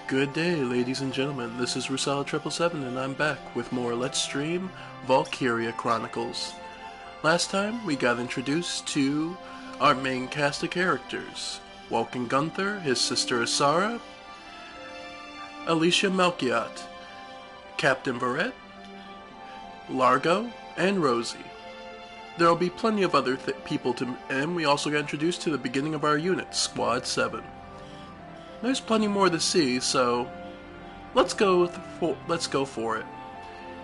Good day, ladies and gentlemen. This is Rusala777, and I'm back with more Let's Stream Valkyria Chronicles. Last time, we got introduced to our main cast of characters. Vulcan Gunther, his sister Asara, Alicia Melchiot, Captain Barrett, Largo, and Rosie. There will be plenty of other people and we also got introduced to the beginning of our unit, Squad 7. There's plenty more to see, so let's go for it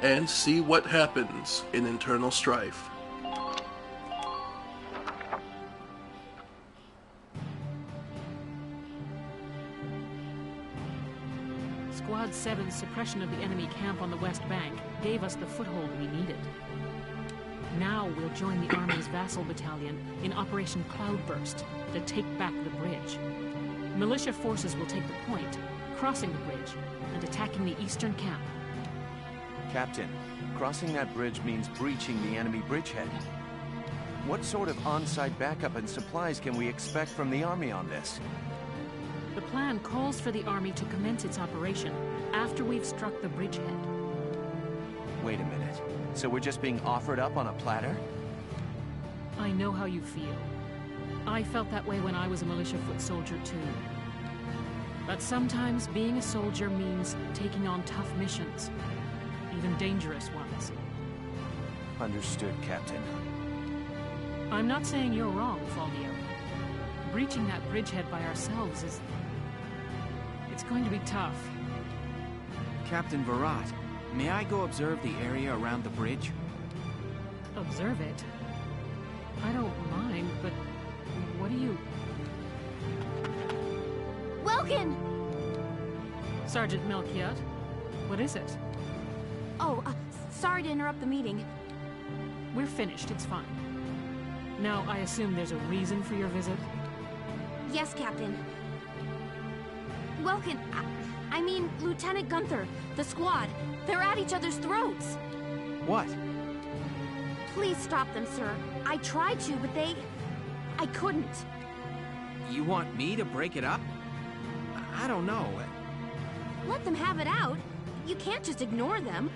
and see what happens in Internal Strife. Squad 7's suppression of the enemy camp on the West Bank gave us the foothold we needed. Now we'll join the Army's vassal battalion in Operation Cloudburst to take back the bridge. Militia forces will take the point, crossing the bridge and attacking the eastern camp. Captain, crossing that bridge means breaching the enemy bridgehead. What sort of on-site backup and supplies can we expect from the Army on this? The plan calls for the Army to commence its operation after we've struck the bridgehead. Wait a minute. So we're just being offered up on a platter? I know how you feel. I felt that way when I was a militia foot soldier too. But sometimes being a soldier means taking on tough missions, even dangerous ones. Understood, Captain. I'm not saying you're wrong, Faldio. Breaching that bridgehead by ourselves it's going to be tough. Captain Virat, may I go observe the area around the bridge? Observe it? I don't mind, but what do you... Welkin! Sergeant Melchiot, what is it? Oh, sorry to interrupt the meeting. We're finished, it's fine. Now, I assume there's a reason for your visit? Yes, Captain. Welkin, I mean, Lieutenant Gunther, the squad. They're at each other's throats. What? Please stop them, sir. I tried to, but I couldn't. You want me to break it up? I don't know. Let them have it out. You can't just ignore them.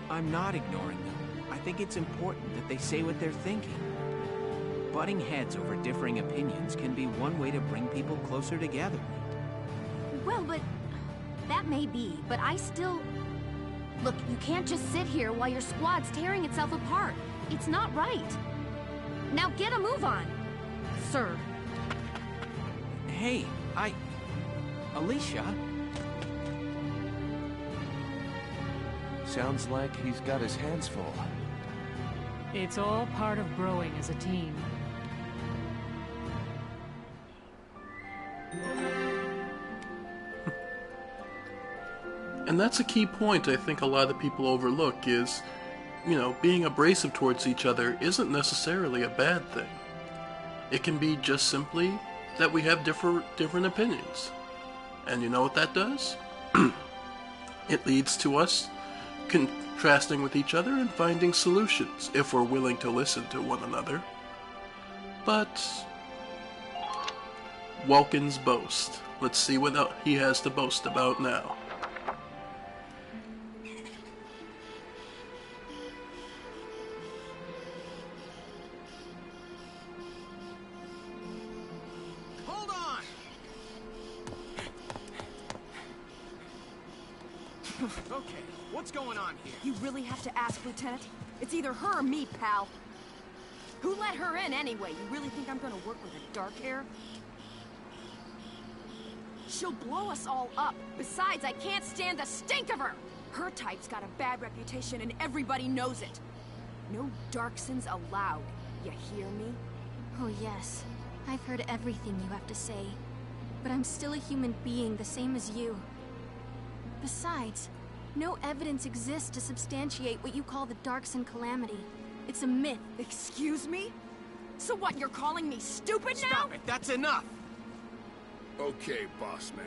I'm not ignoring them. I think it's important that they say what they're thinking. Butting heads over differing opinions can be one way to bring people closer together. Well, but... that may be, but I still... Look, you can't just sit here while your squad's tearing itself apart. It's not right. Now get a move on, sir. Hey, Alicia? Sounds like he's got his hands full. It's all part of growing as a team. And that's a key point I think a lot of people overlook is, being abrasive towards each other isn't necessarily a bad thing. It can be just simply that we have different opinions. And you know what that does? It leads to us contrasting with each other and finding solutions if we're willing to listen to one another. But Vulcan's boast. Let's see what he has to boast about now. Okay, what's going on here? You really have to ask, Lieutenant? It's either her or me, pal. Who let her in anyway? You really think I'm gonna work with a dark hair? She'll blow us all up. Besides, I can't stand the stink of her! Her type's got a bad reputation and everybody knows it. No Darksons allowed. You hear me? Oh yes, I've heard everything you have to say. But I'm still a human being, the same as you. Besides, no evidence exists to substantiate what you call the Darkson calamity. It's a myth. Excuse me? So what, you're calling me stupid now? Stop it, that's enough! Okay, boss man.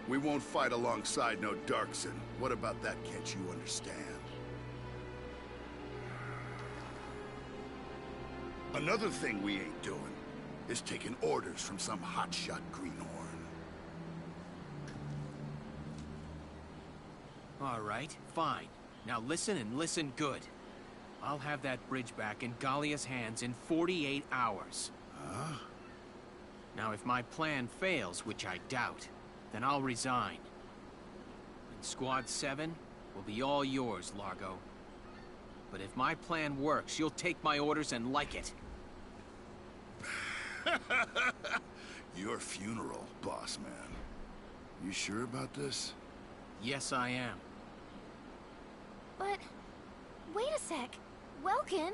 We won't fight alongside no Darkson. What about that can't you understand? Another thing we ain't doing is taking orders from some hotshot greenhorn. All right, fine. Now listen and listen good. I'll have that bridge back in Gallia's hands in 48 hours. Huh? Now, if my plan fails, which I doubt, then I'll resign. And Squad 7 will be all yours, Largo. But if my plan works, you'll take my orders and like it. Your funeral, boss man. You sure about this? Yes, I am. But... wait a sec. Welkin?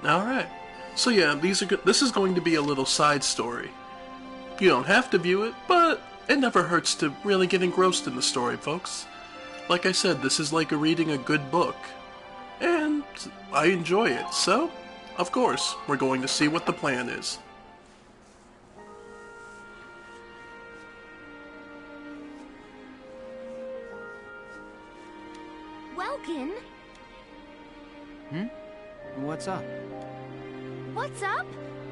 Alright. So yeah, this is going to be a little side story. You don't have to view it, but it never hurts to really get engrossed in the story, folks. Like I said, this is like reading a good book. And I enjoy it, so, of course, we're going to see what the plan is. Welkin? What's up? What's up?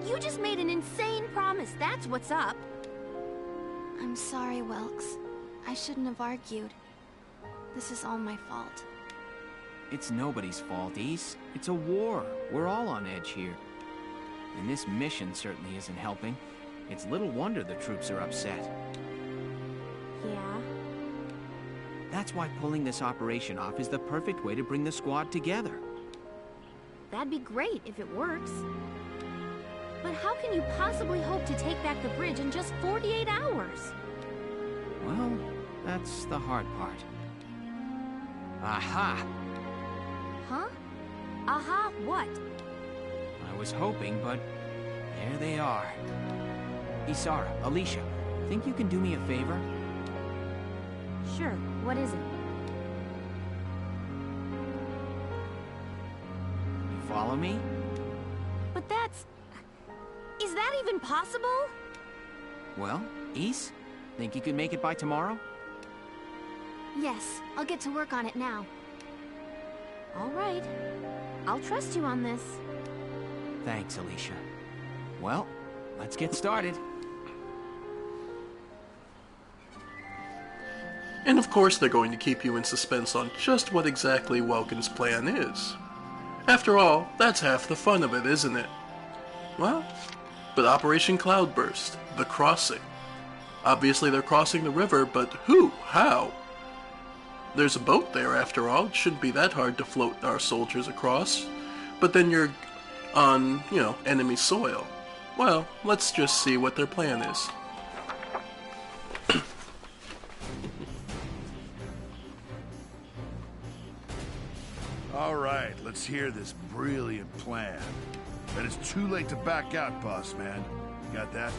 You just made an insane promise, that's what's up. I'm sorry, Welks. I shouldn't have argued. This is all my fault. It's nobody's fault, Ace. It's a war. We're all on edge here. And this mission certainly isn't helping. It's little wonder the troops are upset. Yeah? That's why pulling this operation off is the perfect way to bring the squad together. That'd be great if it works. But how can you possibly hope to take back the bridge in just 48 hours? Well, that's the hard part. Aha! Huh? Aha, what? I was hoping, but there they are. Isara, Alicia, think you can do me a favor? Sure, what is it? You follow me? But that's... is that even possible? Well, Ace, think you can make it by tomorrow? Yes, I'll get to work on it now. All right. I'll trust you on this. Thanks, Alicia. Well, let's get started. And of course they're going to keep you in suspense on just what exactly Welkin's plan is. After all, that's half the fun of it, isn't it? Well, but Operation Cloudburst, the crossing. Obviously they're crossing the river, but who? How? There's a boat there, after all. It shouldn't be that hard to float our soldiers across. But then you're on, enemy soil. Well, let's just see what their plan is. All right, let's hear this brilliant plan. And it's too late to back out, boss man. You got that?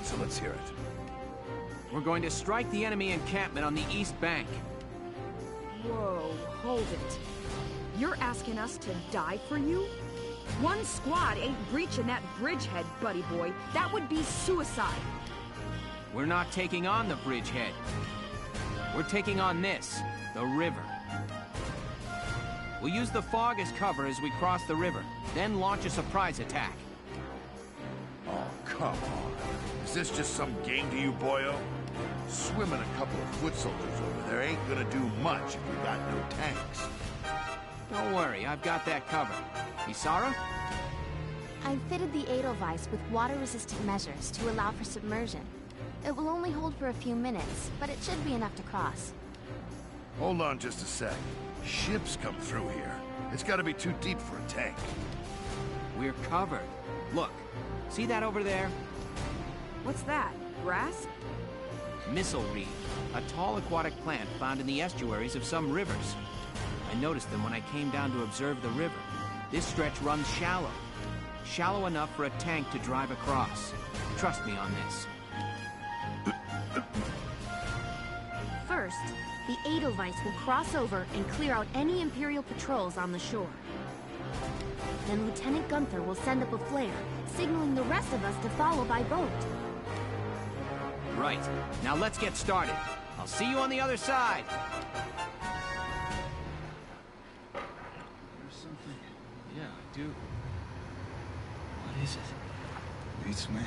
So let's hear it. We're going to strike the enemy encampment on the east bank. Whoa, hold it. You're asking us to die for you? One squad ain't breaching that bridgehead, buddy boy. That would be suicide. We're not taking on the bridgehead. We're taking on this, the river. We'll use the fog as cover as we cross the river, then launch a surprise attack. Oh, come on. Is this just some game to you, boyo? Swimming a couple of foot soldiers over there ain't gonna do much if you got no tanks. Don't worry, I've got that covered. Isara? I've fitted the Edelweiss with water-resistant measures to allow for submersion. It will only hold for a few minutes, but it should be enough to cross. Hold on just a sec. Ships come through here. It's gotta be too deep for a tank. We're covered. Look, see that over there? What's that? Grass? Missile reed, a tall aquatic plant found in the estuaries of some rivers. I noticed them when I came down to observe the river. This stretch runs shallow. Shallow enough for a tank to drive across. Trust me on this. First, the Edelweiss will cross over and clear out any Imperial patrols on the shore. Then Lieutenant Gunther will send up a flare, signaling the rest of us to follow by boat. Right. Now let's get started. I'll see you on the other side. do? What is it? Beats me.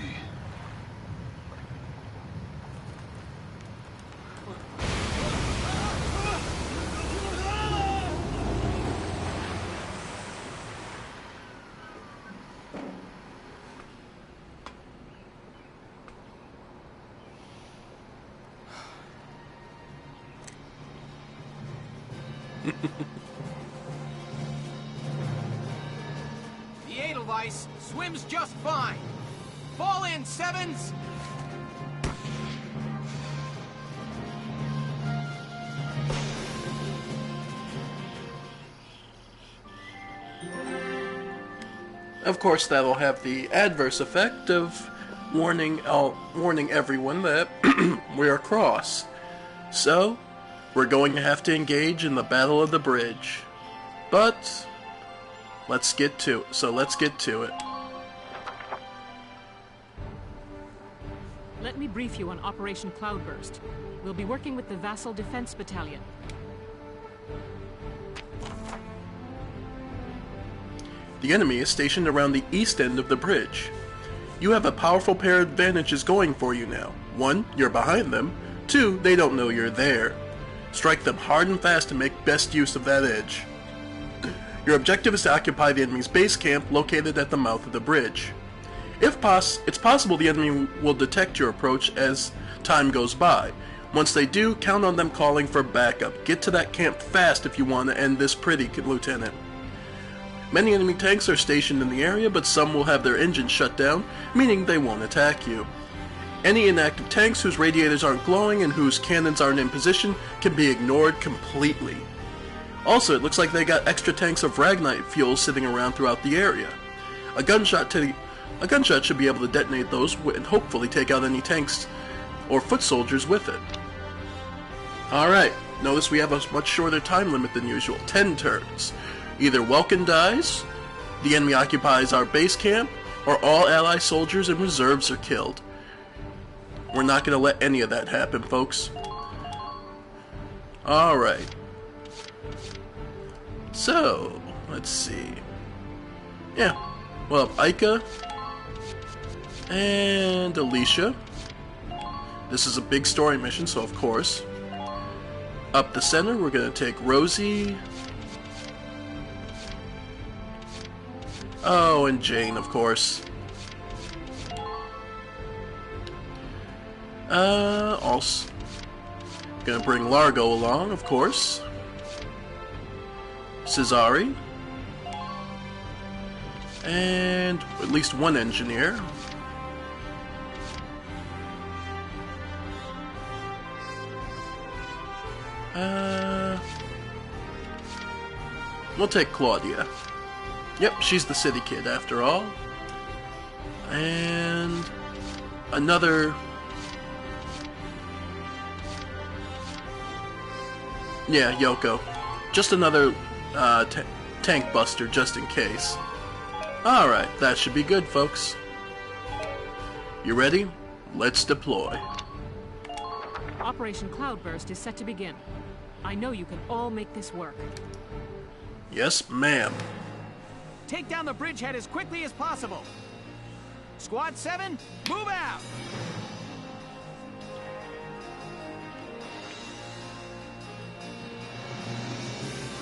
The Edelweiss swims just fine. Fall in, Sevens! Of course, that'll have the adverse effect of warning everyone that we are cross. So, we're going to have to engage in the Battle of the Bridge. But let's get to it. Let me brief you on Operation Cloudburst. We'll be working with the Vassal Defense Battalion. The enemy is stationed around the east end of the bridge. You have a powerful pair of advantages going for you now. 1, you're behind them. 2, they don't know you're there. Strike them hard and fast and make best use of that edge. Your objective is to occupy the enemy's base camp located at the mouth of the bridge. It's possible the enemy will detect your approach as time goes by. Once they do, count on them calling for backup. Get to that camp fast if you want to end this pretty, Lieutenant. Many enemy tanks are stationed in the area, but some will have their engines shut down, meaning they won't attack you. Any inactive tanks whose radiators aren't glowing and whose cannons aren't in position can be ignored completely. Also, it looks like they got extra tanks of Ragnite fuel sitting around throughout the area. A gunshot should be able to detonate those and hopefully take out any tanks or foot soldiers with it. Alright, notice we have a much shorter time limit than usual, 10 turns. Either Welkin dies, the enemy occupies our base camp, or all ally soldiers and reserves are killed. We're not going to let any of that happen, folks. Alright. So, let's see. Yeah, we'll have Ica and Alicia. This is a big story mission, so of course. Up the center, we're going to take Rosie. Oh, and Jane, of course. Also, gonna bring Largo along, of course. Cesari. And at least one engineer. We'll take Claudia. Yep, she's the city kid after all. And another... Yeah, Yoko. Just another tank buster, just in case. Alright, that should be good, folks. You ready? Let's deploy. Operation Cloudburst is set to begin. I know you can all make this work. Yes, ma'am. Take down the bridgehead as quickly as possible. Squad 7, move out!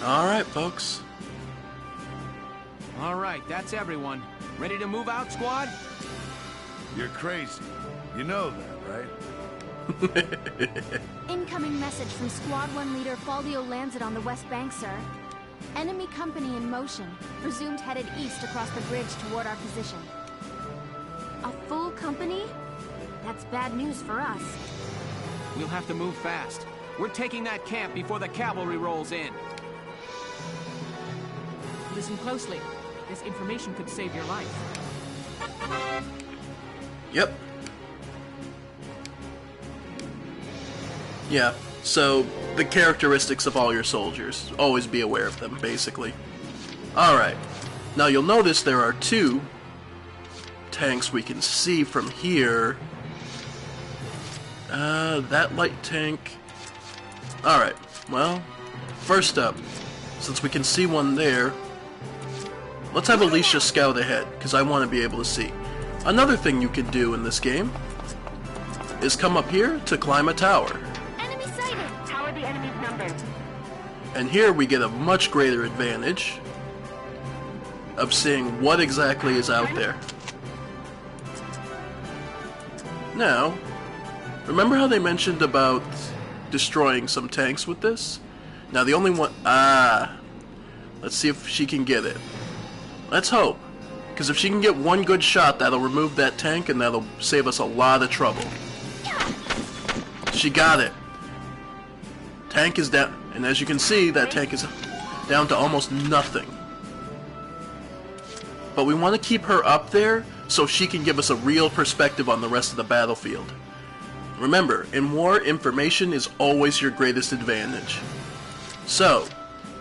Alright, folks. Alright, that's everyone. Ready to move out, squad? You're crazy. You know that, right? Incoming message from Squad 1 leader Faldio Lancet on the West Bank, sir. Enemy company in motion, presumed headed east across the bridge toward our position. A full company? That's bad news for us. We'll have to move fast. We're taking that camp before the cavalry rolls in. Listen closely. This information could save your life. Yep. Yeah, so the characteristics of all your soldiers. Always be aware of them, basically. Alright. Now you'll notice there are 2 tanks we can see from here. That light tank... Alright, well, first up, since we can see one there, let's have Alicia scout ahead, because I want to be able to see. Another thing you can do in this game is come up here to climb a tower. Enemy sighted! How are the enemies numbered? And here we get a much greater advantage of seeing what exactly is out there. Now, remember how they mentioned about destroying some tanks with this? Now the only one... let's see if she can get it. Let's hope. Because if she can get one good shot, that'll remove that tank and that'll save us a lot of trouble. She got it. Tank is down. And as you can see, that tank is down to almost nothing. But we want to keep her up there so she can give us a real perspective on the rest of the battlefield. Remember, in war, information is always your greatest advantage. So,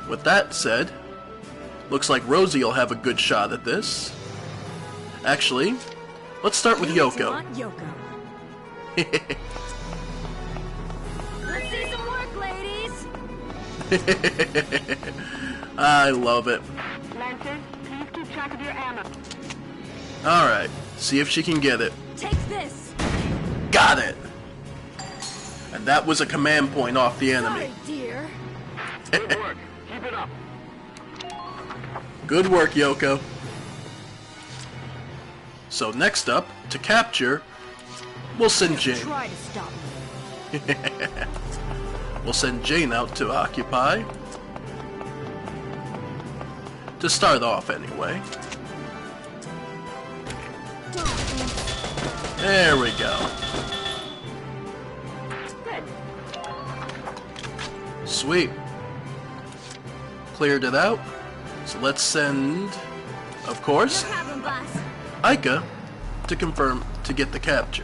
with that said, looks like Rosie will have a good shot at this. Actually, let's start with Yoko. Let's see some work, ladies! I love it. Lancers, please keep track of your ammo. Alright, see if she can get it. Take this! Got it! And that was a command point off the enemy. Sorry, dear. Good work. Keep it up. Good work, Yoko. So next up, to capture, we'll send Jane. Try to stop me. We'll send Jane out to occupy. To start off, anyway. There we go. Good. Sweet. Cleared it out. So let's send, of course, No problem, boss. Aika to confirm to get the capture.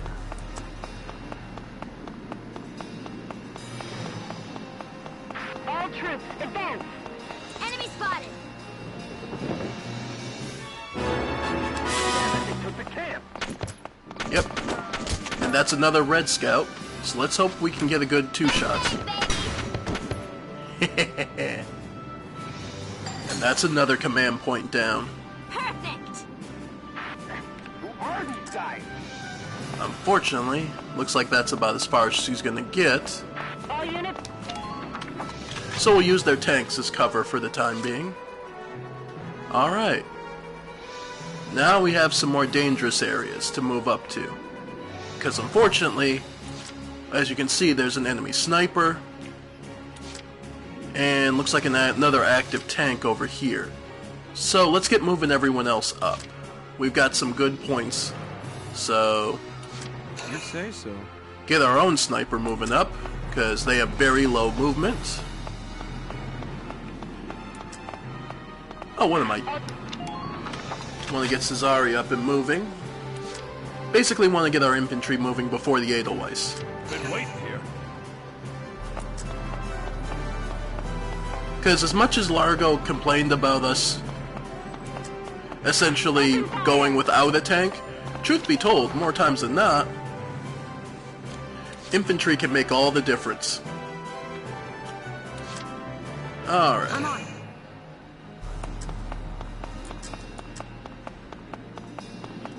All troops, advance. Enemy spotted! They took the camp. Yep. And that's another Red Scout. So let's hope we can get a good 2 shots. And that's another command point down. Perfect! Who are these guys? Unfortunately, looks like that's about as far as she's gonna get. All units, So we'll use their tanks as cover for the time being. Alright. Now we have some more dangerous areas to move up to. Because unfortunately, as you can see, there's an enemy sniper. And looks like another active tank over here. So let's get moving everyone else up. We've got some good points. So You say so. get our own sniper moving up, because they have very low movement. Oh, what am I? Want to get Cesare up and moving. Basically want to get our infantry moving before the Edelweiss. Been waiting here. Because as much as Largo complained about us essentially going without a tank, truth be told, more times than not, infantry can make all the difference. Alright. I'm on.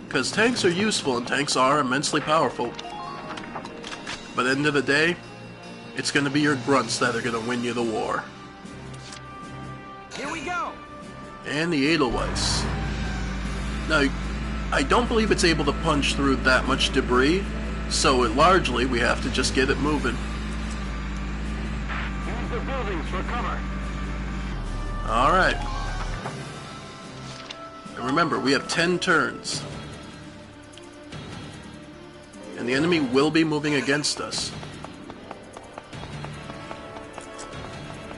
Because tanks are useful and tanks are immensely powerful. But at the end of the day, it's going to be your grunts that are going to win you the war. Here we go. And the Edelweiss. Now, I don't believe it's able to punch through that much debris, so largely we have to just get it moving. use the buildings for cover. Alright. And remember, we have 10 turns. And the enemy will be moving against us.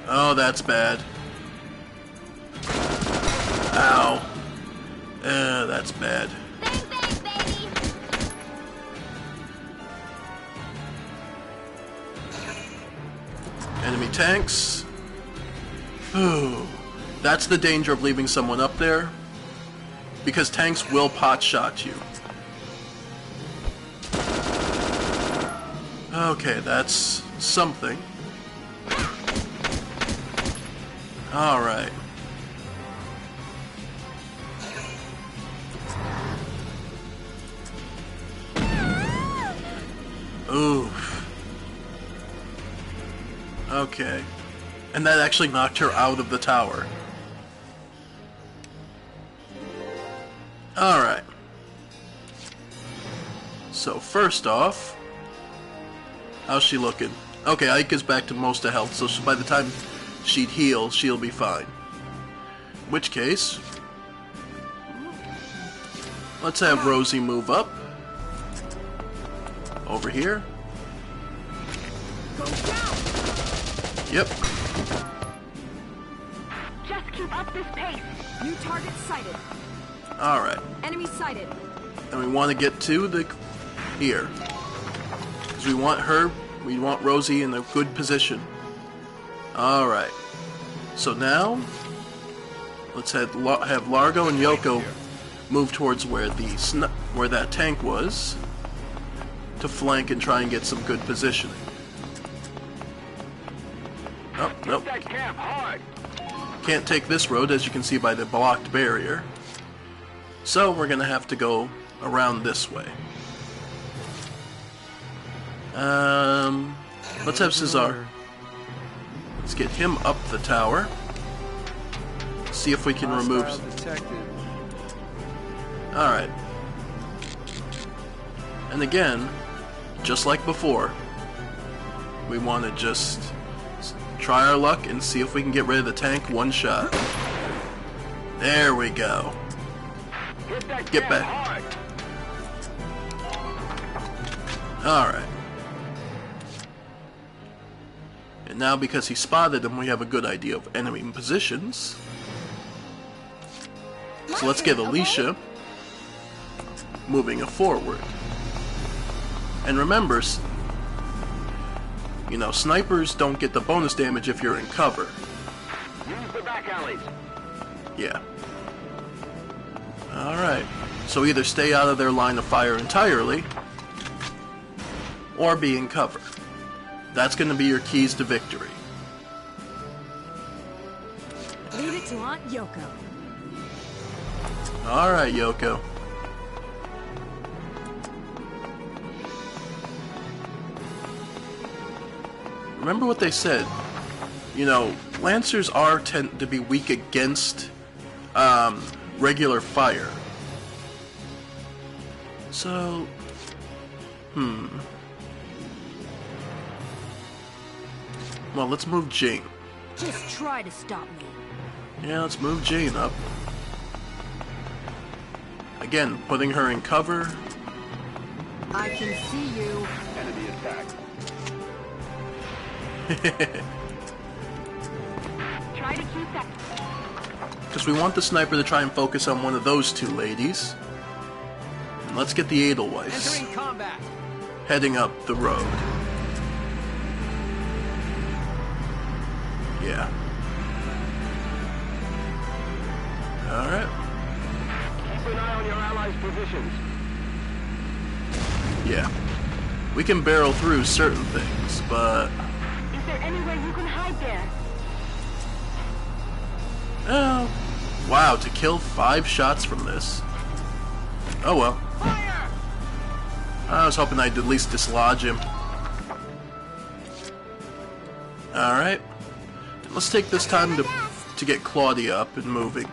Oh, that's bad. Ow. That's bad. Bang, bang, baby! Enemy tanks. Ooh. That's the danger of leaving someone up there. Because tanks will pot shot you. Okay, that's something. Alright. Oof. Okay. And that actually knocked her out of the tower. Alright. So first off, how's she looking? Okay, Aika's back to most of health, so by the time she'd heal, she'll be fine. In which case, let's have Rosie move up. Over here. Yep. Just keep up this pace. New target sighted. Alright. Enemy sighted. And we want to get to the... here. Because we want Rosie in a good position. Alright. So now, let's have Largo and Yoko move towards where where that tank was, to flank and try and get some good positioning. Oh, nope. Can't take this road, as you can see by the blocked barrier. So we're gonna have to go around this way. Let's have Cesar. Let's get him up the tower. See if we can remove... Alright. And again, just like before, we want to just try our luck and see if we can get rid of the tank one shot. There we go. Get back. Alright. And now because he spotted him, we have a good idea of enemy positions. So let's get Alicia moving forward. And remember, you know, snipers don't get the bonus damage if you're in cover. Use the back alleys. Yeah. Alright. So either stay out of their line of fire entirely, or be in cover. That's going to be your keys to victory. Leave it to Aunt Yoko. Alright, Yoko. Remember what they said. You know, Lancers tend to be weak against regular fire. So, well, let's move Jane. Just try to stop me. Yeah, let's move Jane up. Again, putting her in cover. I can see you. Enemy attack. Try to keep that. Because we want the sniper to try and focus on one of those two ladies. And let's get the Edelweiss Entering combat. heading up the road. Yeah. Alright. Keep an eye on your allies' positions. Yeah. We can barrel through certain things, but... Is there anywhere you can hide there? Oh. Wow, to kill 5 shots from this. Oh well. Fire! I was hoping I'd at least dislodge him. Alright. Let's take this time to get Claudia up and moving.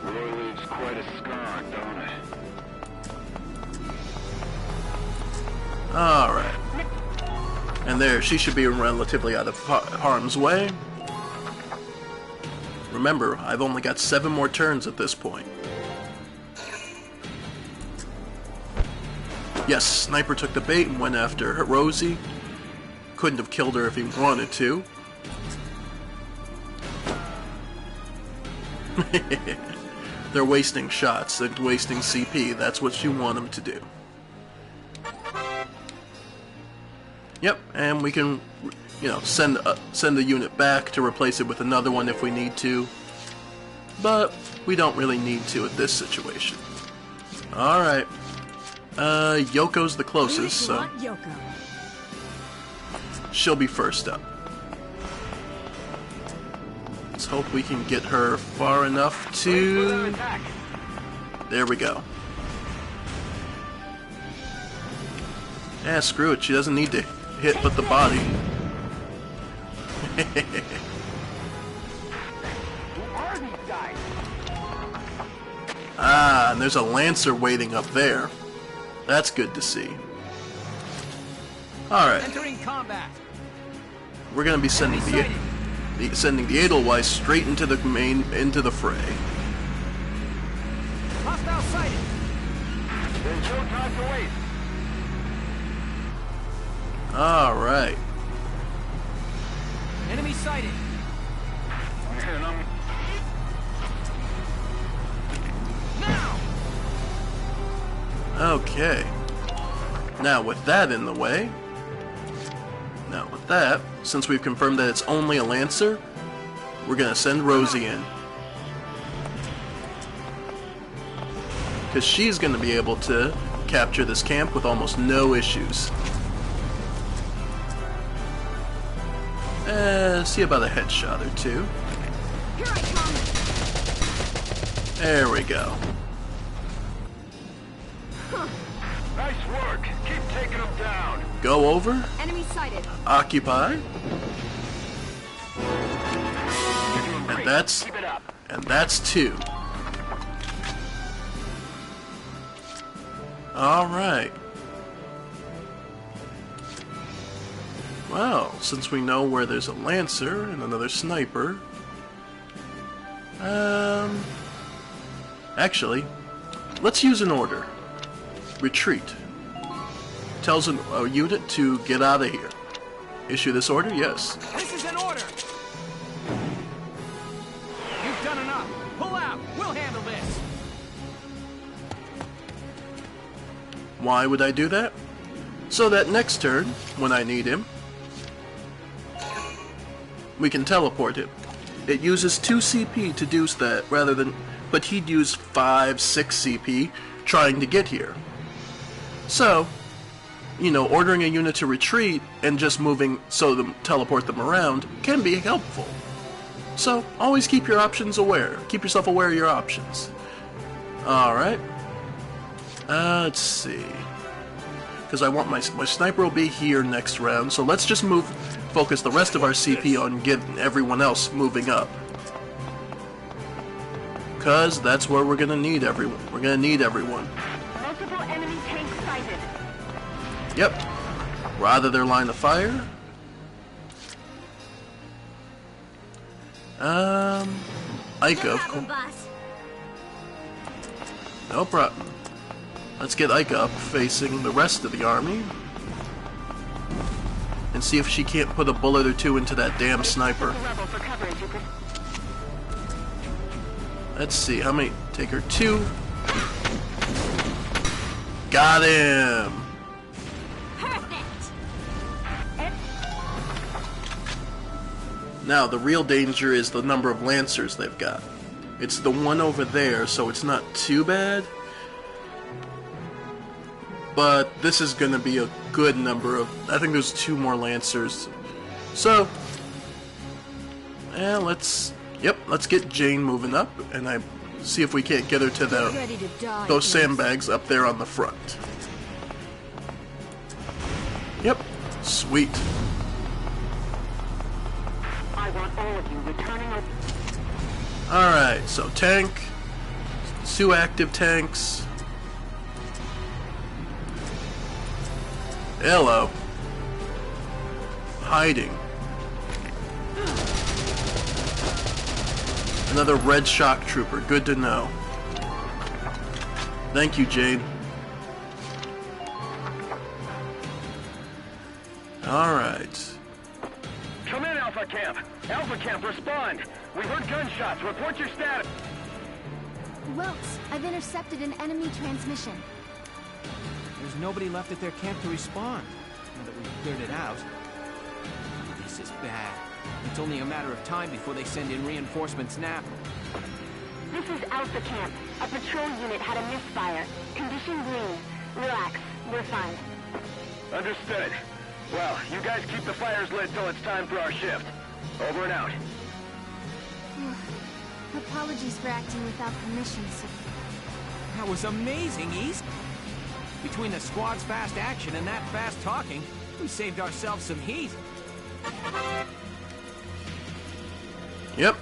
Roy leaves quite a scar, don't it? Alright. And there, she should be relatively out of harm's way. Remember, I've only got 7 more turns at this point. Yes, Sniper took the bait and went after her, Rosie. Couldn't have killed her if he wanted to. They're wasting shots, they're wasting CP, that's what you want them to do. Yep, and we can, you know, send a unit back to replace it with another one if we need to. But we don't really need to at this situation. Alright. Yoko's the closest, so Yoko. she'll be first up. Let's hope we can get her far enough to... There we go. Yeah, screw it. She doesn't need to hit but the body. Who are these guys? Ah, and there's a Lancer waiting up there. That's good to see. Alright. Entering combat. We're gonna be sending the Edelweiss straight into the fray. Hostile sighted. There's no time to waste. Alright. Enemy sighted. Now. Okay. Now with that in the way, since we've confirmed that it's only a Lancer, we're gonna send Rosie in. Because she's gonna be able to capture this camp with almost no issues. See about a headshot or two. Here I come. There we go. Nice work. Keep taking them down. Go over. Enemy sighted. Occupy. You're doing great. Keep it up. And that's 2. Alright. Well, since we know where there's a Lancer and another Sniper, actually, let's use an order. Retreat. Tells a unit to get out of here. Issue this order? Yes. This is an order. You've done enough. Pull out. We'll handle this. Why would I do that? So that next turn, when I need him, we can teleport him. It uses 2 CP to do that, but he'd use 5, 6 CP trying to get here. So, ordering a unit to retreat and just moving to teleport them around can be helpful. So, always keep your options aware. Keep yourself aware of your options. Alright. Let's see. Because I want my sniper will be here next round, so let's just focus the rest of our CP on getting everyone else moving up. Because that's where we're going to need everyone. We're going to need everyone. Multiple enemy tanks sighted. Yep. We're out of their line of fire. Ica, of course. No problem. Let's get Ica up facing the rest of the army. And see if she can't put a bullet or 2 into that damn sniper. Let's see, how many? Take her 2. Got him! Now, the real danger is the number of Lancers they've got. It's the one over there, so it's not too bad. But this is going to be a good number of... I think there's 2 more Lancers. So, let's get Jane moving up, and see if we can't get her to those sandbags up there on the front. Yep, sweet. I want all of you returning. Alright, so tank, 2 active tanks. Hello. Hiding. Another red shock trooper, good to know. Thank you, Jane. Alright. Come in, Alpha Camp. Alpha Camp, respond. We heard gunshots. Report your status. Welts, I've intercepted an enemy transmission. There's nobody left at their camp to respond, now that we've cleared it out. This is bad. It's only a matter of time before they send in reinforcements now. This is Alpha Camp. A patrol unit had a misfire. Condition green. Relax. We're fine. Understood. Well, you guys keep the fires lit till it's time for our shift. Over and out. Apologies for acting without permission, sir. That was amazing, East. Between the squad's fast action and that fast talking, we saved ourselves some heat. Yep.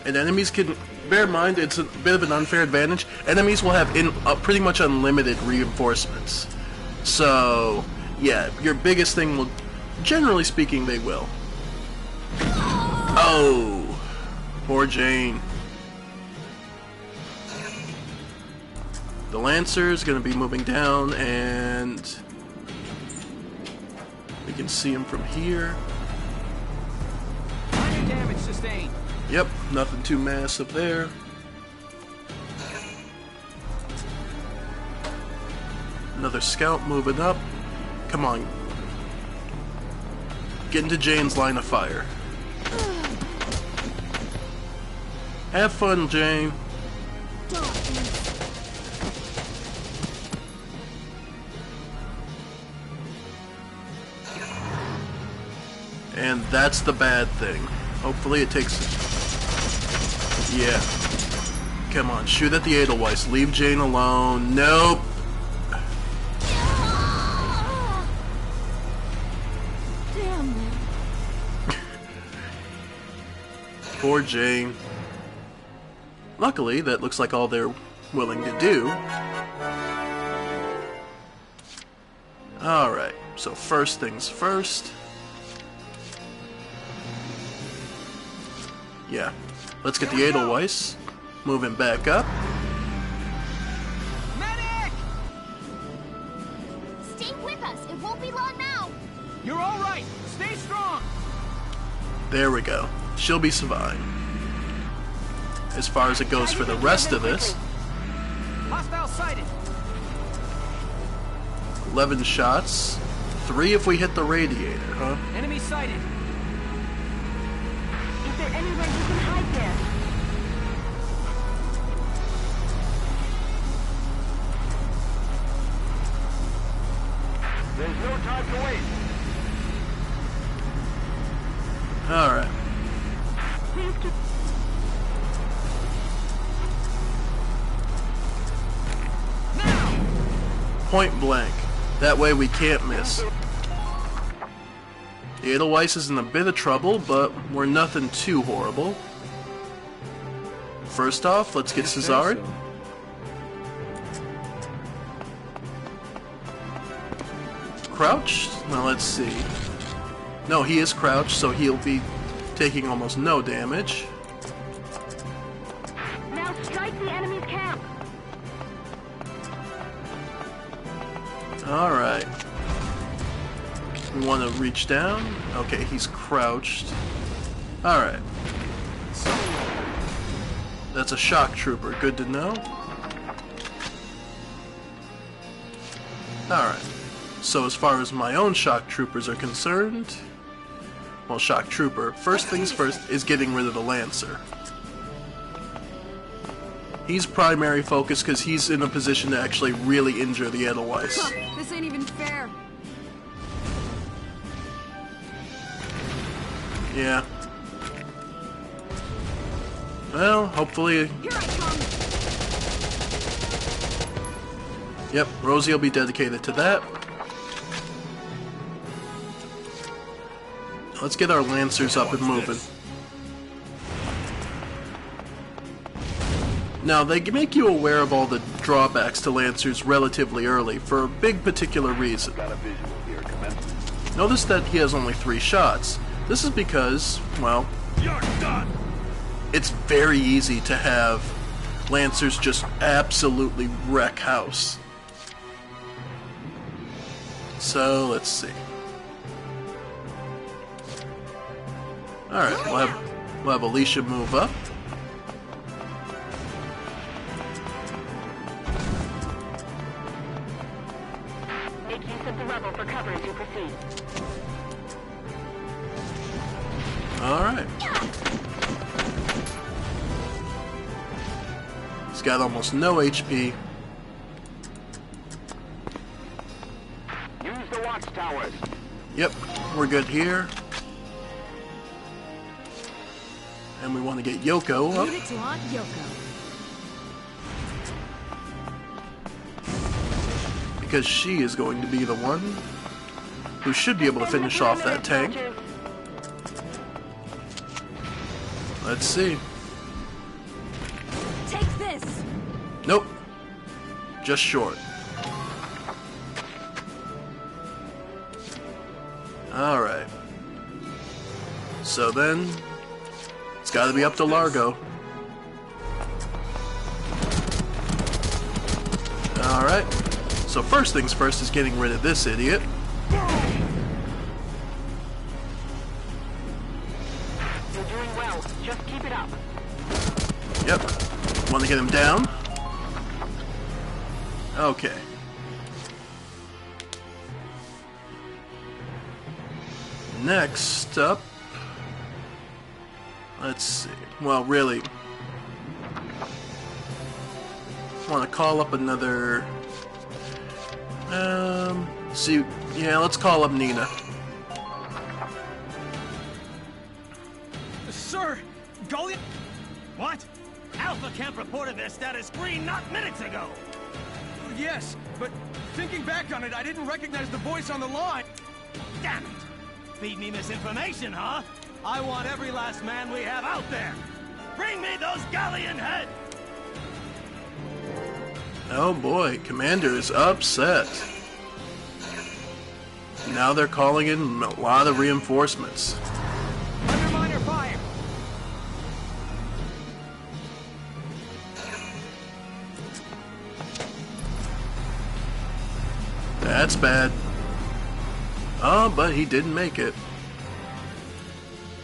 And enemies can... Bear in mind, it's a bit of an unfair advantage. Enemies will have pretty much unlimited reinforcements. So, yeah, your biggest thing will... Generally speaking, they will. Oh! Poor Jane. The Lancer is going to be moving down, and... we can see him from here. Minor damage sustained. Yep, nothing too massive there. Another scout moving up. Come on. Get into Jane's line of fire. Have fun, Jane. And that's the bad thing. Hopefully it takes... Yeah. Come on, shoot at the Edelweiss. Leave Jane alone. Nope. Damn it. Poor Jane. Luckily, that looks like all they're willing to do. Alright, so first things first. Yeah, let's get the Edelweiss. Moving back up. Medic! Stay with us. It won't be long now. You're all right. Stay strong. There we go. She'll be fine. As far as it goes for the rest of this. Hostile sighted. 11 shots. 3 if we hit the radiator, huh? Enemy sighted. Is there anywhere you can hide there? There's no time to wait. Alright. Please keep... Point blank. That way we can't miss. The Edelweiss is in a bit of trouble, but we're nothing too horrible. First off, let's get Cesar. Crouched? Now let's see. No, he is crouched, so he'll be taking almost no damage. Now strike the enemy's camp. Alright. We want to reach down. Okay, he's crouched. Alright. That's a shock trooper. Good to know. Alright. So as far as my own shock troopers are concerned... Well, shock trooper. First things first is getting rid of the Lancer. He's primary focus because he's in a position to actually really injure the Edelweiss. Huh, this ain't even fair. Yeah. Well, hopefully... Here I come. Yep, Rosie will be dedicated to that. Let's get our Lancers up and moving. Now, they make you aware of all the drawbacks to Lancers relatively early, for a big particular reason. Notice that he has only 3 shots. This is because, well, You're done. it's very easy to have Lancers just absolutely wreck house. So, let's see. Alright, we'll have Alicia move up. Make use of the rubble for cover as you proceed. Alright. He's got almost no HP. Use the watchtowers. Yep, we're good here. And we want to get Yoko up. Leave it to Aunt Yoko. because she is going to be the one who should be able to finish off that tank. Let's see. Take this. Nope. Just short. Alright. So then, it's gotta be up to Largo. Alright. So first things first is getting rid of this idiot. You're doing well. Just keep it up. Yep. Want to get him down? Okay. Next up... Let's see. Well, really... want to call up another... see... Yeah, let's call up Nina. Sir, Gullion? What? Alpha Camp reported their status green not minutes ago. Yes, but thinking back on it, I didn't recognize the voice on the line. Damn it! Feed me misinformation, huh? I want every last man we have out there. Bring me those galleon heads! Oh boy, Commander is upset. Now they're calling in a lot of reinforcements. Undermine your fire! That's bad. Oh, but he didn't make it.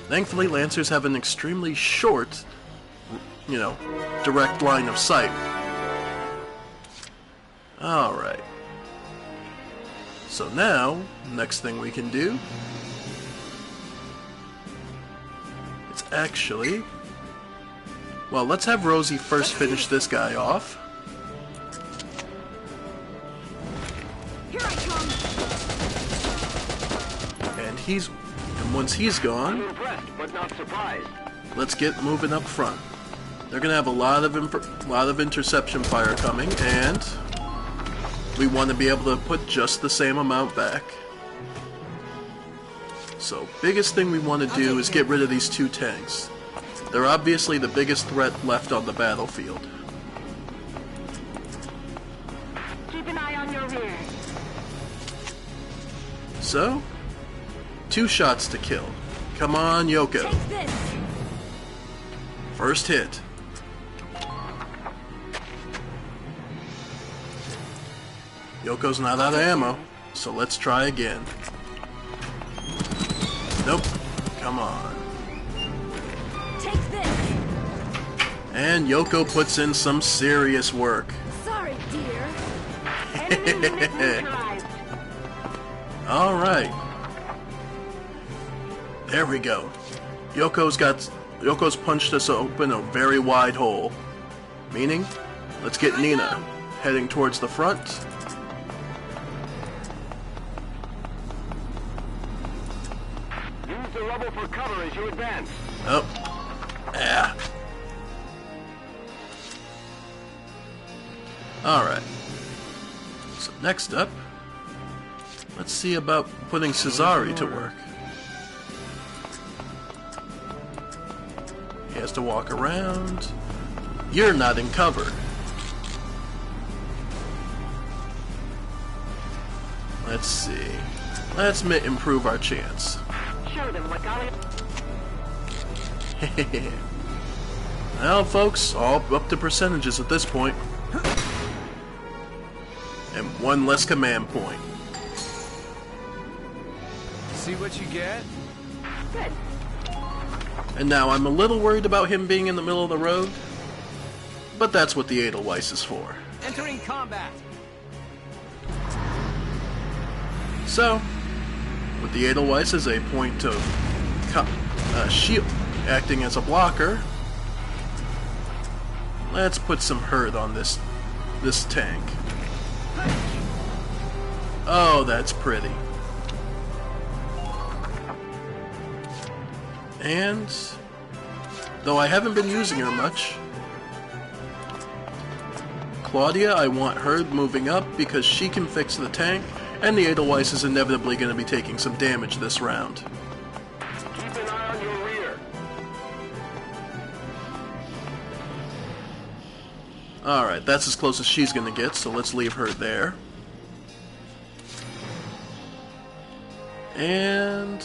Thankfully, Lancers have an extremely short, direct line of sight. Alright. So now, next thing we can do... It's actually... Well, let's have Rosie first finish this guy off. Here I come. And once he's gone... I'm impressed, but not surprised. Let's get moving up front. They're gonna have a lot of interception fire coming, and... we want to be able to put just the same amount back. So, biggest thing we want to do is get rid of these two tanks. They're obviously the biggest threat left on the battlefield. Keep an eye on your rear. So, 2 shots to kill. Come on, Yoko. Take this. First hit. Yoko's not out of ammo, so let's try again. Nope. Come on. Take this. And Yoko puts in some serious work. Sorry, dear. Enemy unit neutralized. Alright. There we go. Yoko's punched us open a very wide hole. Meaning, let's get Nina heading towards the front. Use the rubble for cover as you advance. Oh. Yeah. Alright. So next up, let's see about putting Cesare to work. He has to walk around. You're not in cover. Let's see. Let's improve our chance. Show them what galleon... Well, folks, all up to percentages at this point. And 1 less command point. See what you get? Good. And now I'm a little worried about him being in the middle of the road, but that's what the Edelweiss is for. Entering combat. So, with the Edelweiss as a point of shield, acting as a blocker, let's put some hurt on this tank. Oh, that's pretty. And, though I haven't been using her much, Claudia, I want her moving up because she can fix the tank, and the Edelweiss is inevitably going to be taking some damage this round. Keep an eye on your rear. Alright, that's as close as she's going to get, so let's leave her there. And...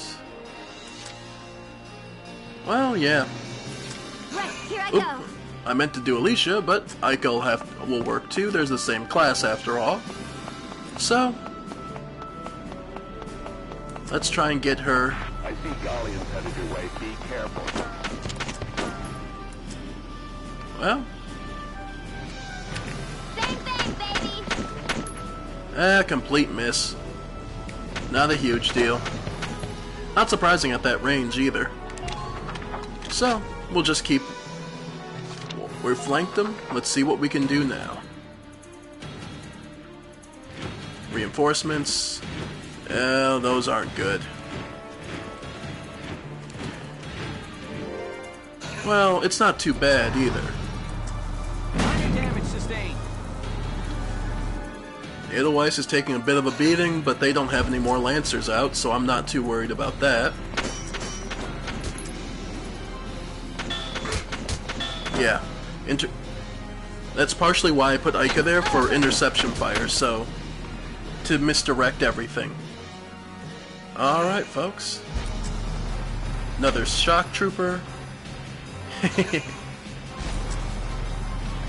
well, yeah. Right, here I Oop. go. I meant to do Alicia, but Ika will work too. There's the same class after all. So, let's try and get her. I see Galleons headed your way. Be careful. Well, Same thing, baby. complete miss. Not a huge deal. Not surprising at that range either. So, we'll just keep... we flanked them. Let's see what we can do now. Reinforcements. Oh, those aren't good. Well, it's not too bad either. Minor damage sustained. Edelweiss is taking a bit of a beating, but they don't have any more Lancers out, so I'm not too worried about that. Yeah. That's partially why I put Ika there, for interception fire, so... to misdirect everything. Alright, folks. Another shock trooper.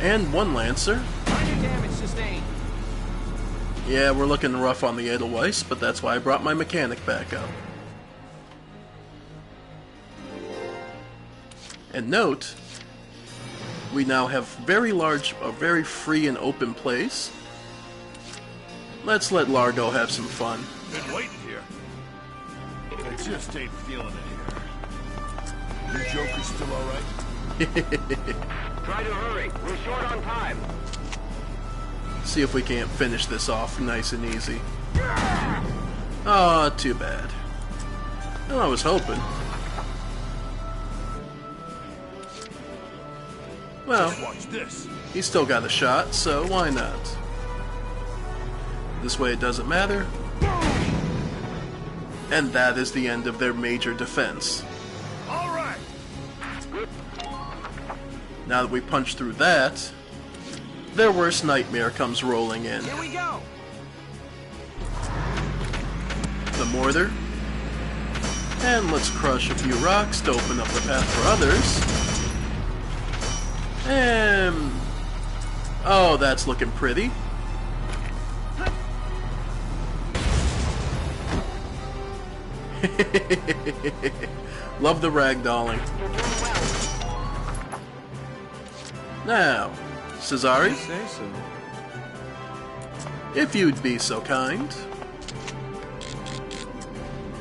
And one Lancer. Minor damage sustained. Yeah, we're looking rough on the Edelweiss, but that's why I brought my mechanic back up. And note, we now have a very free and open place. Let's let Largo have some fun. Been waiting here. I just ain't feeling it here. Your Joker's still alright? Try to hurry. We're short on time. See if we can't finish this off nice and easy. Aw, too bad. Well, I was hoping. Well, Just watch this. he's still got a shot, so why not? This way it doesn't matter. And that is the end of their major defense. All right. Now that we punch through that, their worst nightmare comes rolling in. Here we go. The mortar. And let's crush a few rocks to open up the path for others. And... oh, that's looking pretty. Love the ragdolling. Now, Cesare, Say so. if you'd be so kind,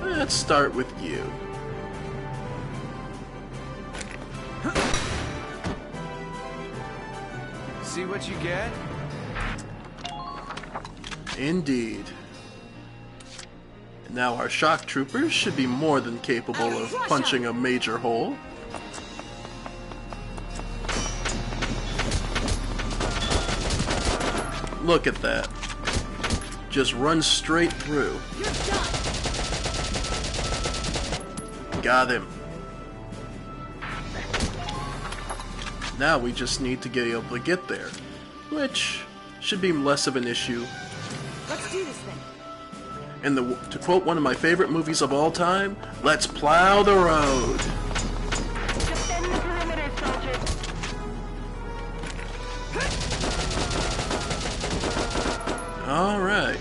let's start with you. See what you get? Indeed. Now our shock troopers should be more than capable of punching a major hole. Look at that. Just run straight through. Got him. Now we just need to be able to get there, which should be less of an issue. Let's do this thing. And to quote one of my favorite movies of all time, let's plow the road. Defend the perimeter, soldiers. All right.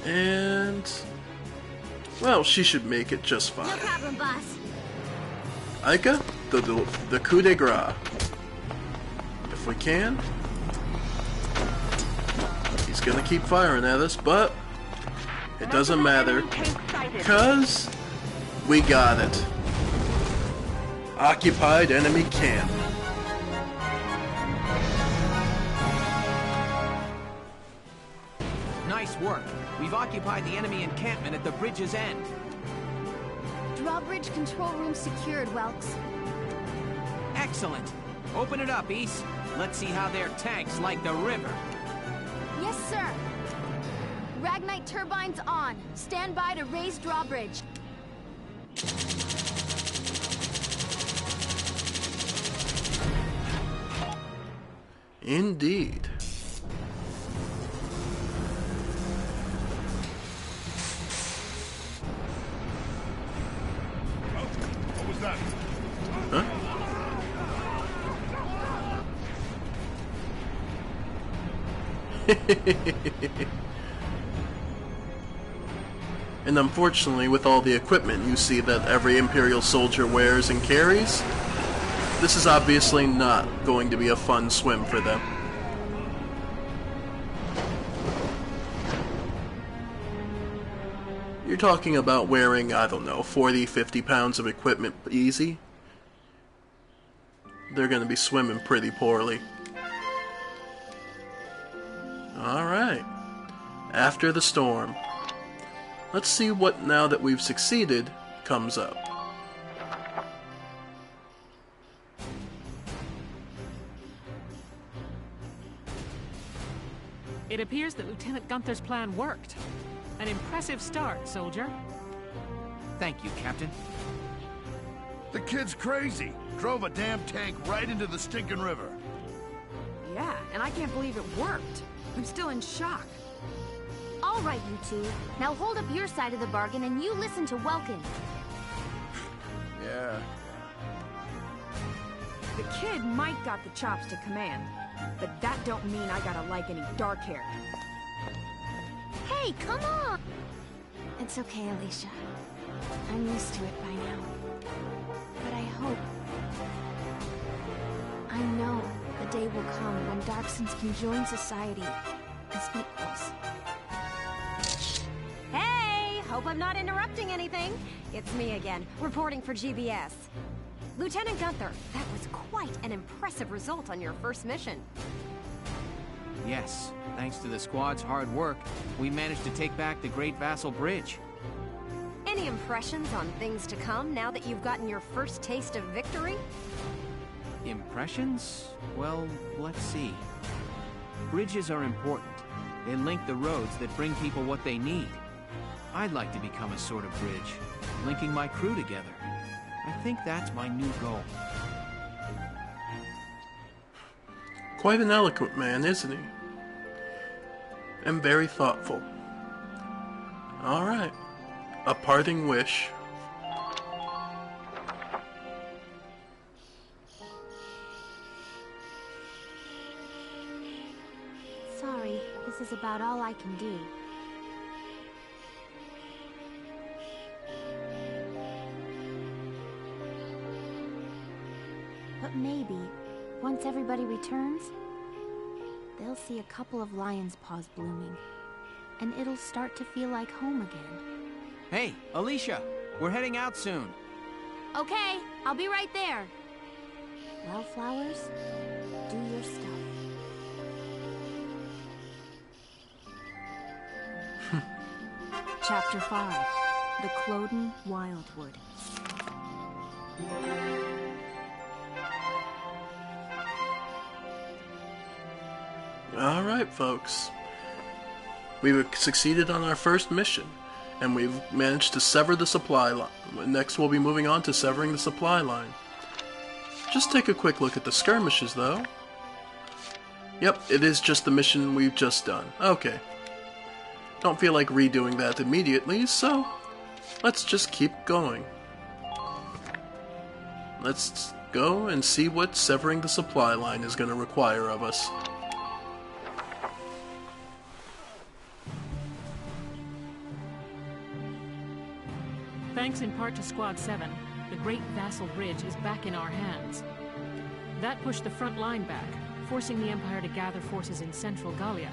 And well, she should make it just fine. No problem, boss. Ika, the coup de grace. If we can. He's gonna keep firing at us, but it doesn't matter, cause we got it. Occupied enemy camp. Nice work. We've occupied the enemy encampment at the bridge's end. Drawbridge control room secured, Welks. Excellent. Open it up, East. Let's see how their tanks like the river. Yes, sir. Ragnite turbines on. Stand by to raise drawbridge. Indeed. What was that? Huh? And unfortunately, with all the equipment you see that every Imperial soldier wears and carries, this is obviously not going to be a fun swim for them. You're talking about wearing, I don't know, 40, 50 pounds of equipment easy. They're going to be swimming pretty poorly. Alright. After the storm. Let's see what, now that we've succeeded, comes up. It appears that Lieutenant Gunther's plan worked. An impressive start, soldier. Thank you, Captain. The kid's crazy. Drove a damn tank right into the stinking river. Yeah, and I can't believe it worked. I'm still in shock. All right, you two. Now hold up your side of the bargain and you listen to Welkin. Yeah. The kid might got the chops to command, but that don't mean I gotta like any dark hair. Hey, come on! It's okay, Alicia. I'm used to it by now. But I hope... I know the day will come when Darksons can join society as equals. Hey! Hope I'm not interrupting anything. It's me again, reporting for GBS. Lieutenant Gunther, that was quite an impressive result on your first mission. Yes, thanks to the squad's hard work, we managed to take back the Great Vassal Bridge. Any impressions on things to come now that you've gotten your first taste of victory? Impressions? Well, let's see. Bridges are important. They link the roads that bring people what they need. I'd like to become a sort of bridge, linking my crew together. I think that's my new goal. Quite an eloquent man, isn't he? And very thoughtful. Alright. A parting wish. Sorry, this is about all I can do. But maybe, once everybody returns, they'll see a couple of lion's paws blooming, and it'll start to feel like home again. Hey, Alicia! We're heading out soon. Okay, I'll be right there. Wildflowers, do your stuff. Chapter 5, The Cloden Wildwood. Alright, folks. We've succeeded on our first mission, and we've managed to sever the supply line. Next, we'll be moving on to severing the supply line. Just take a quick look at the skirmishes, though. Yep, it is just the mission we've just done. Okay. Don't feel like redoing that immediately, so let's just keep going. Let's go and see what severing the supply line is going to require of us. Thanks in part to Squad 7, the Great Vassal Bridge is back in our hands. That pushed the front line back, forcing the Empire to gather forces in central Gallia.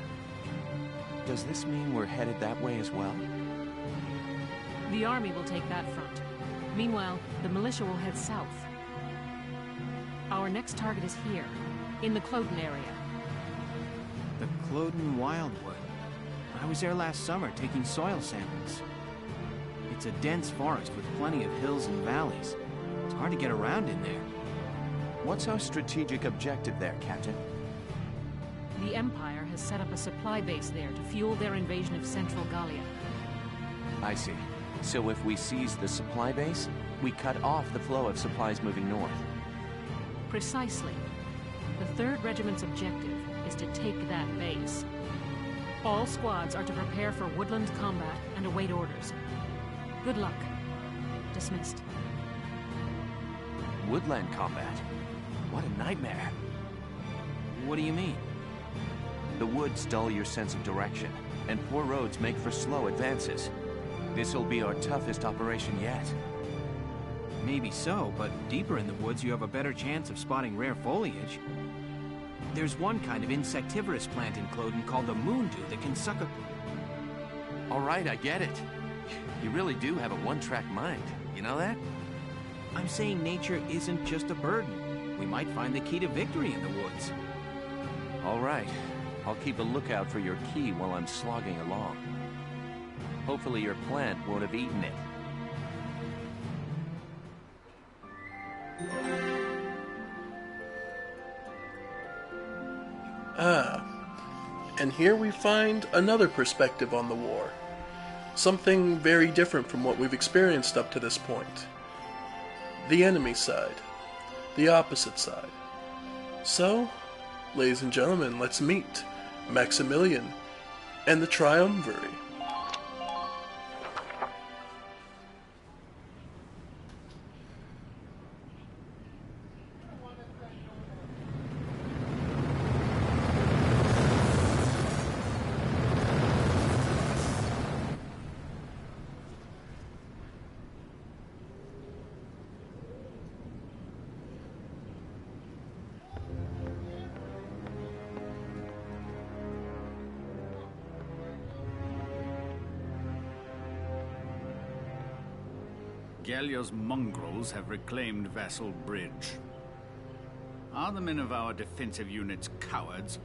Does this mean we're headed that way as well? The army will take that front. Meanwhile, the militia will head south. Our next target is here, in the Cloden area. The Cloden Wildwood. I was there last summer taking soil samples. It's a dense forest with plenty of hills and valleys. It's hard to get around in there. What's our strategic objective there, Captain? The Empire has set up a supply base there to fuel their invasion of Central Gallia. I see. So if we seize the supply base, we cut off the flow of supplies moving north. Precisely. The 3rd Regiment's objective is to take that base. All squads are to prepare for woodland combat and await orders. Good luck. Dismissed. Woodland combat? What a nightmare. What do you mean? The woods dull your sense of direction, and poor roads make for slow advances. This'll be our toughest operation yet. Maybe so, but deeper in the woods you have a better chance of spotting rare foliage. There's one kind of insectivorous plant in Cloden called the moondew that can suck a... All right, I get it. You really do have a one-track mind. You know that? I'm saying nature isn't just a burden. We might find the key to victory in the woods. All right. I'll keep a lookout for your key while I'm slogging along. Hopefully your plant won't have eaten it. And here we find another perspective on the war. Something very different from what we've experienced up to this point. The enemy side. The opposite side. So, ladies and gentlemen, let's meet Maximilian and the Triumvirate. Gallia's mongrels have reclaimed Vassal Bridge. Are the men of our defensive units cowards?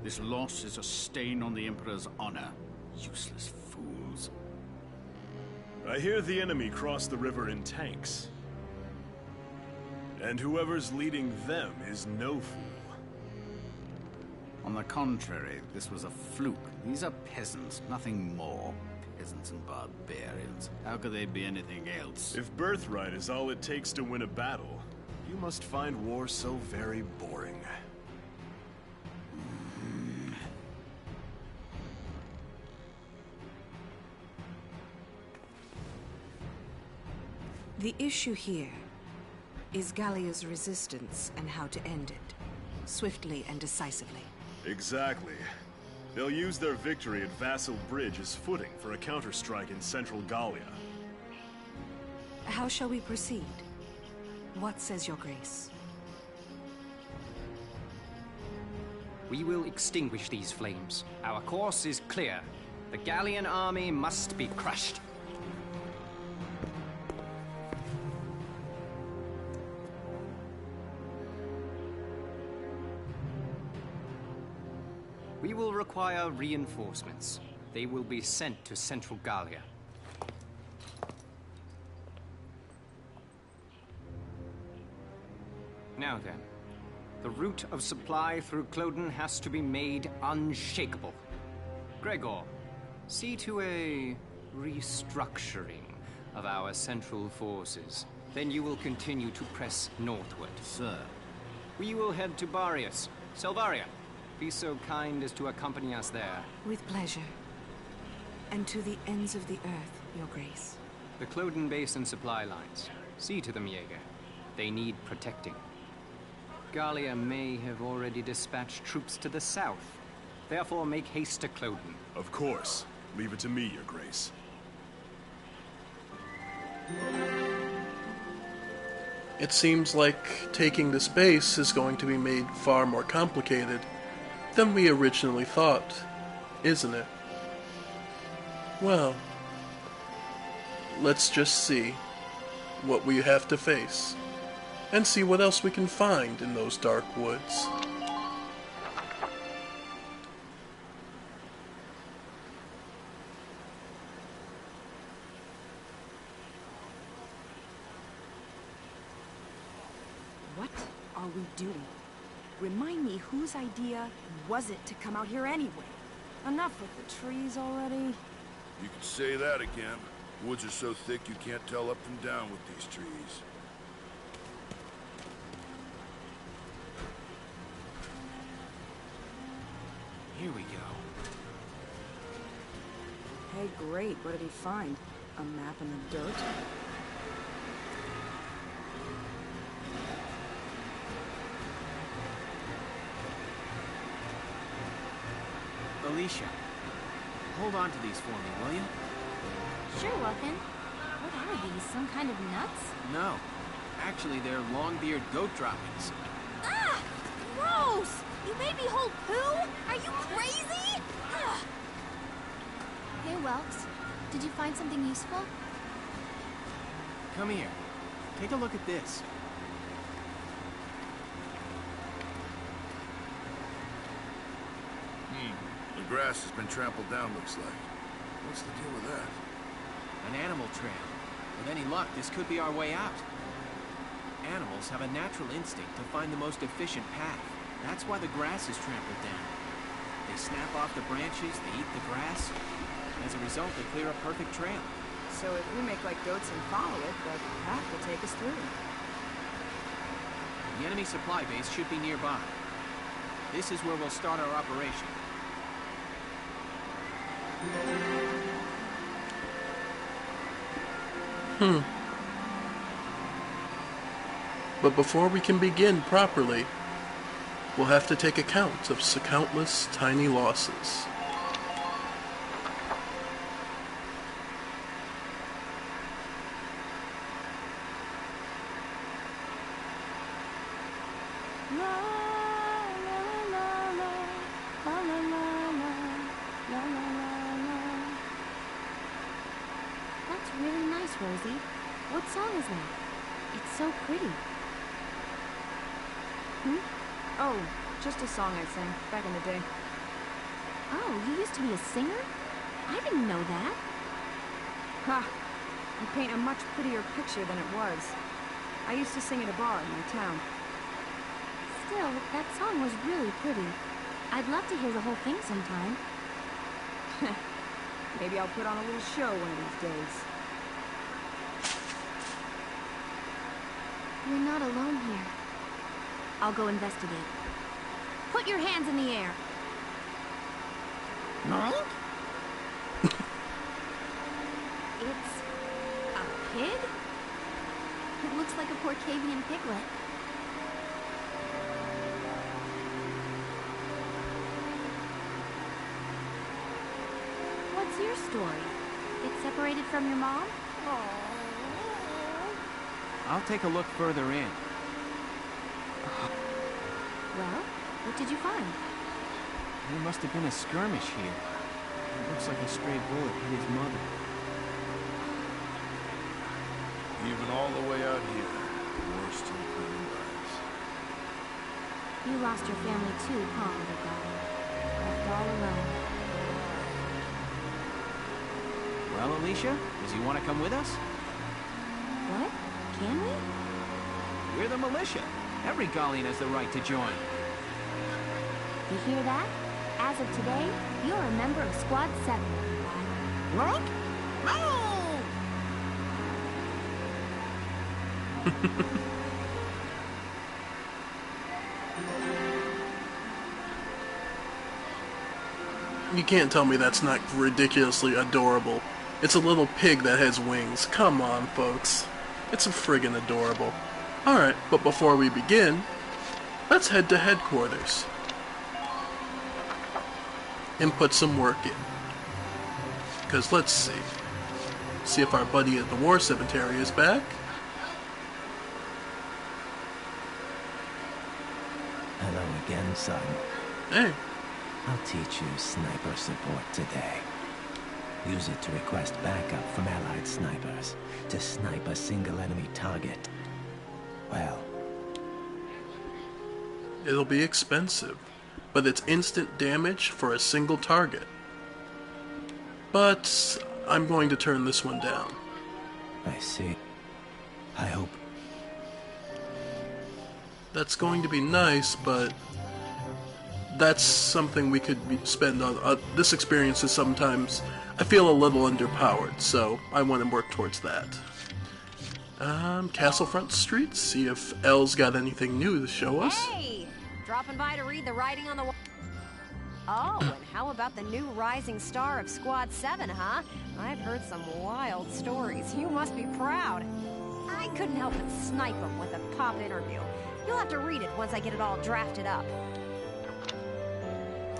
This loss is a stain on the Emperor's honor. Useless fools. I hear the enemy cross the river in tanks. And whoever's leading them is no fool. On the contrary, this was a fluke. These are peasants, nothing more. Peasants and barbarians. How could they be anything else? If birthright is all it takes to win a battle, you must find war so very boring. The issue here is Gallia's resistance and how to end it, swiftly and decisively. Exactly. They'll use their victory at Vassal Bridge as footing for a counterstrike in Central Gallia. How shall we proceed? What says your grace? We will extinguish these flames. Our course is clear. The Gallian army must be crushed. We will require reinforcements. They will be sent to Central Gallia. Now then, the route of supply through Cloden has to be made unshakable. Gregor, see to a restructuring of our central forces. Then you will continue to press northward. Sir. We will head to Barius. Selvaria, be so kind as to accompany us there. With pleasure. And to the ends of the earth, your grace. The Cloden base and supply lines. See to them, Jaeger. They need protecting. Gallia may have already dispatched troops to the south. Therefore, make haste to Cloden. Of course. Leave it to me, your grace. It seems like taking this base is going to be made far more complicated than we originally thought, isn't it? Well, let's just see what we have to face, and see what else we can find in those dark woods. are we doing? Remind me, whose idea was it to come out here anyway? Enough with the trees already. You can say that again. Woods are so thick you can't tell up from down with these trees. Here we go. Hey, great. What did he find? A map in the dirt? Alicia, hold on to these for me, will you? Sure, Welkin. What are these? Some kind of nuts? No. Actually, they're long-beard goat droppings. Ah! Gross! You made me hold poo? Are you crazy? Ugh. Hey, Welks. Did you find something useful? Come here. Take a look at this. The grass has been trampled down, looks like. What's the deal with that? An animal trail. With any luck, this could be our way out. Animals have a natural instinct to find the most efficient path. That's why the grass is trampled down. They snap off the branches, they eat the grass. As a result, they clear a perfect trail. So if we make like goats and follow it, the path will take us through. The enemy supply base should be nearby. This is where we'll start our operation. But before we can begin properly, we'll have to take account of countless tiny losses. That's really nice, Rosie. What song is that? It's so pretty. Oh, just a song I sang back in the day. Oh, you used to be a singer? I didn't know that. Ha! You paint a much prettier picture than it was. I used to sing at a bar in my town. Still, that song was really pretty. I'd love to hear the whole thing sometime. Maybe I'll put on a little show one of these days. You're not alone here. I'll go investigate. Put your hands in the air. It's a pig? It looks like a Porcavian piglet. What's your story? Get separated from your mom? I'll take a look further in. Well, what did you find? There must have been a skirmish here. It looks like a stray bullet hit his mother. Even all the way out here, war still claiming lives. You lost your family too, huh, little girl? Left all alone. Well, Alicia, does you want to come with us? What? Can we? We're the militia. Every Gallian has the right to join. You hear that? As of today, you're a member of Squad 7. What? You can't tell me that's not ridiculously adorable. It's a little pig that has wings. Come on, folks. It's friggin' adorable. Alright, but before we begin, let's head to headquarters and put some work in. Because let's see. See if our buddy at the war cemetery is back. Hello again, son. Hey. I'll teach you sniper support today. Use it to request backup from allied snipers to snipe a single enemy target. Well, it'll be expensive, but it's instant damage for a single target. But I'm going to turn this one down. I see. I hope. that's going to be nice, but that's something we could spend on. This experience is sometimes, I feel a little underpowered, so I want to work towards that. Castlefront Street, see if Elle's got anything new to show us. Hey! Dropping by to read the writing on the wall. Oh, and how about the new rising star of Squad 7, huh? I've heard some wild stories. You must be proud. I couldn't help but snipe him with a pop interview. You'll have to read it once I get it all drafted up.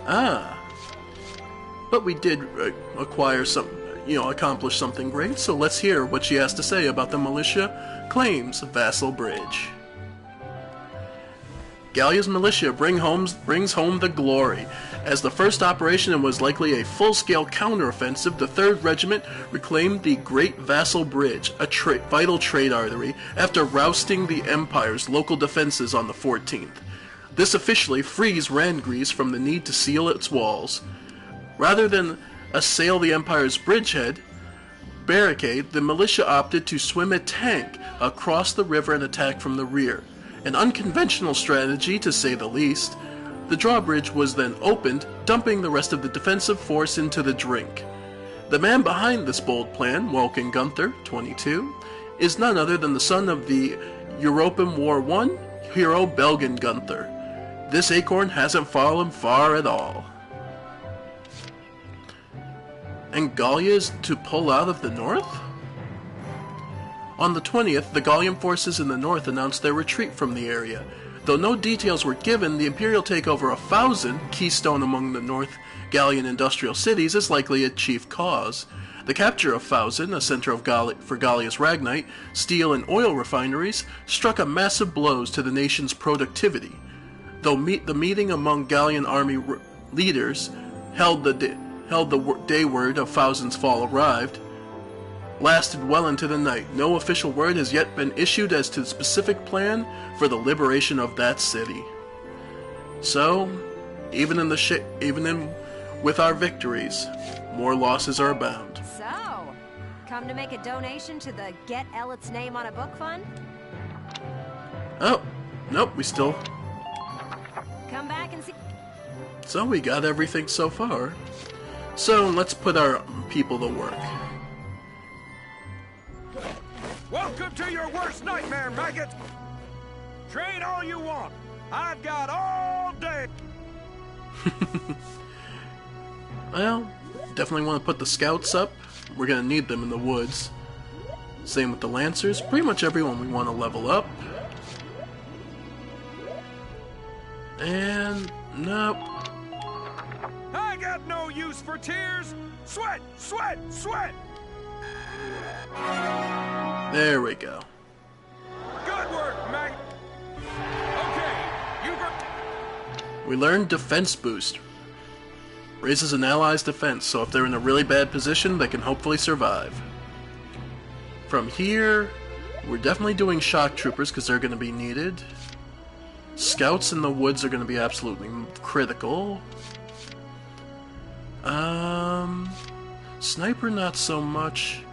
Ah. But we did acquire some, accomplish something great, so let's hear what she has to say about the militia claims Vassal Bridge. Gallia's militia brings home the glory. As the first operation and was likely a full-scale counteroffensive, the 3rd Regiment reclaimed the Great Vassal Bridge, a vital trade artery, after rousting the Empire's local defenses on the 14th. This officially frees Randgrease from the need to seal its walls. Rather than assail the Empire's bridgehead barricade, the militia opted to swim a tank across the river and attack from the rear. An unconventional strategy, to say the least. The drawbridge was then opened, dumping the rest of the defensive force into the drink. The man behind this bold plan, Welkin Gunther, 22, is none other than the son of the European War I hero Belgen Gunther. This acorn hasn't fallen far at all. And Gallia is to pull out of the north? On the 20th, the Gallian forces in the north announced their retreat from the area. Though no details were given, the Imperial takeover of Fausen, keystone among the North Gallian industrial cities, is likely a chief cause. The capture of Fausen, a center for Gallia's Ragnite, steel and oil refineries, struck a massive blows to the nation's productivity. Though the meeting among Gallian army leaders held the day word of Fausen's fall arrived, lasted well into the night. No official word has yet been issued as to the specific plan for the liberation of that city. So, even with our victories, more losses are abound. So, come to make a donation to the Get Ellet's Name on a Book Fund? Oh, nope, we still... Come back and see... So we got everything so far. So let's put our people to work. Welcome to your worst nightmare, maggot! Train all you want. I've got all day. Well, definitely want to put the scouts up. We're going to need them in the woods. Same with the lancers. Pretty much everyone we want to level up. And nope. I got no use for tears. Sweat, sweat, sweat. There we go. Good work, Mag. Okay, we learned Defense Boost. Raises an ally's defense, so if they're in a really bad position, they can hopefully survive. From here, we're definitely doing shock troopers because they're going to be needed. Scouts in the woods are going to be absolutely critical. Sniper not so much.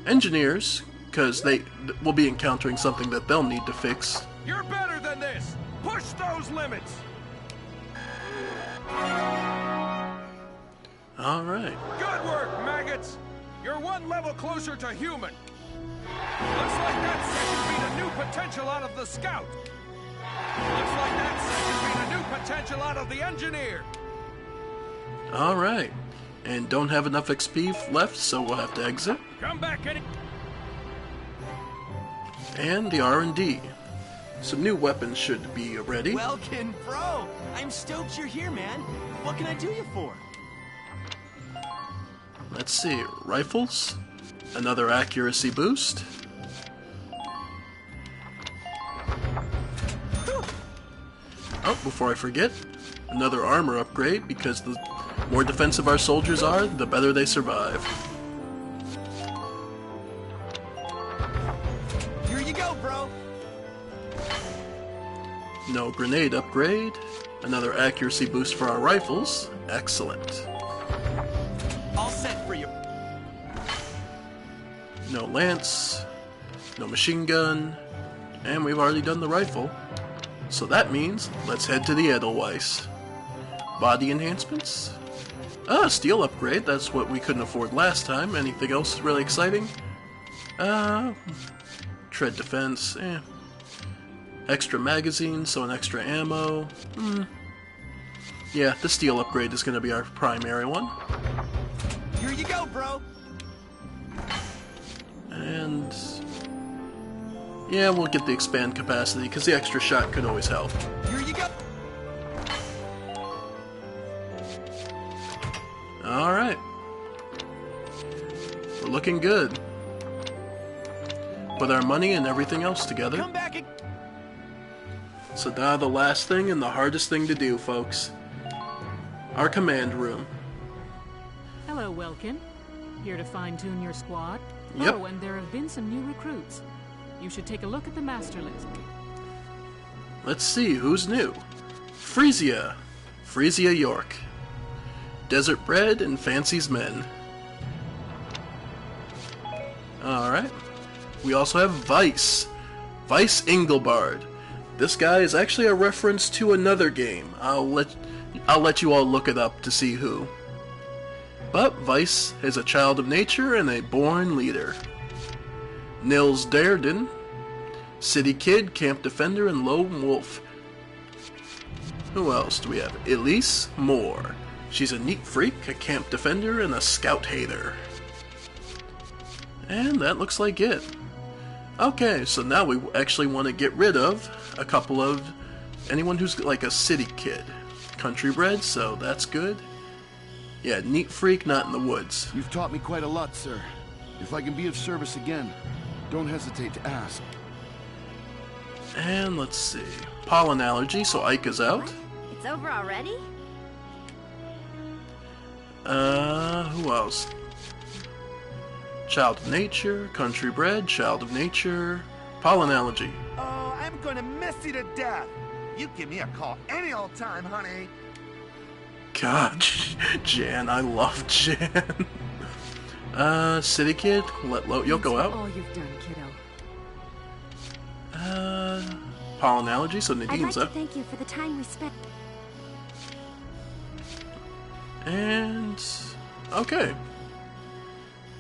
Engineers, because they will be encountering something that they'll need to fix. You're better than this. Push those limits. All right. Good work, maggots. You're one level closer to human. Looks like that section beat a new potential out of the scout. Looks like that section beat a new potential out of the engineer. All right. And don't have enough XP left, so we'll have to exit. Come back and the R&D. Some new weapons should be ready. Welkin, bro! I'm stoked you're here, man. What can I do you for? Let's see. Rifles. Another accuracy boost. Oh, before I forget, another armor upgrade, because the more defensive our soldiers are, the better they survive. Here you go, bro. No grenade upgrade. Another accuracy boost for our rifles. Excellent. All set for you. No lance. No machine gun. And we've already done the rifle. So that means, let's head to the Edelweiss. Body enhancements? Ah, steel upgrade, that's what we couldn't afford last time. Anything else really exciting? Tread defense, Extra magazine, so an extra ammo. Yeah, the steel upgrade is going to be our primary one. Here you go, bro! And... yeah, we'll get the expand capacity, because the extra shot could always help. Here you go! Alright. We're looking good. Put our money and everything else together. Come back and... So now the last thing and the hardest thing to do, folks. Our command room. Hello, Welkin. Here to fine-tune your squad? Yep. Oh, and there have been some new recruits. You should take a look at the master list. Let's see, who's new? Frisia York. Desert Bread and Fancy's Men. Alright. We also have Vice Engelbard. This guy is actually a reference to another game. I'll let you all look it up to see who. But Vice is a child of nature and a born leader. Nils Darden, City Kid, Camp Defender, and Lone Wolf. Who else do we have? Elise Moore. She's a neat freak, a camp defender, and a scout hater. And that looks like it. Okay, so now we actually want to get rid of a couple of anyone who's like a city kid. Country bred, so that's good. Yeah, neat freak, not in the woods. You've taught me quite a lot, sir. If I can be of service again, don't hesitate to ask. And let's see. Pollen allergy, so Ike is out. It's over already? Who else? Child of nature, country bred, child of nature, pollen allergy. Oh, I'm gonna miss you to death. You give me a call any old time, honey. God, Jan, I love Jan. City Kid, you'll go out. All you've done, kiddo. Pollen allergy, so I'd like Nadine's to up. thank you for the time we spent. And okay.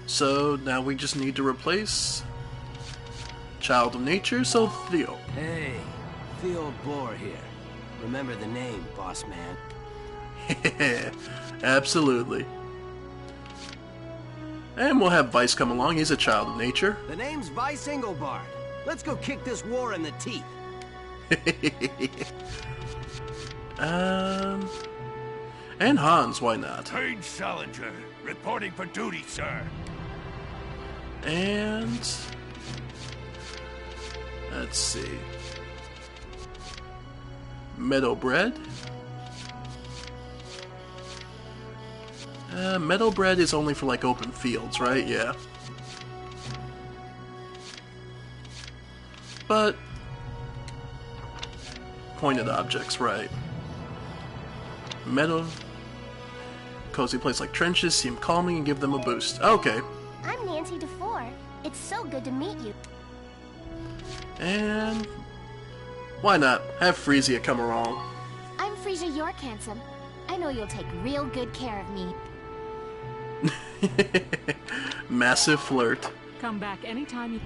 So now we just need to replace Child of Nature, so Theo. Hey, Theo Bohr here. Remember the name, boss man. Absolutely. And we'll have Vice come along, he's a Child of Nature. The name's Vice Engelbard. Let's go kick this war in the teeth. And Hans, why not? Page Salinger, reporting for duty, sir. And let's see. Meadowbread. Meadowbread is only for like open fields, right? Yeah. But pointed objects, right? Meadow. Cozy place like trenches seem calming and give them a boost. Okay. I'm Nancy DeFore. It's so good to meet you. And why not have Frisia come along? I'm Frisia York, handsome. I know you'll take real good care of me. Massive flirt. Come back anytime you...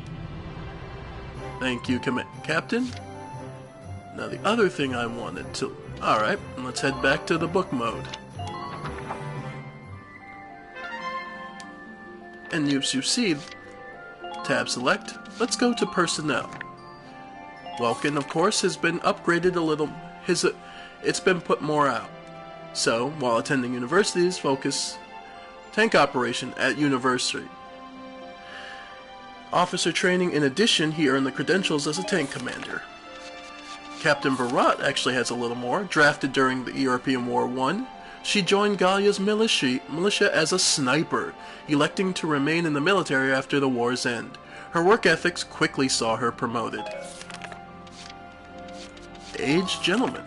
Thank you, Captain. Now the other thing I wanted to... Alright, let's head back to the book mode. And as you see, tab select, let's go to personnel. Welkin, of course, has been upgraded a little. It's been put more out. So, while attending universities, focus tank operation at university. Officer training, in addition, he earned the credentials as a tank commander. Captain Barat actually has a little more. Drafted during the European War I, she joined Gallia's militia as a sniper, electing to remain in the military after the war's end. Her work ethics quickly saw her promoted. Aged gentleman.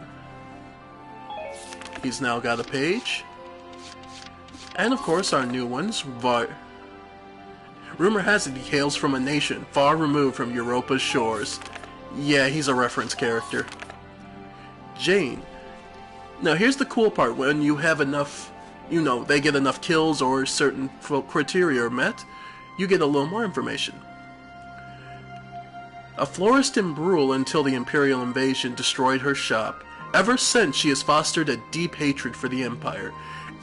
He's now got a page. And of course our new ones, rumor has it he hails from a nation far removed from Europa's shores. Yeah, he's a reference character. Jane. Now here's the cool part, when you have enough, they get enough kills or certain criteria are met, you get a little more information. A florist in Brule until the Imperial invasion destroyed her shop. Ever since, she has fostered a deep hatred for the Empire.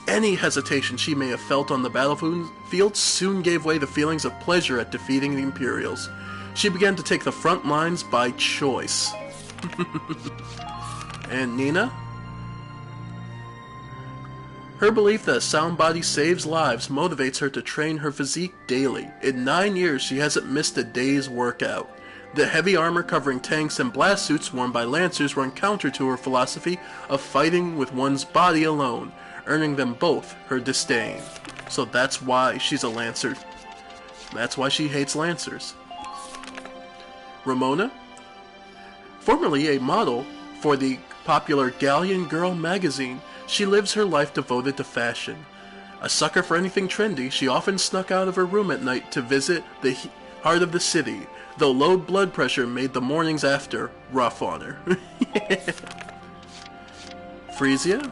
Any hesitation she may have felt on the battlefield soon gave way to feelings of pleasure at defeating the Imperials. She began to take the front lines by choice. And Nina? Her belief that a sound body saves lives motivates her to train her physique daily. In 9 years, she hasn't missed a day's workout. The heavy armor covering tanks and blast suits worn by Lancers run counter to her philosophy of fighting with one's body alone, earning them both her disdain. So that's why she's a Lancer. That's why she hates Lancers. Ramona? Formerly a model for the popular Galleon Girl magazine, she lives her life devoted to fashion. A sucker for anything trendy, she often snuck out of her room at night to visit the heart of the city, though low blood pressure made the mornings after rough on her. Frisia?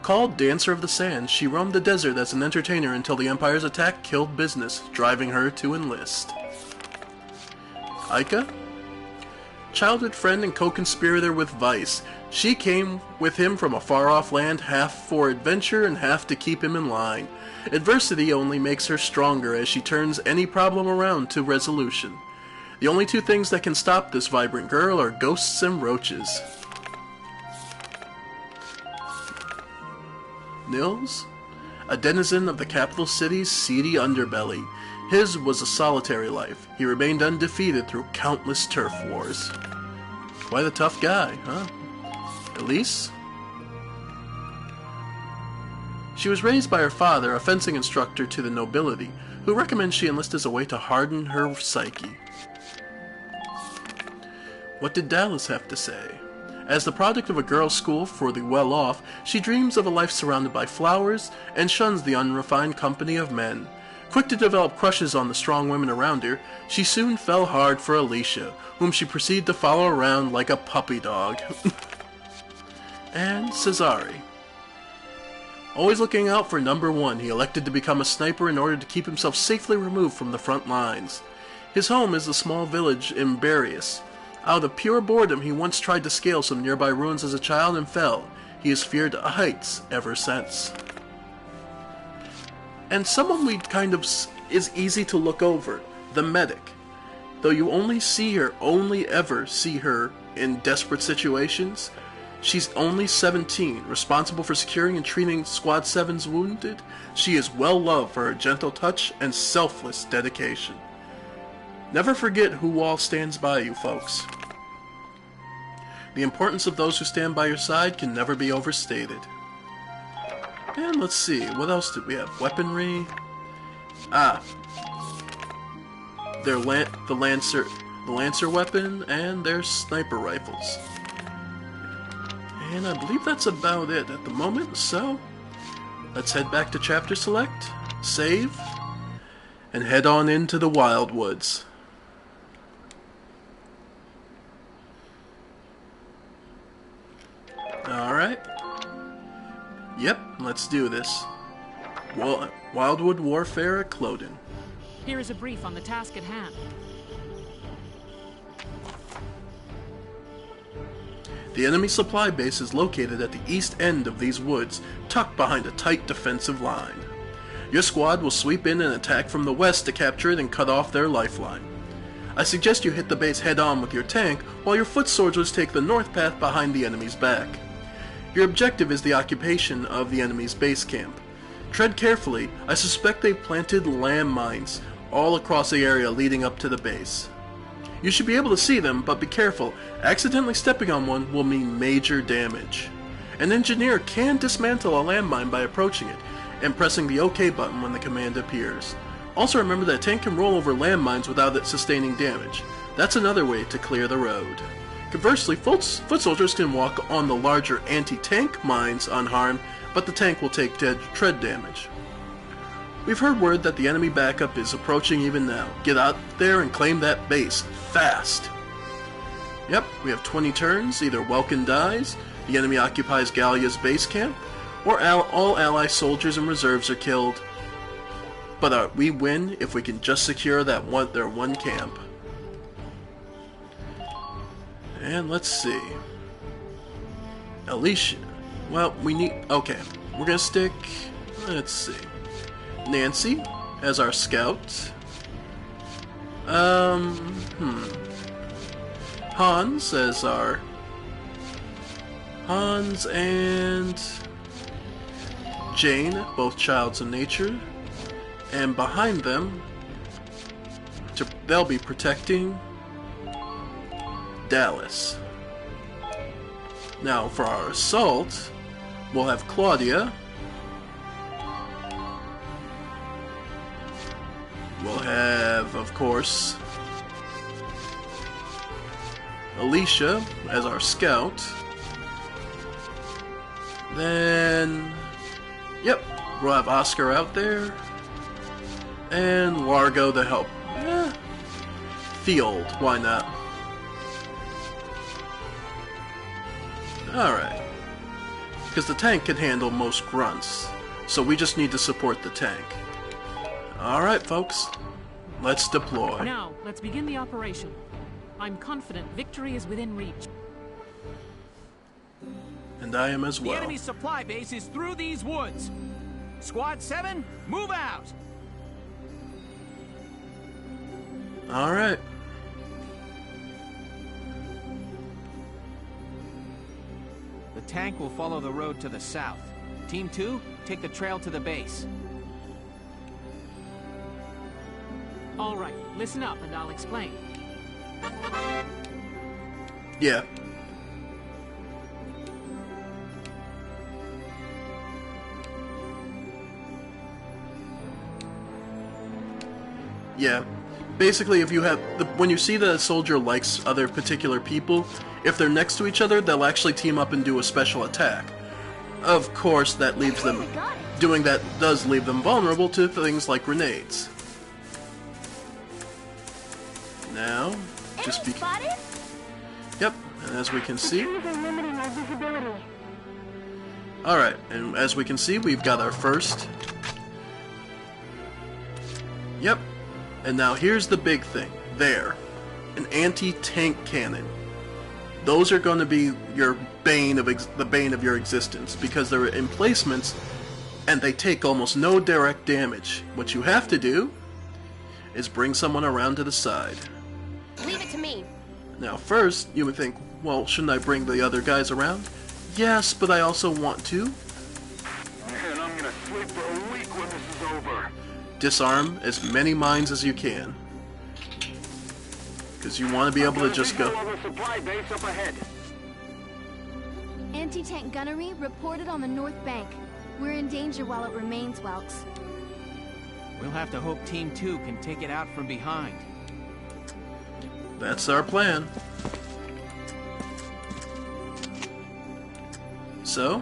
Called Dancer of the Sands, she roamed the desert as an entertainer until the Empire's attack killed business, driving her to enlist. Aika? Childhood friend and co-conspirator with Vice. She came with him from a far-off land, half for adventure and half to keep him in line. Adversity only makes her stronger as she turns any problem around to resolution. The only two things that can stop this vibrant girl are ghosts and roaches. Nils? A denizen of the capital city's seedy underbelly. His was a solitary life. He remained undefeated through countless turf wars. Quite a tough guy, huh? Elise? She was raised by her father, a fencing instructor to the nobility, who recommends she enlist as a way to harden her psyche. What did Dallas have to say? As the product of a girls' school for the well-off, she dreams of a life surrounded by flowers and shuns the unrefined company of men. Quick to develop crushes on the strong women around her, she soon fell hard for Alicia, whom she proceeded to follow around like a puppy dog. And Cesare. Always looking out for number one, he elected to become a sniper in order to keep himself safely removed from the front lines. His home is the small village in Barius. Out of pure boredom, he once tried to scale some nearby ruins as a child and fell. He has feared heights ever since. And someone we kind of is easy to look over, the medic. Though you only ever see her in desperate situations, she's only 17, responsible for securing and treating Squad 7's wounded. She is well loved for her gentle touch and selfless dedication. Never forget who all stands by you, folks. The importance of those who stand by your side can never be overstated. And let's see, what else did we have? Weaponry. The Lancer weapon and their sniper rifles. And I believe that's about it at the moment, so let's head back to Chapter Select, save, and head on into the Wildwoods. Alright. Yep, let's do this. Wildwood Warfare at Cloden. Here is a brief on the task at hand. The enemy supply base is located at the east end of these woods, tucked behind a tight defensive line. Your squad will sweep in and attack from the west to capture it and cut off their lifeline. I suggest you hit the base head-on with your tank, while your foot soldiers take the north path behind the enemy's back. Your objective is the occupation of the enemy's base camp. Tread carefully. I suspect they've planted landmines all across the area leading up to the base. You should be able to see them, but be careful. Accidentally stepping on one will mean major damage. An engineer can dismantle a landmine by approaching it and pressing the OK button when the command appears. Also remember that a tank can roll over landmines without it sustaining damage. That's another way to clear the road. Conversely, foot soldiers can walk on the larger anti-tank mines unharmed, but the tank will take tread damage. We've heard word that the enemy backup is approaching even now. Get out there and claim that base, fast! Yep, we have 20 turns. Either Welkin dies, the enemy occupies Gallia's base camp, or all ally soldiers and reserves are killed. But we win if we can just secure their one camp. And let's see. Alicia. Well, we need... Okay, we're gonna stick... Let's see. Nancy as our scout. Hans as our... Hans and... Jane, both Childs of Nature. And behind them, they'll be protecting Dallas. Now, for our assault, we'll have Claudia. We'll have, of course, Alicia as our scout. Then, yep, we'll have Oscar out there. And Largo to help. Field, why not? Alright. Because the tank can handle most grunts, so we just need to support the tank. Alright, folks. Let's deploy. Now, let's begin the operation. I'm confident victory is within reach. And I am as well. The enemy supply base is through these woods. Squad 7, move out! Alright. The tank will follow the road to the south. Team 2, take the trail to the base. All right, listen up and I'll explain. Yeah. Yeah. Basically, if you have when you see that a soldier likes other particular people, if they're next to each other, they'll actually team up and do a special attack. Of course, that leaves them doing that does leave them vulnerable to things like grenades. Now, just be. Yep, and as we can see. All right, and as we can see, we've got our first. Yep. And now here's the big thing. There. An anti-tank cannon. Those are going to be your the bane of your existence, because they're emplacements and they take almost no direct damage. What you have to do is bring someone around to the side. Leave it to me. Now first, you would think, well, shouldn't I bring the other guys around? Yes, but I also want to. And I'm gonna sleep for a week when this is over. Disarm as many mines as you can. Because you want to be able to just go. Supply base up ahead. Anti-tank gunnery reported on the north bank. We're in danger while it remains, Welks. We'll have to hope Team 2 can take it out from behind. That's our plan. So.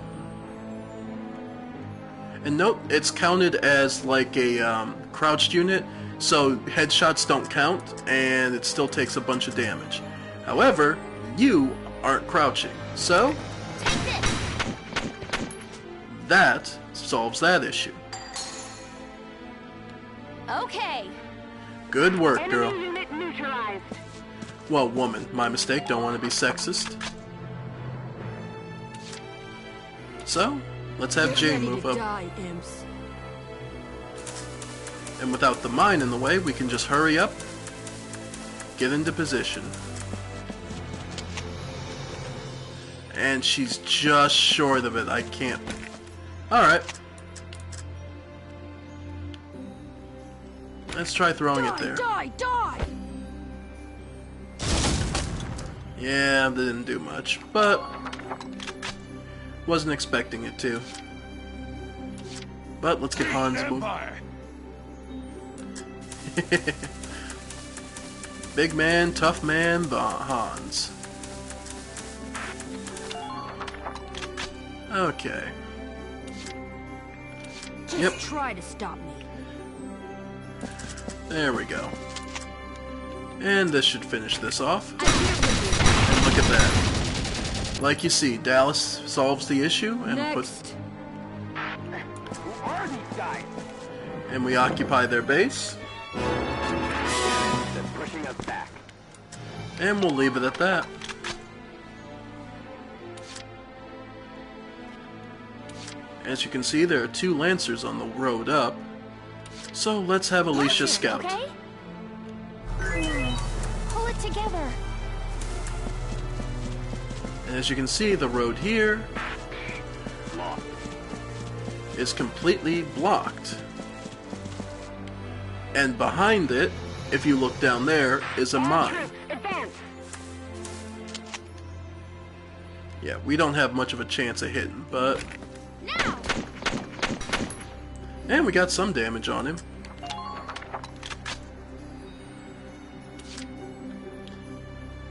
And note, it's counted as like a crouched unit, so headshots don't count, and it still takes a bunch of damage. However, you aren't crouching, so that solves that issue. Okay. Good work, girl. Enemy unit neutralized. Well, woman, my mistake, don't want to be sexist. So, let's have Jane move up. And without the mine in the way, we can just hurry up, get into position. And she's just short of it. I can't. Alright. Let's try throwing it there. Die! Yeah, that didn't do much, but wasn't expecting it to. But let's get Hans moving. Big man, tough man, Hans. Okay. Just try to stop me. There we go. And this should finish this off. And Look at that. Like you see, Dallas solves the issue and puts... Who are these guys? And we occupy their base. They're pushing us back. And we'll leave it at that. As you can see, there are 2 Lancers on the road up. So let's have Alicia scout. Okay? Pull it together. And as you can see, the road here is completely blocked. And behind it, if you look down there, is a mine. Yeah, we don't have much of a chance of hitting, but... And we got some damage on him.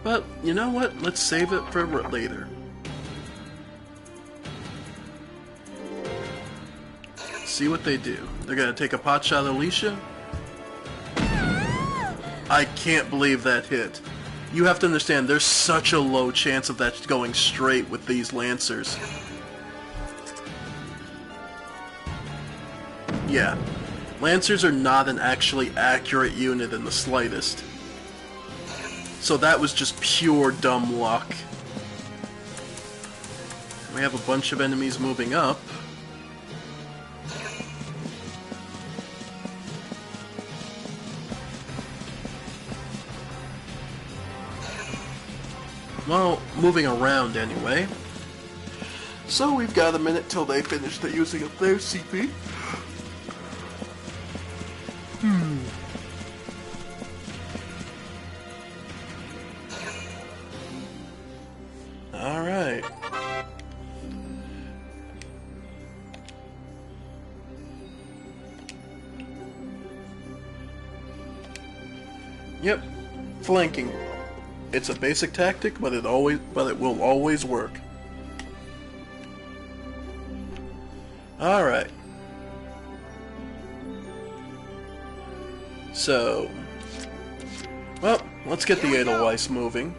But, you know what? Let's save it for later. See what they do. They're gonna take a pot shot at Alicia. I can't believe that hit. You have to understand, there's such a low chance of that going straight with these Lancers. Yeah, Lancers are not an actually accurate unit in the slightest. So that was just pure dumb luck. We have a bunch of enemies moving up. Well, moving around anyway. So we've got a minute till they finish the using of their CP. Alright. Yep. Flanking. It's a basic tactic, but it will always work. Alright. So, well, let's get the Edelweiss moving.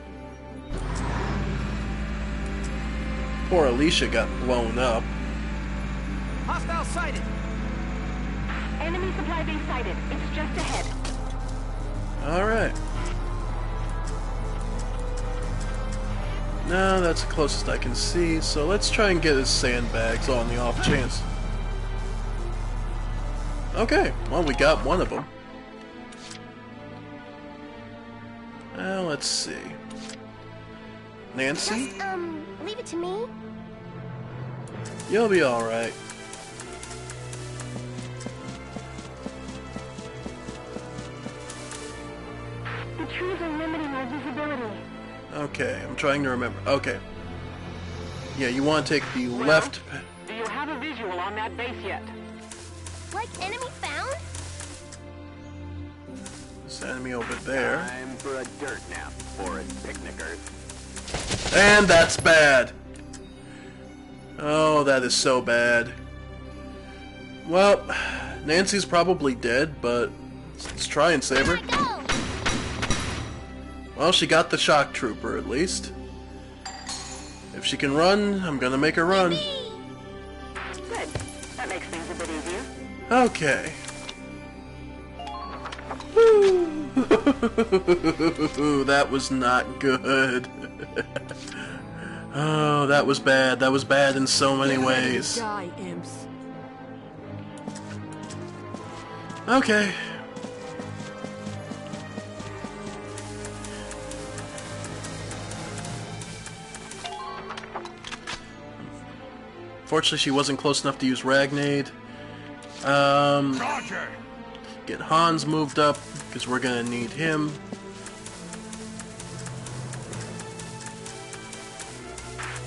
Poor Alicia got blown up. Hostile sighted. Enemy supply base sighted. It's just ahead. Alright. No, that's the closest I can see, so let's try and get his sandbags on the off chance. Okay, well, we got one of them. Let's see. Nancy? Just, leave it to me. You'll be alright. The trees are limiting our visibility. Okay, I'm trying to remember. Okay. Yeah, you want to take the left... Do you have a visual on that base yet? Like enemy found? This enemy over there. Time for a dirt nap, forest picnickers. And that's bad. Oh, that is so bad. Well, Nancy's probably dead, but let's try and save her. Well, she got the shock trooper, at least. If she can run, I'm gonna make her run. Good. That makes things a bit easier. Okay. Woo! That was not good. Oh, that was bad. That was bad in so many ways. Die, imps. Okay. Fortunately, she wasn't close enough to use Ragnade. Roger. Get Hans moved up, because we're gonna need him.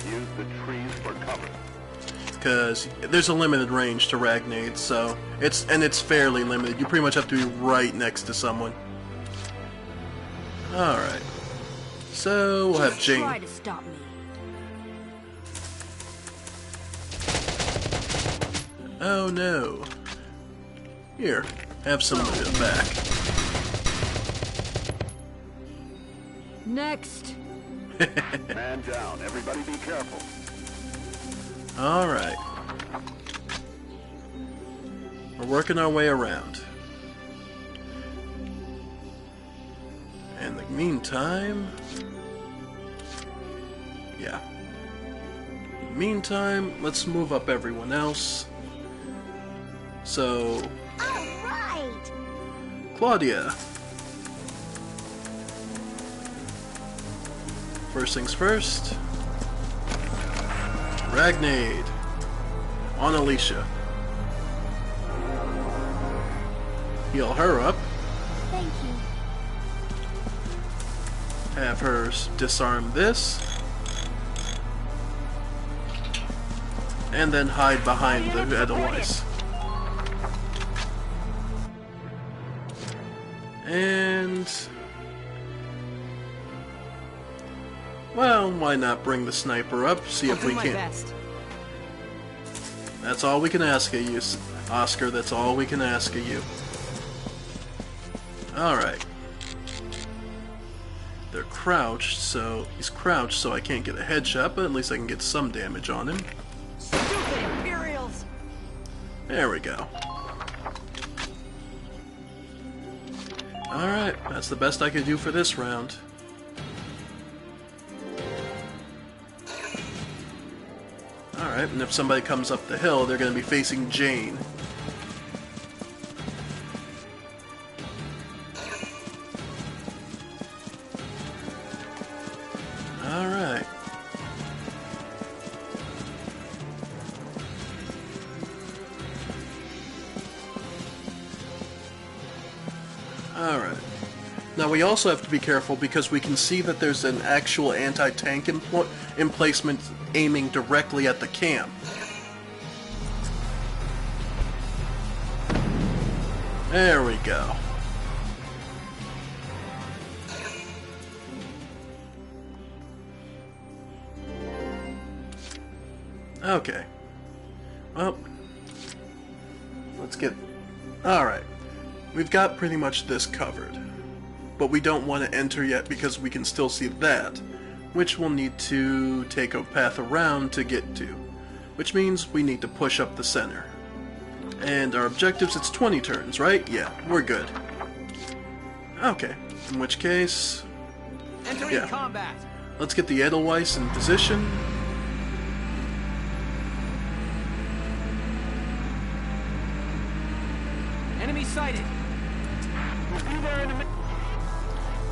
Use the trees for cover. Because there's a limited range to Ragnade, so it's fairly limited. You pretty much have to be right next to someone. Alright. So we'll have Jane. Try to stop me. Oh no. Here, have some of it back. Next. Man down. Everybody be careful. Alright. We're working our way around. In the meantime... Yeah. In the meantime, let's move up everyone else. So... Alright! Claudia. First things first. Ragnade. On Alicia. Heal her up. Thank you. Have her disarm this. And then hide behind the Edelweiss. And... well, why not bring the sniper up, see if we can. That's all we can ask of you, Oscar, that's all we can ask of you. Alright. They're crouched, so... he's crouched, so I can't get a headshot, but at least I can get some damage on him. Stupid Imperials! There we go. Alright, that's the best I could do for this round. Alright, and if somebody comes up the hill, they're going to be facing Jane. Alright. Alright. Now we also have to be careful because we can see that there's an actual anti-tank emplacement aiming directly at the camp. There we go. Okay. Well, let's get... alright. We've got pretty much this covered. But we don't want to enter yet because we can still see that, which we'll need to take a path around to get to. Which means we need to push up the center. And our objectives, it's 20 turns, right? Yeah, we're good. Okay, in which case... Entering combat. Let's get the Edelweiss in position. Enemy sighted. We'll be there in a minute.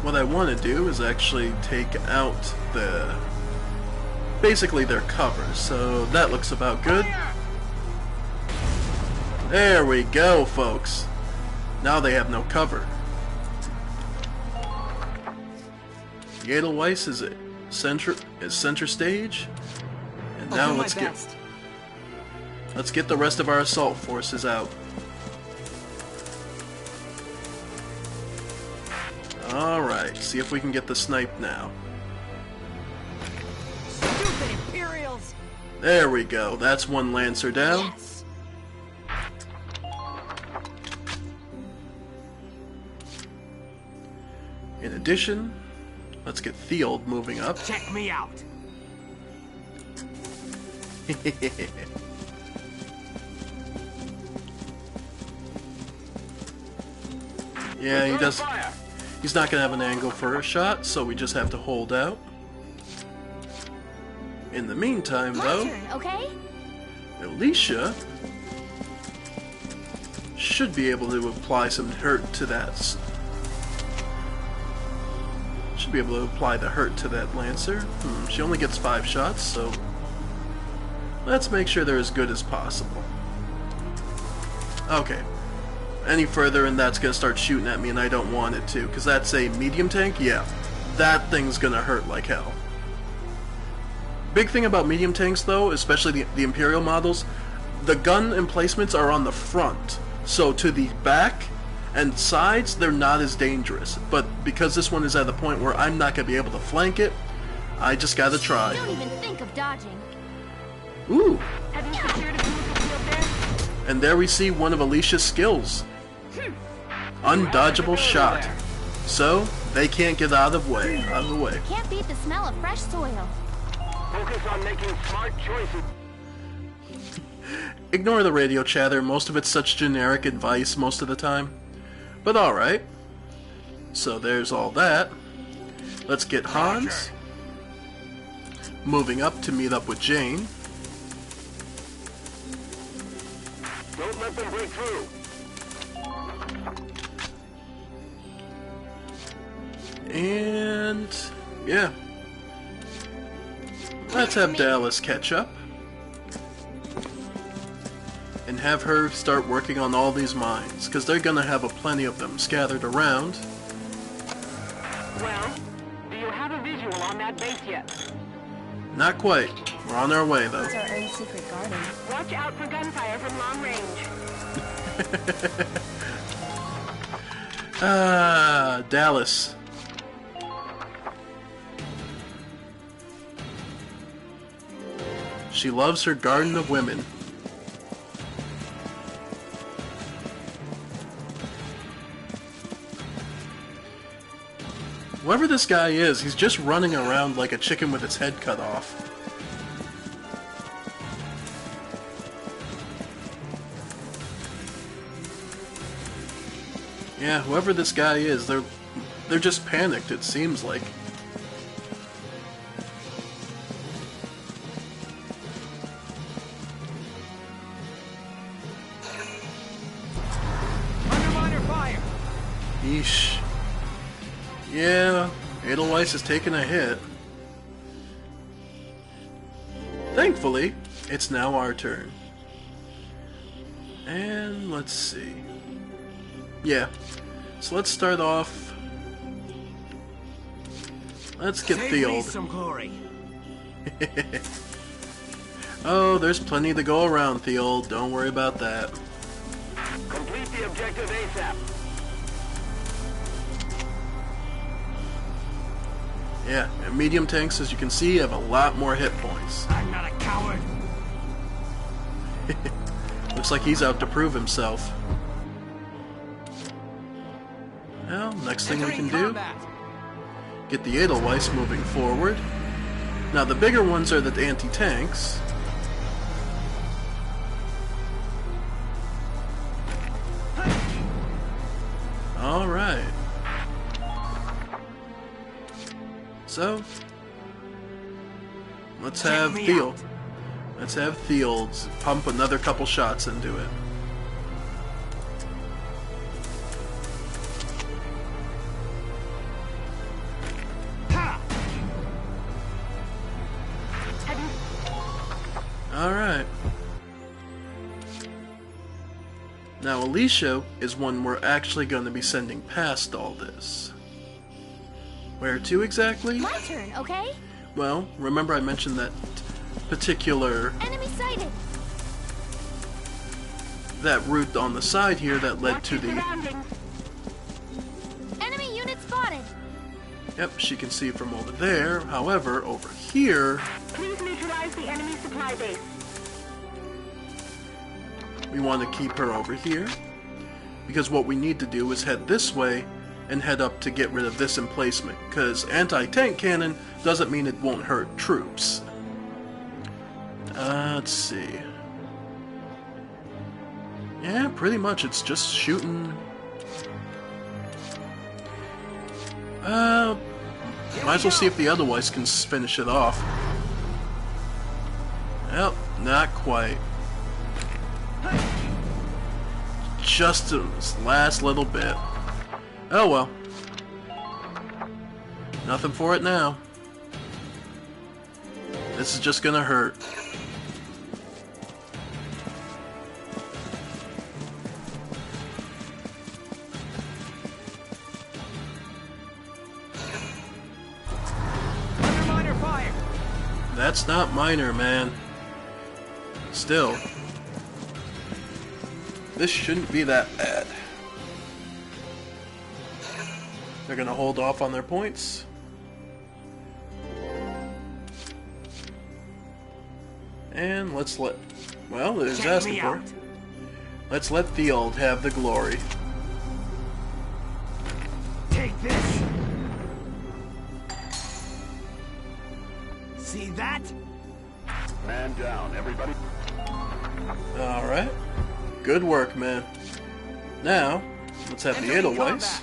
What I want to do is actually take out the... basically their cover, so that looks about good. There we go, folks. Now they have no cover. The Edelweiss is center stage, and now let's get the rest of our assault forces out. Alright, see if we can get the snipe now. Stupid Imperials! There we go, that's one Lancer down. Yes. In addition, let's get Theod moving up. Check me out. Yeah, he does. He's not going to have an angle for a shot, so we just have to hold out. In the meantime, though, okay? Alicia should be able to apply some hurt to that. Should be able to apply the hurt to that Lancer. She only gets 5 shots, so let's make sure they're as good as possible. Okay. Any further and that's going to start shooting at me, and I don't want it to, because that's a medium tank. Yeah, that thing's going to hurt like hell. Big thing about medium tanks, though, especially the Imperial models, the gun emplacements are on the front. So to the back and sides, they're not as dangerous. But because this one is at the point where I'm not going to be able to flank it, I just got to try. Don't even think of dodging. Ooh. Have you secured a vehicle field there? And there we see one of Alicia's skills. Undodgeable shot. So, They can't get out of the way. Can't beat the smell of fresh soil. Focus on making smart choices. Ignore the radio chatter. Most of it's such generic advice most of the time. But alright. So there's all that. Let's get Hans. Moving up to meet up with Jane. Don't let them break through. And yeah. Let's have Dallas catch up. And have her start working on all these mines, because they're gonna have plenty of them scattered around. Well, do you have a visual on that base yet? Not quite. We're on our way, though. It's our own secret garden. Watch out for gunfire from long range. Dallas. She loves her garden of women. Whoever this guy is, he's just running around like a chicken with its head cut off. Yeah, whoever this guy is, they're just panicked, it seems like. Underminer fire! Yeesh. Yeah, Edelweiss is taking a hit. Thankfully, it's now our turn. And let's see. Yeah, so let's start off. Let's get Theold. Some glory. Oh, there's plenty to go around, Theold. Don't worry about that. Complete the objective ASAP. Yeah, and medium tanks, as you can see, have a lot more hit points. I'm not a coward. Looks like he's out to prove himself. Well, next thing we can do, get the Edelweiss moving forward. Now, the bigger ones are the anti-tanks. Alright. So, let's have Theold. Let's have Theold pump another couple shots into it. Alright. Now, Alicia is one we're actually going to be sending past all this. Where to exactly? My turn, okay? Well, remember I mentioned that particular... Enemy sighted! That route on the side here that led to the... Enemy unit spotted! Yep, she can see from over there. However, over here... Please neutralize the enemy supply base. We want to keep her over here. Because what we need to do is head this way and head up to get rid of this emplacement. Because anti-tank cannon doesn't mean it won't hurt troops. Let's see. Yeah, pretty much it's just shooting... might as well see if the Edelweiss can finish it off. Well, not quite. Just a last little bit. Oh well. Nothing for it now. This is just gonna hurt. Underminer fire! That's not minor, man. Still. This shouldn't be that bad. They're gonna hold off on their points. And let's let... Well, there's asking for it. Let's let Theold have the glory. Take this! See that? Man down, everybody. Alright. Good work, man. Now, let's have the Edelweiss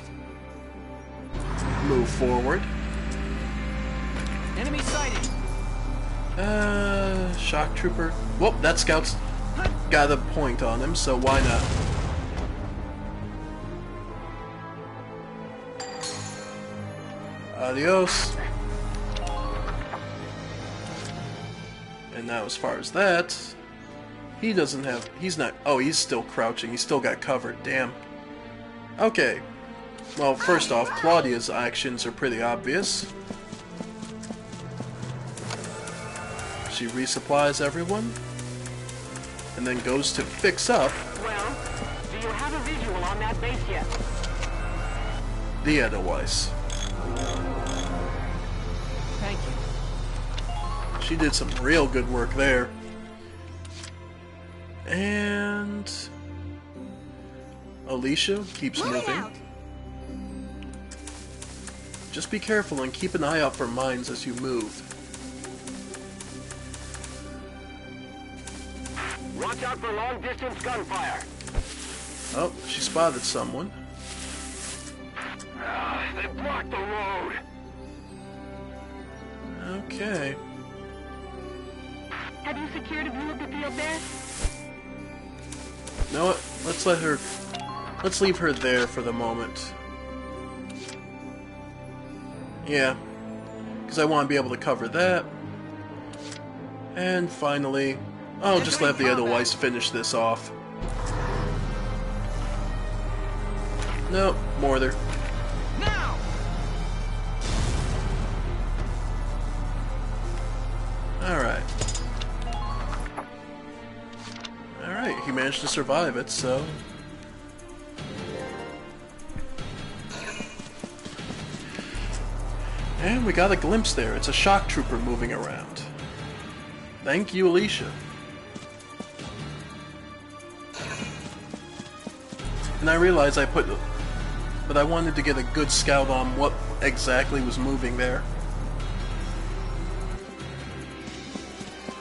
move forward. Enemy sighted. Shock Trooper. Well, that scout's got a point on him, so why not? Adios. And now as far as that, he doesn't have, he's not, oh, he's still crouching, he's still got cover, damn. Okay. Well, first off, Claudia's actions are pretty obvious. She resupplies everyone, and then goes to fix up. Well, do you have a visual on that base yet? The Edelweiss. Thank you. She did some real good work there. And Alicia keeps moving. Just be careful and keep an eye out for mines as you move. Watch out for long-distance gunfire. Oh, she spotted someone. They blocked the road. Okay. Have you secured a view of the field there? You know what? Let's leave her there for the moment. Yeah. Because I want to be able to cover that. And finally, I'll just let the Edelweiss finish this off. Nope, Mortar. Now! Alright. Alright, he managed to survive it, so... And we got a glimpse there. It's a shock trooper moving around. Thank you, Alicia. And I realized but I wanted to get a good scout on what exactly was moving there.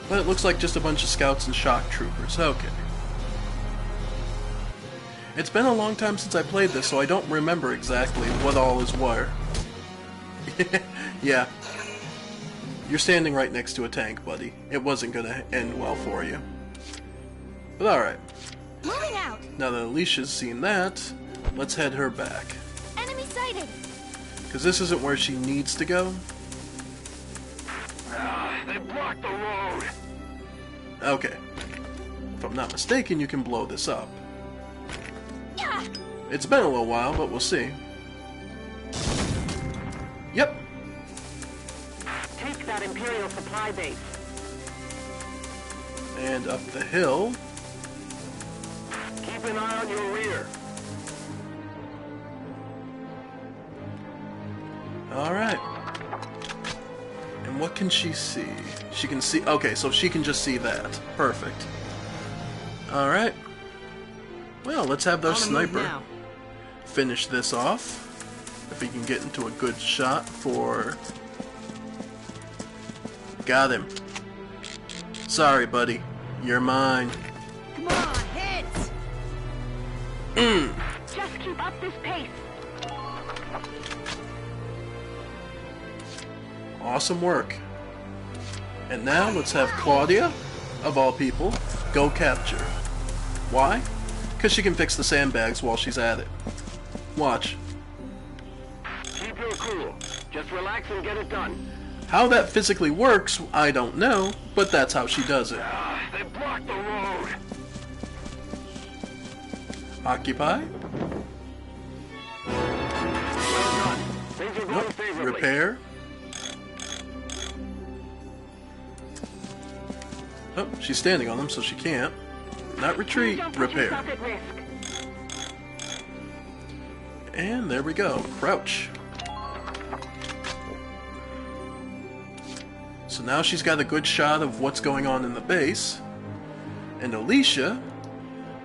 But it looks like just a bunch of scouts and shock troopers. Okay. It's been a long time since I played this, so I don't remember exactly what all is where. Yeah. You're standing right next to a tank, buddy. It wasn't gonna end well for you. But alright. Moving out. Now that Alicia's seen that, let's head her back. Enemy sighted. Because this isn't where she needs to go. They blocked the road. Okay. If I'm not mistaken, you can blow this up. Yeah. It's been a little while, but we'll see. Yep. Take that Imperial supply base. And up the hill. Keep an eye on your rear. Alright. And what can she see? She can see... Okay, so she can just see that. Perfect. Alright. Well, let's have their sniper finish this off. If he can get into a good shot for... Got him. Sorry, buddy. You're mine. Come on, hit! Just keep up this pace. Awesome work. And now let's have Claudia, of all people, go capture. Why? Because she can fix the sandbags while she's at it. Watch. Keep your cool. Just relax and get it done. How that physically works, I don't know, but that's how she does it. They blocked the road. Occupy. Well done. Things are going favorably. Repair. Oh, she's standing on them, so she can't. Not retreat, Don't put repair. yourself at risk. And there we go. Crouch. So now she's got a good shot of what's going on in the base. And Alicia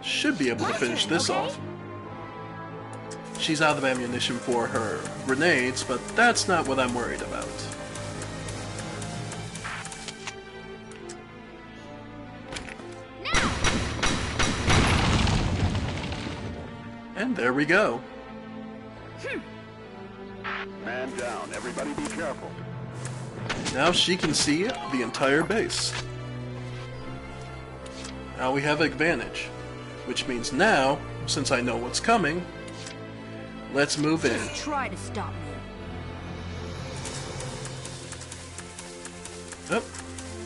should be able to finish this off. She's out of ammunition for her grenades, but that's not what I'm worried about. And there we go. Man down. Everybody be careful. Now she can see the entire base. Now we have advantage. Which means now, since I know what's coming, let's move in. Just try to stop me. Oh,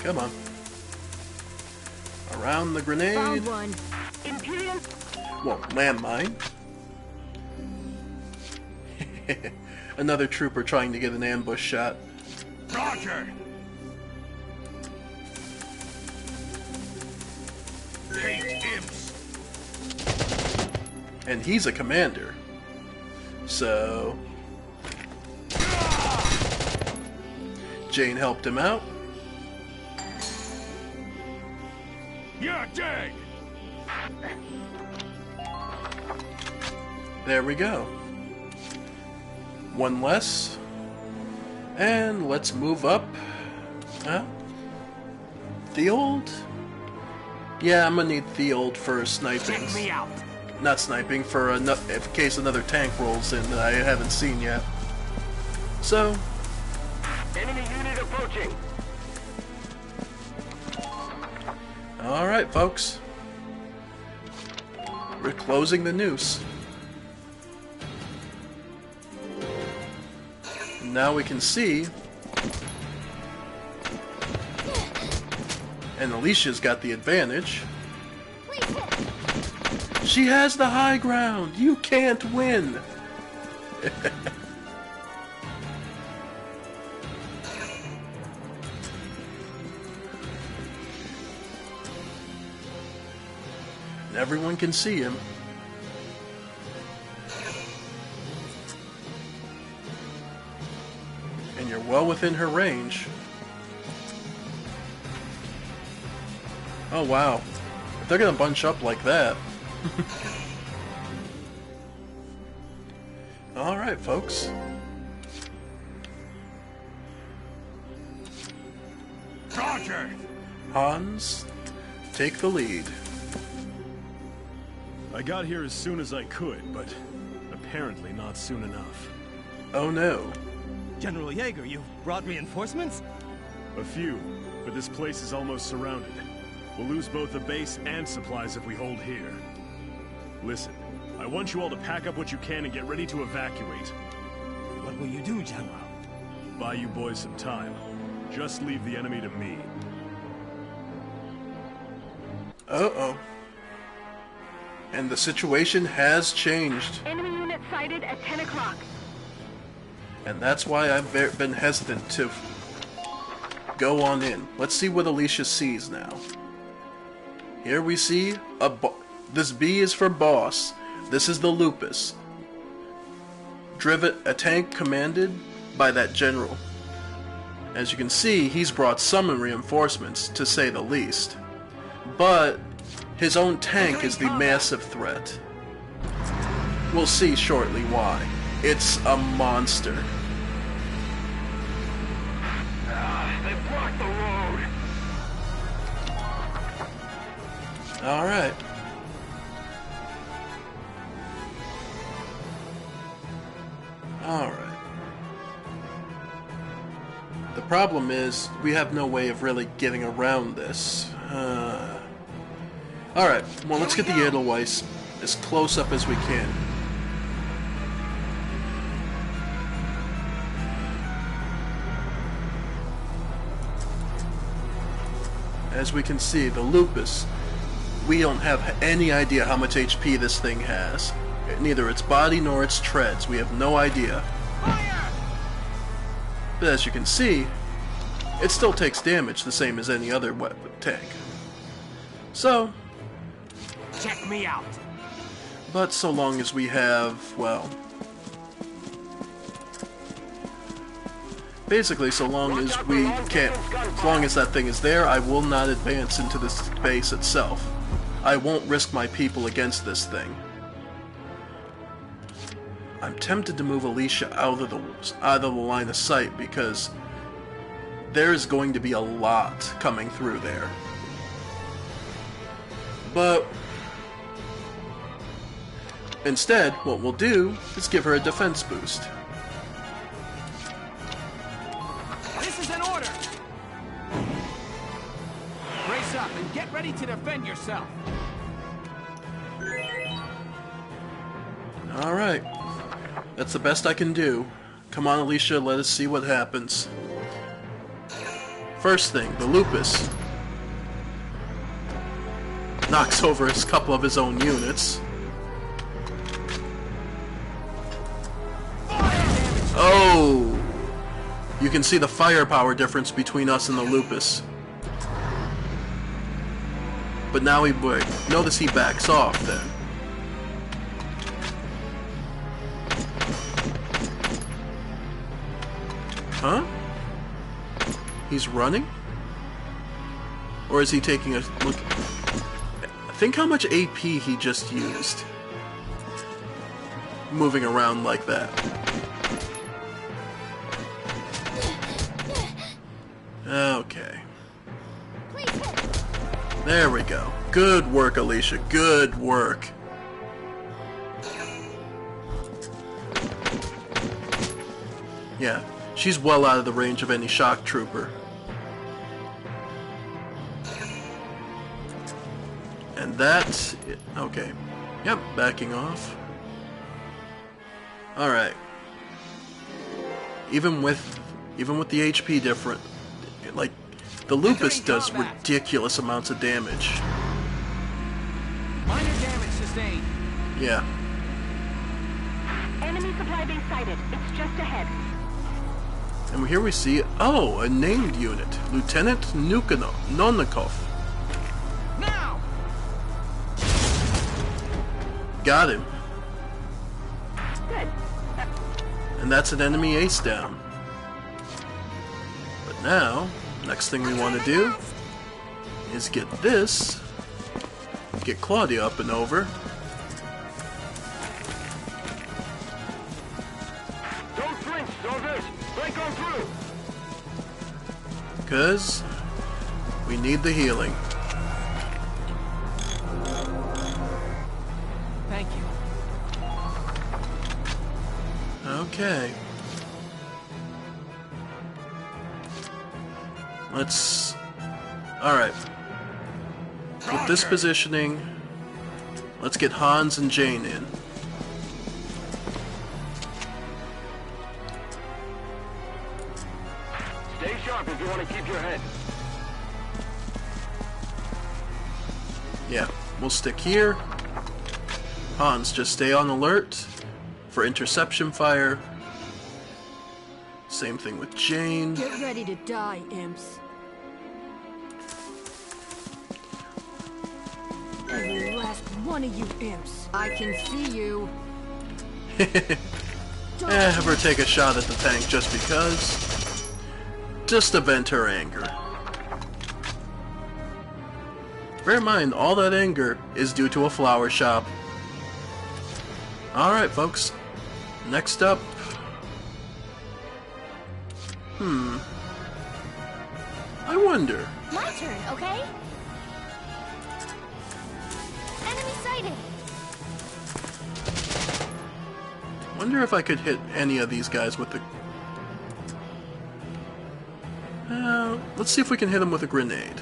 come on. Around the grenade. Found one. Imperial. Well, landmine. Another trooper trying to get an ambush shot. Roger! Hate imps! And he's a commander. So... Jane helped him out. You're dead! There we go. One less. And let's move up. Huh? Field? Yeah, I'm gonna need Field for sniping. Check me out. Not sniping, for in case another tank rolls in that I haven't seen yet. So... Enemy unit approaching. Alright, folks. We're closing the noose. Now we can see... And Alicia's got the advantage. She has the high ground! You can't win! Everyone can see him. And you're well within her range. Oh wow. If they're gonna bunch up like that. Alright, folks. Roger! Hans, take the lead. I got here as soon as I could, but apparently not soon enough. Oh no. General Jaeger, you brought reinforcements? A few, but this place is almost surrounded. We'll lose both the base and supplies if we hold here. Listen, I want you all to pack up what you can and get ready to evacuate. What will you do, General? Buy you boys some time. Just leave the enemy to me. Uh-oh. And the situation has changed. Enemy unit sighted at 10 o'clock. And that's why I've been hesitant to go on in. Let's see what Alicia sees now. Here we see this B is for boss. This is the Lupus. Driven a tank commanded by that general. As you can see, he's brought some reinforcements, to say the least. But his own tank is the massive threat. We'll see shortly why. It's a monster. They blocked the road. Alright. Alright. The problem is, we have no way of really getting around this. Alright, well let's get the Edelweiss as close up as we can. As we can see, the Lupus, we don't have any idea how much HP this thing has. Neither its body nor its treads. We have no idea. But as you can see, it still takes damage the same as any other weapon tank. So, check me out. But so long as we have, well, basically so long as we can't, as long as that thing is there, I will not advance into this base itself. I won't risk my people against this thing. I'm tempted to move Alicia out of the line of sight because there is going to be a lot coming through there. But Instead, what we'll do is give her a defense boost. This is an order! Brace up and get ready to defend yourself. Alright. That's the best I can do. Come on, Alicia, let us see what happens. First thing, the lupus. Knocks over a couple of his own units. Oh! You can see the firepower difference between us and the lupus. But now he would. Notice he backs off then. Huh? He's running? Or is he taking a look? Think how much AP he just used. Moving around like that. Okay. There we go. Good work, Alicia. Good work. Yeah, she's well out of the range of any shock trooper. And that... okay. Yep, backing off. Alright. Even with the HP different, like, the lupus does ridiculous amounts of damage. Minor damage sustained. Yeah. Enemy supply base sighted. It's just ahead. And here we see, oh, a named unit. Lieutenant Nonnikov. Now! Got him. Good. And that's an enemy ace down. But now, next thing we want to do is get this. Get Claudia up and over. Don't flinch, soldiers! Break on through! Because we need the healing. Thank you. Okay. Let's... alright. With this positioning, let's get Hans and Jane in. Stay sharp if you want to keep your head. Yeah, we'll stick here. Hans, just stay on alert for interception fire. Same thing with Jane. Get ready to die, imps. Every last one of you imps. I can see you. Have her take a shot at the tank just because. Just to vent her anger. Bear in mind, all that anger is due to a flower shop. Alright, folks. Next up... I wonder... My turn, okay? Enemy sighted! Wonder if I could hit any of these guys with the... let's see if we can hit them with a grenade.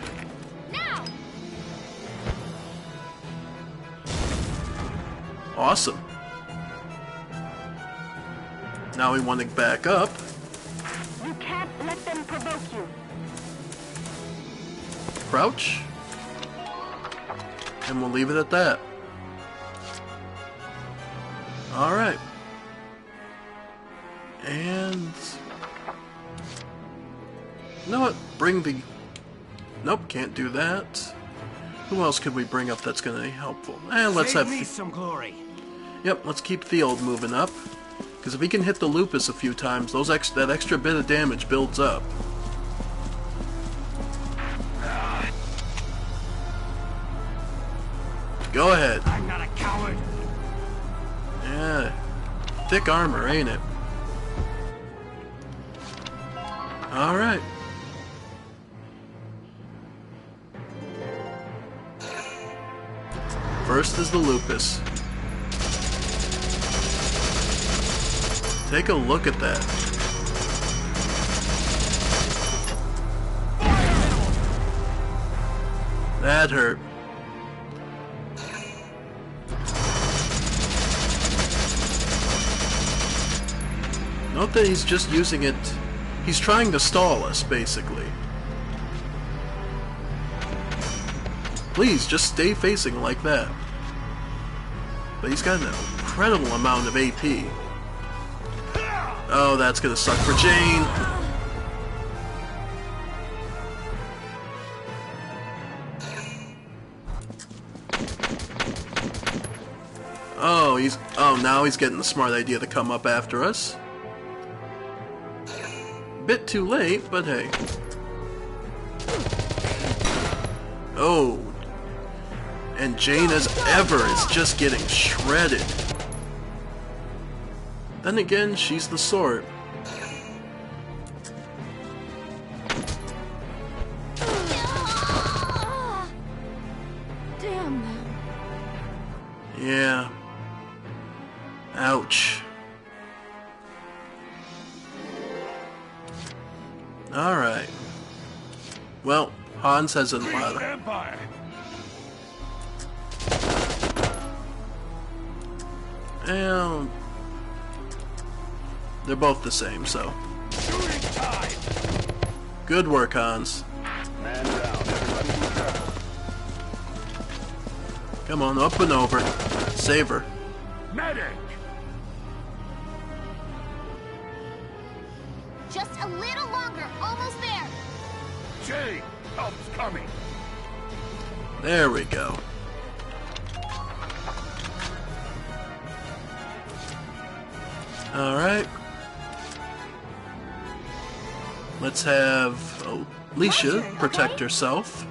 Now! Awesome. Now we want to back up. You can't let them provoke you. Crouch. And we'll leave it at that. Alright. And... you know what? Bring the... nope, can't do that. Who else could we bring up that's going to be helpful? Let's Save have... me some glory. Yep, let's keep Theod moving up. Because if he can hit the lupus a few times, that extra bit of damage builds up. Go ahead. I'm not a coward. Yeah. Thick armor, ain't it? Alright. First is the lupus. Take a look at that. That hurt. Note that he's just using it. He's trying to stall us, basically. Please, just stay facing like that. But he's got an incredible amount of AP. Oh, that's gonna suck for Jane. Oh, now he's getting the smart idea to come up after us. Bit too late, but hey. Oh. And Jane, as ever, is just getting shredded. Then again, she's the sort. Damn them. Yeah. Ouch. Alright. Well, Hans has a lot of... Empire. And they're both the same, so. Good work, Hans. Man down, everybody. Come on, up and over. Save her. Medic! Just a little longer. Almost there. Jay, help's coming. There we go. Alright. Let's have Alicia protect herself.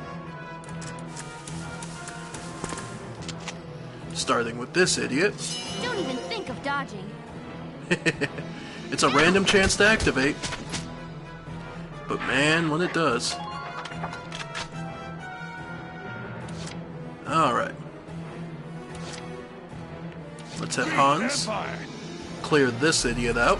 Starting with this idiot. Don't even think of dodging. It's a random chance to activate. But man, when it does. Alright. Let's have Hans clear this idiot out.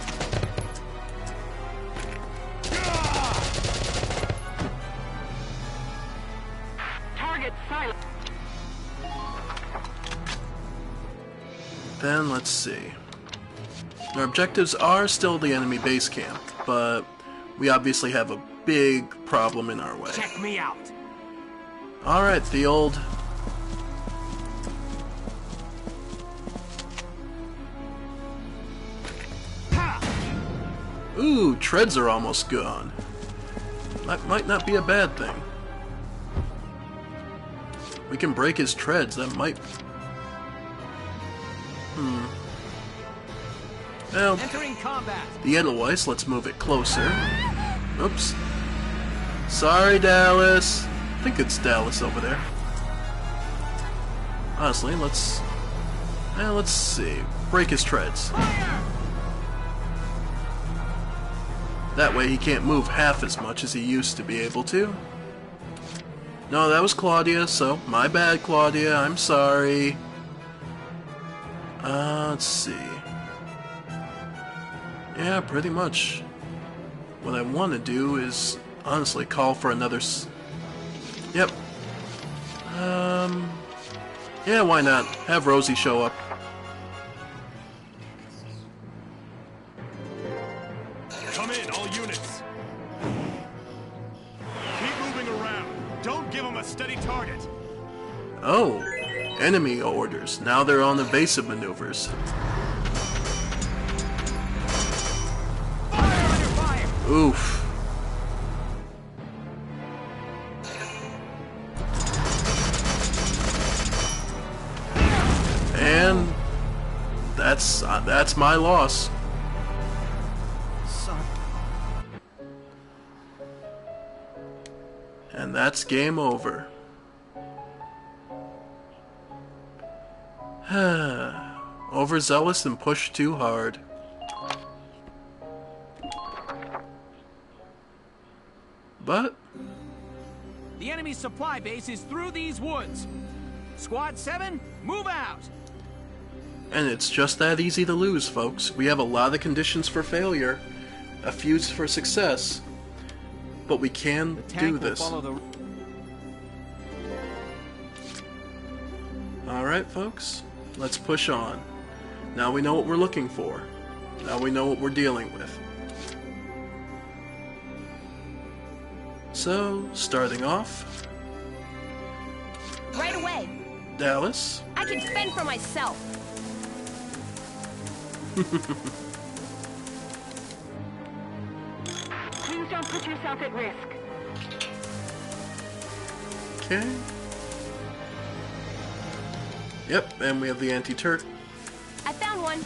Target silent. Then let's see. Our objectives are still the enemy base camp, but we obviously have a big problem in our way. Check me out. Alright, the old... Ooh, treads are almost gone. That might not be a bad thing. We can break his treads, that might... Well, Entering combat. the Edelweiss, let's move it closer. Oops. Sorry, Dallas. I think it's Dallas over there. Honestly, let's see. Break his treads. That way he can't move half as much as he used to be able to. No, that was Claudia, so my bad, Claudia. I'm sorry. Let's see. Yeah, pretty much. What I want to do is honestly call for another Yep. Yeah, why not? Have Rosie show up. Come in, all units. Keep moving around. Don't give them a steady target. Oh, enemy orders. Now they're on evasive maneuvers. Oof. And that's my loss. Son. And that's game over. Overzealous and pushed too hard. But The enemy's supply base is through these woods. Squad 7, move out! And it's just that easy to lose, folks. We have a lot of conditions for failure, a few for success, but we can do this. Alright, folks, let's push on. Now we know what we're looking for. Now we know what we're dealing with. So, starting off... Right away! Dallas. I can fend for myself! Please don't put yourself at risk. Okay. Yep, and we have the anti-turret. I found one.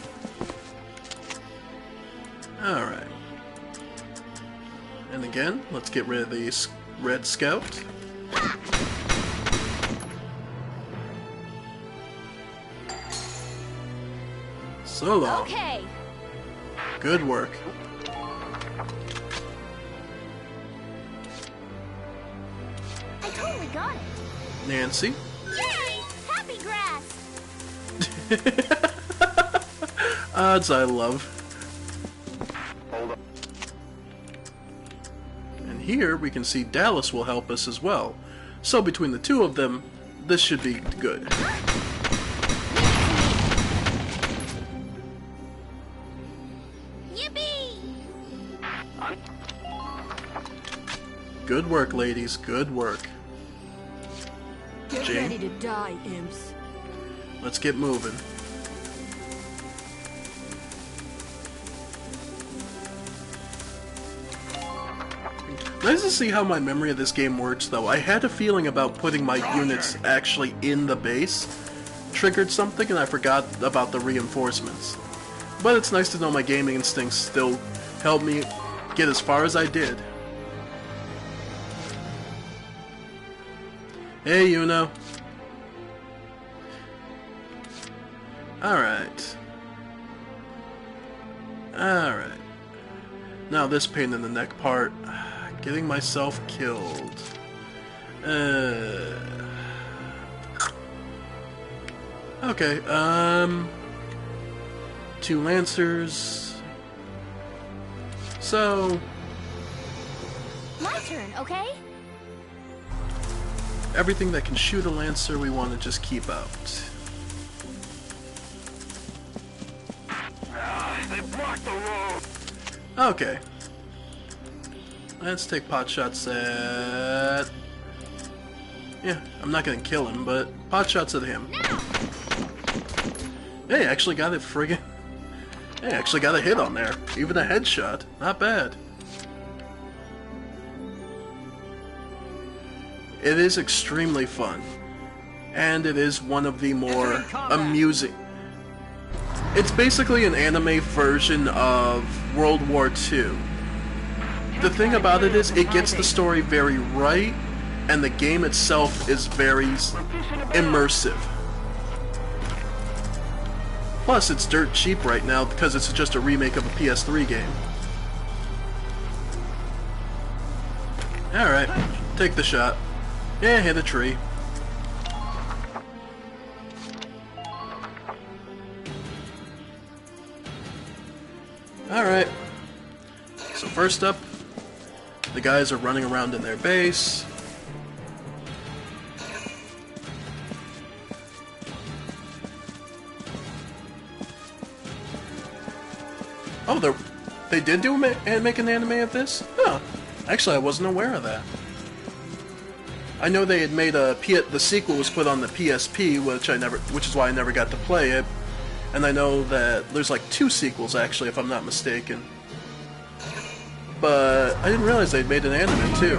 Alright. And again, let's get rid of the Red Scout. Solo. Okay. Good work. I totally got it. Nancy. Yay! Happy grass! Odds I love. And here we can see Dallas will help us as well. So between the two of them, this should be good. Good work, ladies. Good work. Get ready to die, imps. Let's get moving. Nice to see how my memory of this game works, though. I had a feeling about putting my units actually in the base triggered something, and I forgot about the reinforcements. But it's nice to know my gaming instincts still helped me get as far as I did. Hey, Yuno. Alright. Alright. Now this pain in the neck part. Getting myself killed. Okay, 2 Lancers. So... My turn, okay? Everything that can shoot a Lancer we want to just keep out. They blocked the road. Okay. Let's take pot shots at... Yeah, I'm not gonna kill him, but pot shots at him. Hey, actually got it friggin'... Hey, actually got a hit on there. Even a headshot. Not bad. It is extremely fun. And it is one of the more amusing... It's basically an anime version of World War II. The thing about it is, it gets the story very right, and the game itself is very immersive. Plus, it's dirt cheap right now because it's just a remake of a PS3 game. Alright, take the shot. Yeah, hit a tree. Alright. So first up, the guys are running around in their base. Oh, they did do make an anime of this? Huh. Actually, I wasn't aware of that. I know they had made the sequel was put on the PSP, which is why I never got to play it. And I know that there's like 2 sequels actually, if I'm not mistaken. But I didn't realize they'd made an anime too.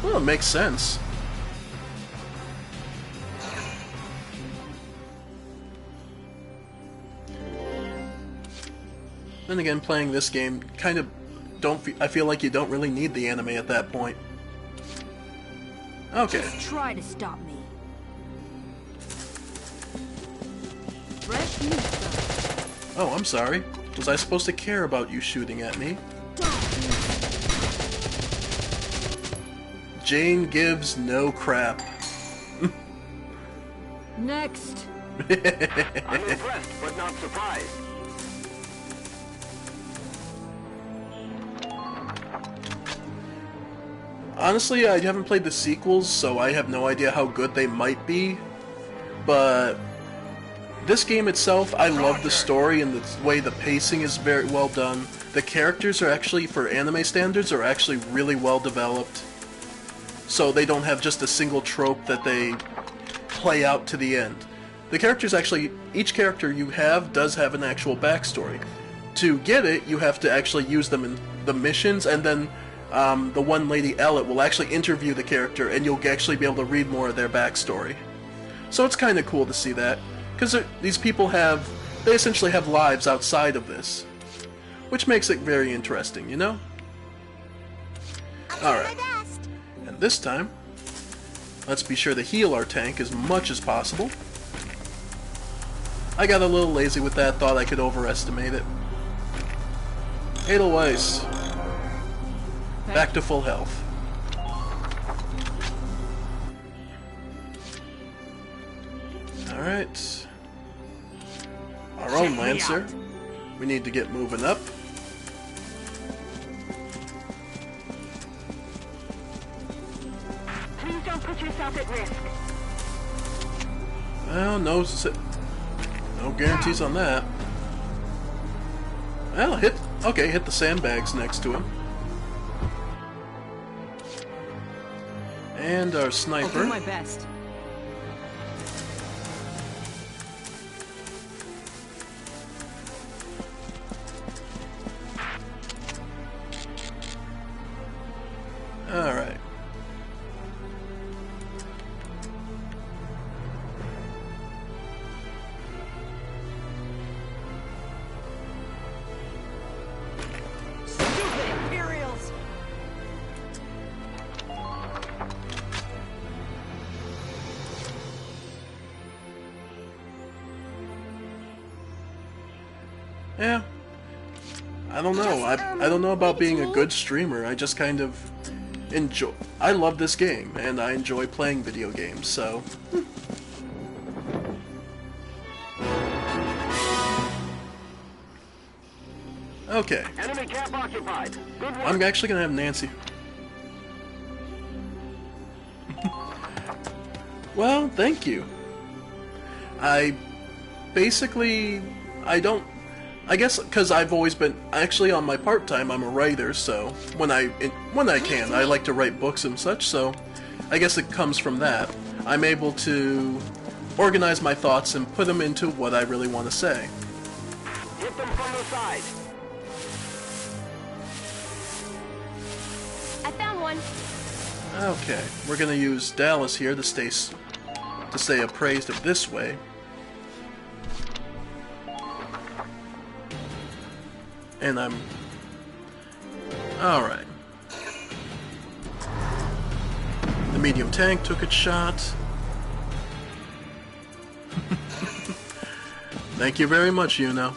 Well, it makes sense. Then again, playing this game kind of I feel like you don't really need the anime at that point. Okay. Just try to stop me. Fresh meat, though. Oh, I'm sorry. Was I supposed to care about you shooting at me? Jane gives no crap. Next. I'm impressed, but not surprised. Honestly, I haven't played the sequels, so I have no idea how good they might be. But this game itself, I love the story and the way the pacing is very well done. The characters are actually, for anime standards, are actually really well developed. So they don't have just a single trope that they play out to the end. The characters actually, each character you have does have an actual backstory. To get it, you have to actually use them in the missions, and then the one lady, Elliot, will actually interview the character, and you'll actually be able to read more of their backstory. So it's kind of cool to see that, because these people they essentially have lives outside of this, which makes it very interesting, you know? Alright, and this time, let's be sure to heal our tank as much as possible. I got a little lazy with that, thought I could overestimate it. Edelweiss. Back to full health. Alright. Our own Lancer. We need to get moving up. Please don't put yourself at risk. Well, no guarantees on that. Well, hit the sandbags next to him. And our sniper. I'll do my best. Alright. Stupid Imperials! Yeah. I don't know. I don't know about being a good streamer. I just kind of enjoy. I love this game, and I enjoy playing video games, so. Okay. Enemy camp occupied. Good work. I'm actually gonna have Nancy. Well, thank you. I guess because I've always been actually on my part-time. I'm a writer, so when I can, I like to write books and such. So I guess it comes from that. I'm able to organize my thoughts and put them into what I really want to say. Hit them from the side. I found one. Okay, we're gonna use Dallas here to stay appraised of this way. And I'm... Alright. The medium tank took its shot. Thank you very much, Yuno.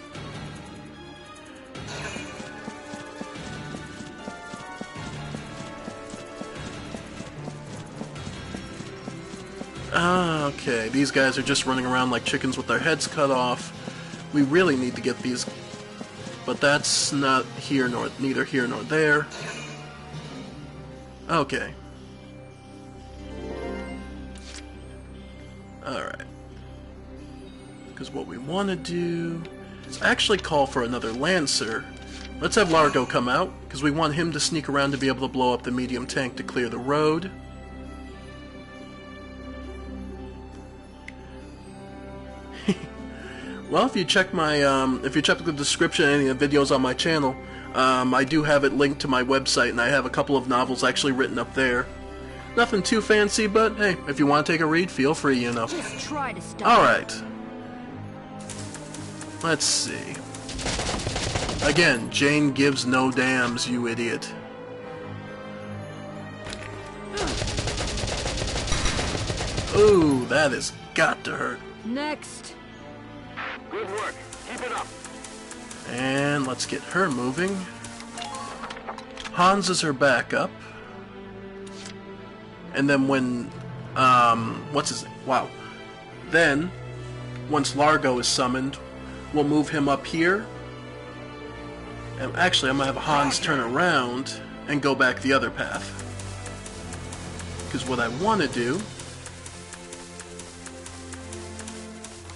Okay, these guys are just running around like chickens with their heads cut off. We really need to get these... But that's not neither here nor there. Okay. Alright. Because what we want to do is actually call for another Lancer. Let's have Largo come out, because we want him to sneak around to be able to blow up the medium tank to clear the road. Well, if you check the description of any of the videos on my channel, I do have it linked to my website, and I have a couple of novels actually written up there. Nothing too fancy, but hey, if you want to take a read, feel free, you know. Just try to stop. Alright. Let's see. Again, Jane gives no damns, you idiot. Ooh, that has got to hurt. Next. Good work. Keep it up. And let's get her moving. Hans is her backup. And then when, Then, once Largo is summoned, we'll move him up here. And actually, I'm going to have Hans turn around and go back the other path. Because what I want to do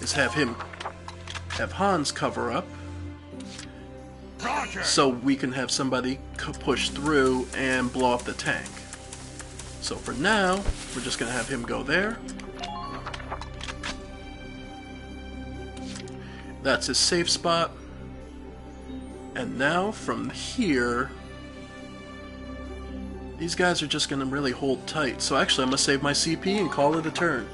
is have Hans cover up, so we can have somebody push through and blow up the tank. So for now, we're just going to have him go there. That's his safe spot. And now from here, these guys are just going to really hold tight. So actually, I'm going to save my CP and call it a turn.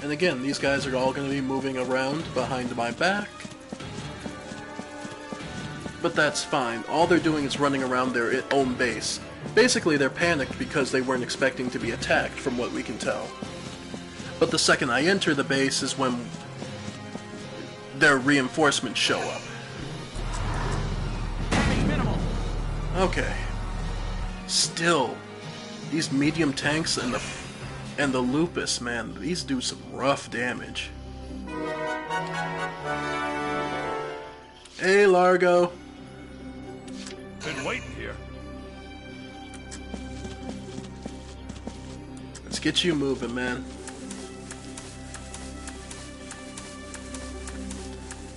And again, these guys are all going to be moving around behind my back. But that's fine. All they're doing is running around their own base. Basically, they're panicked because they weren't expecting to be attacked, from what we can tell. But the second I enter the base is when their reinforcements show up. Okay. Still, these medium tanks and the Lupus, man, these do some rough damage. Hey, Largo. Been waiting here. Let's get you moving, man.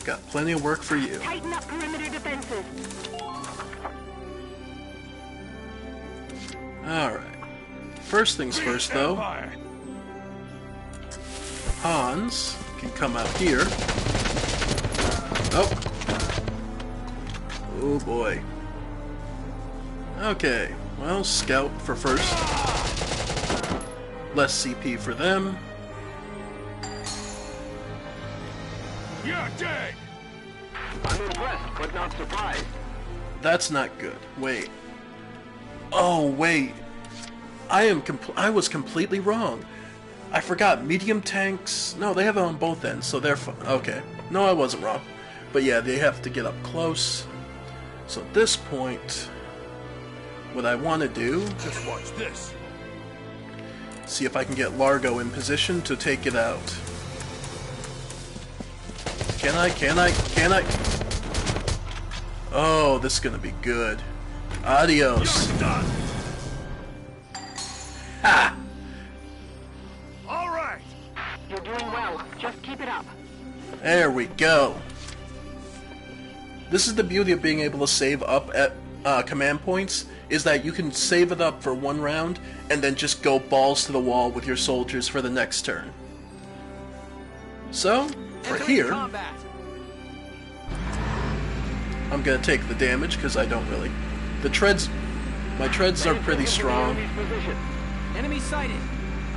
Got plenty of work for you. Tighten up perimeter defenses. Alright. First things first, though. Hans can come out here. Oh. Oh boy. Okay. Well, Scout for first. Less CP for them. You're dead! I'm impressed, but not surprised. That's not good. Wait. Oh, wait. I was completely wrong. I forgot medium tanks. No, they have it on both ends, so they're fine. Okay. No, I wasn't wrong. But yeah, they have to get up close. So at this point, what I want to do... Just watch this. See if I can get Largo in position to take it out. Can I? Oh, this is gonna be good. Adios. Ha! Alright! You're doing well. Just keep it up. There we go. This is the beauty of being able to save up at command points, is that you can save it up for one round and then just go balls to the wall with your soldiers for the next turn. So, for here, I'm gonna take the damage because I don't really... My treads are pretty strong. Enemy sighted.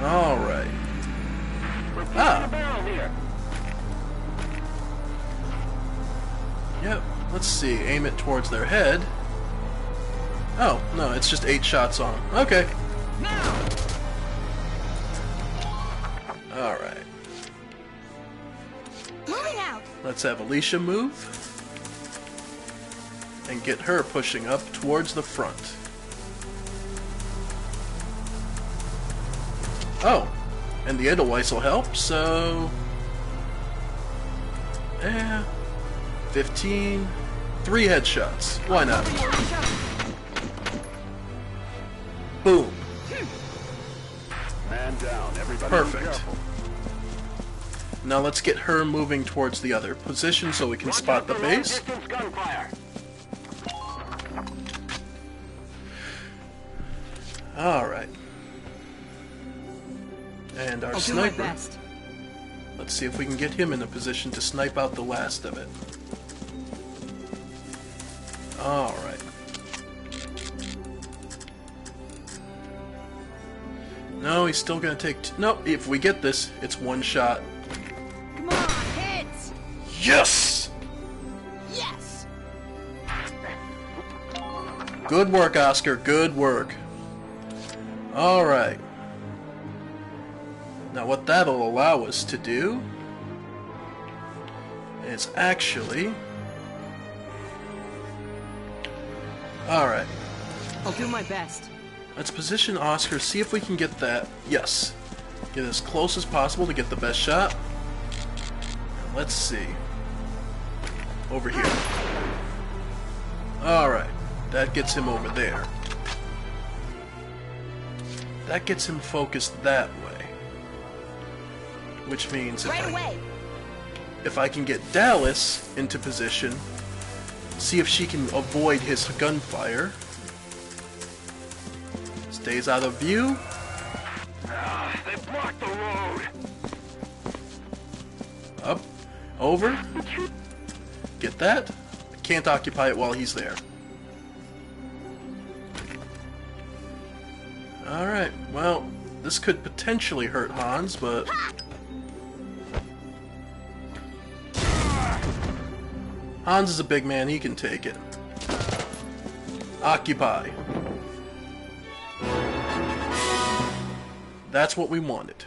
Alright. Ah! Yep, let's see. Aim it towards their head. Oh, no, it's just 8 shots on. Okay. Alright. Moving out. Let's have Alicia move. And get her pushing up towards the front. Oh, and the Edelweiss will help, so... 15... 3 headshots. Why not? Boom. Man down, everybody. Perfect. Now let's get her moving towards the other position so we can spot the base. Alright. And our sniper. Let's see if we can get him in a position to snipe out the last of it. Alright. No, he's still gonna take... No, if we get this, it's one shot. Come on, hits! Yes! Yes! Good work, Oscar. Good work. Alright. Now what that'll allow us to do is actually Alright. I'll do my best. Let's position Oscar, see if we can get that. Yes. Get as close as possible to get the best shot. Let's see. Over here. Alright. That gets him over there. That gets him focused that way. Which means if I can get Dallas into position, see if she can avoid his gunfire. Stays out of view. They blocked the road. Up. Over. Get that. Can't occupy it while he's there. Alright, well, this could potentially hurt Hans, but... Hans is a big man, he can take it. Occupy. That's what we wanted.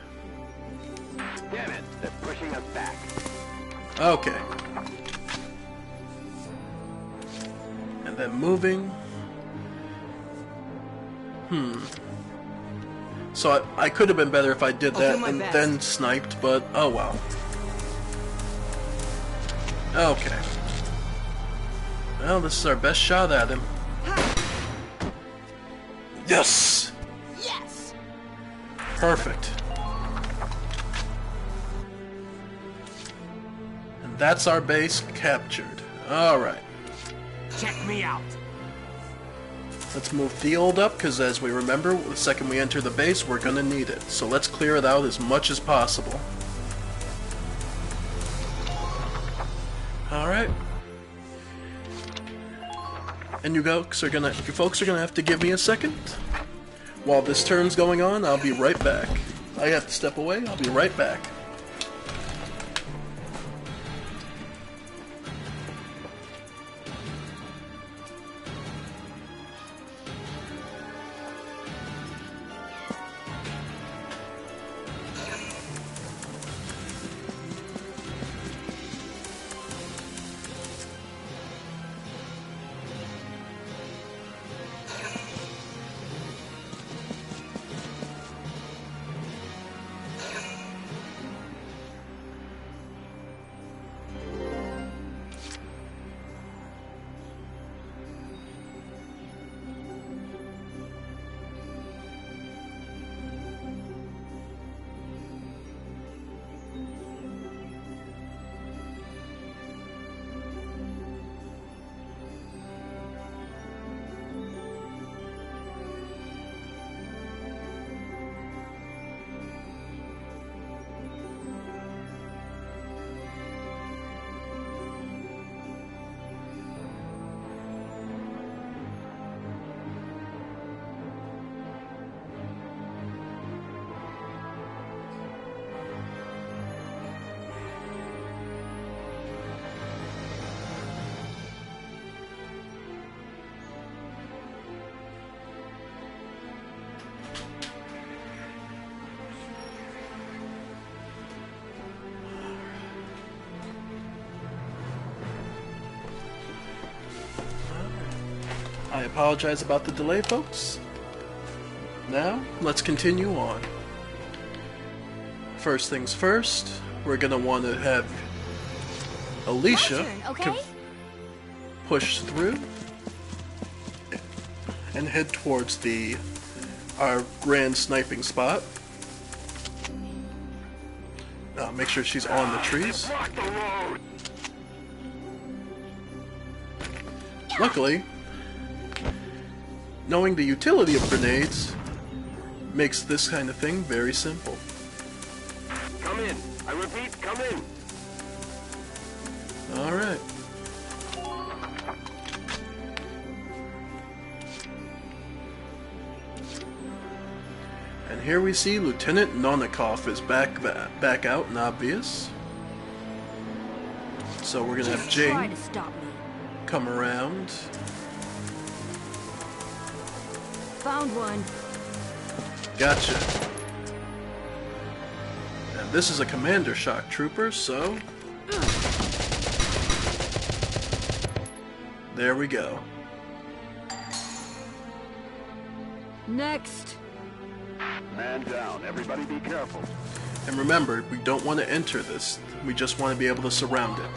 Damn it, they're pushing us back. Okay. And then moving. So I could have been better if I did that and then sniped, but oh well. Okay. Well, this is our best shot at him. Yes! Yes! Perfect. And that's our base captured. Alright. Check me out. Let's move Field up, because as we remember, the second we enter the base, we're going to need it. So let's clear it out as much as possible. Alright. And you folks are gonna have to give me a second. While this turn's going on, I'll be right back. I have to step away, I'll be right back. I apologize about the delay, folks. Now, let's continue on. First things first, we're gonna want to have Alicia push through and head towards our grand sniping spot. Make sure she's on the trees. Luckily, knowing the utility of grenades makes this kind of thing very simple. Come in. I repeat, come in. Alright. And here we see Lieutenant Nonikov is back out and obvious. So we're gonna have Jane come around. Found one. Gotcha. And this is a commander shock trooper, so there we go. Next. Man down. Everybody be careful. And remember, we don't want to enter this. We just want to be able to surround it.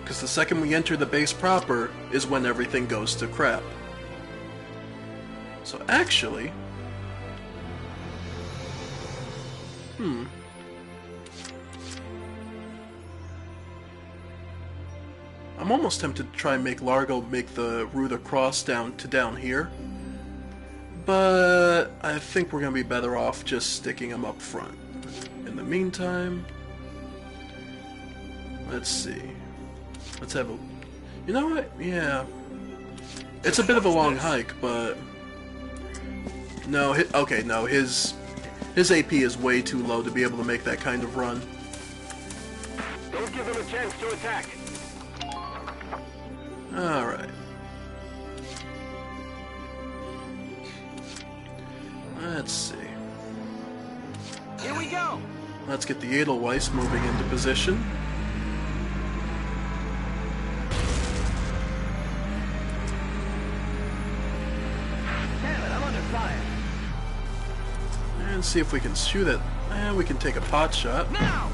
Because the second we enter the base proper is when everything goes to crap. So actually... I'm almost tempted to try and make Largo make the route across down here. But I think we're going to be better off just sticking him up front. In the meantime, let's see. Let's have a... You know what? Yeah. It's a bit of a long hike, but... No, okay, no, his AP is way too low to be able to make that kind of run. Don't give him a chance to attack. Alright. Let's see. Here we go! Let's get the Edelweiss moving into position. Damn it, I'm under fire. And see if we can shoot it. And we can take a pot shot. Now!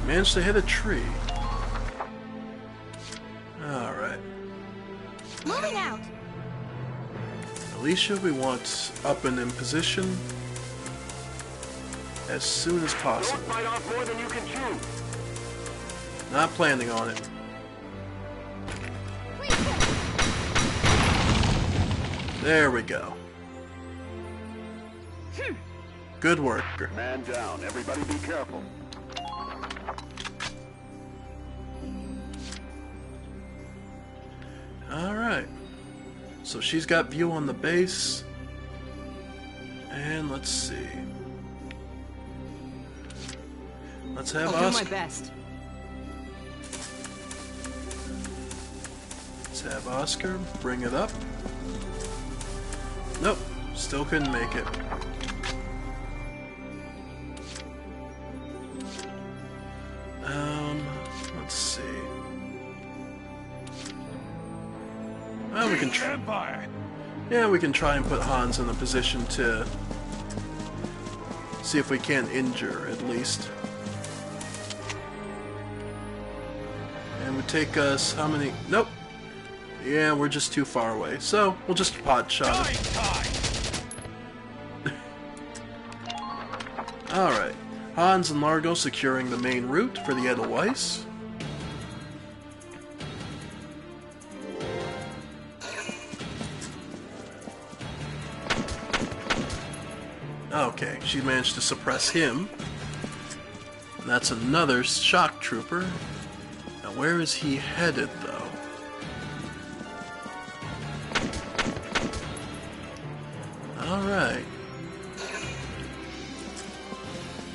Managed to hit a tree. Alright. Moving out. Alicia, we want up and in position as soon as possible. Don't bite off more than you can chew. Not planning on it. There we go. Good work. Man down. Everybody be careful. Alright. So she's got view on the base. And let's see. Let's have I'll Oscar. do my best. Let's have Oscar bring it up. Nope. Still couldn't make it. Let's see. Well, we can try. Yeah, we can try and put Hans in a position to see if we can injure at least. And it would take us how many? Nope. Yeah, we're just too far away. So we'll just pot shot it. All right. Hans and Largo securing the main route for the Edelweiss. Okay, she managed to suppress him. And that's another shock trooper. Now where is he headed, though? Alright.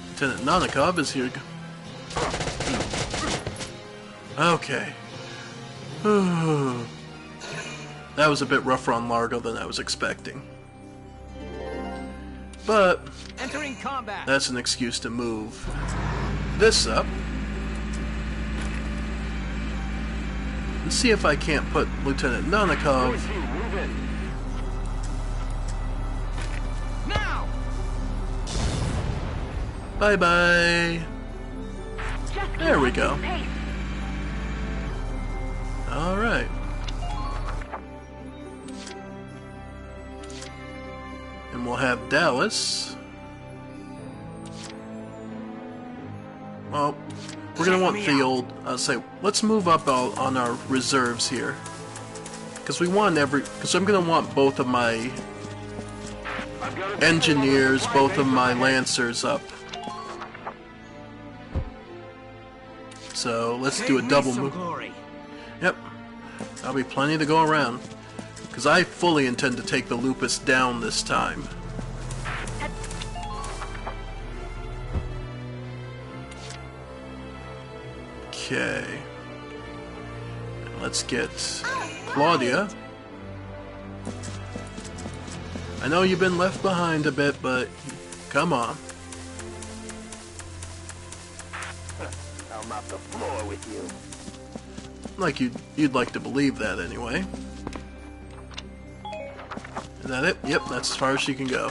Lieutenant Nonikov is here. Okay. That was a bit rougher on Largo than I was expecting. But entering combat. That's an excuse to move this up. And see if I can't put Lieutenant Nonikov now. Bye-bye. There we go. Alright. And we'll have Dallas. Well, we're going to want the old... let's move up on our reserves here. Because we want because I'm going to want both of my engineers, both of my lancers up. So let's do a double move. Yep. That'll be plenty to go around. Because I fully intend to take the Lupus down this time. Okay. Let's get Claudia. I know you've been left behind a bit, but come on. I'll mop the floor with you. Like you'd like to believe that anyway. Is that it? Yep, that's as far as she can go.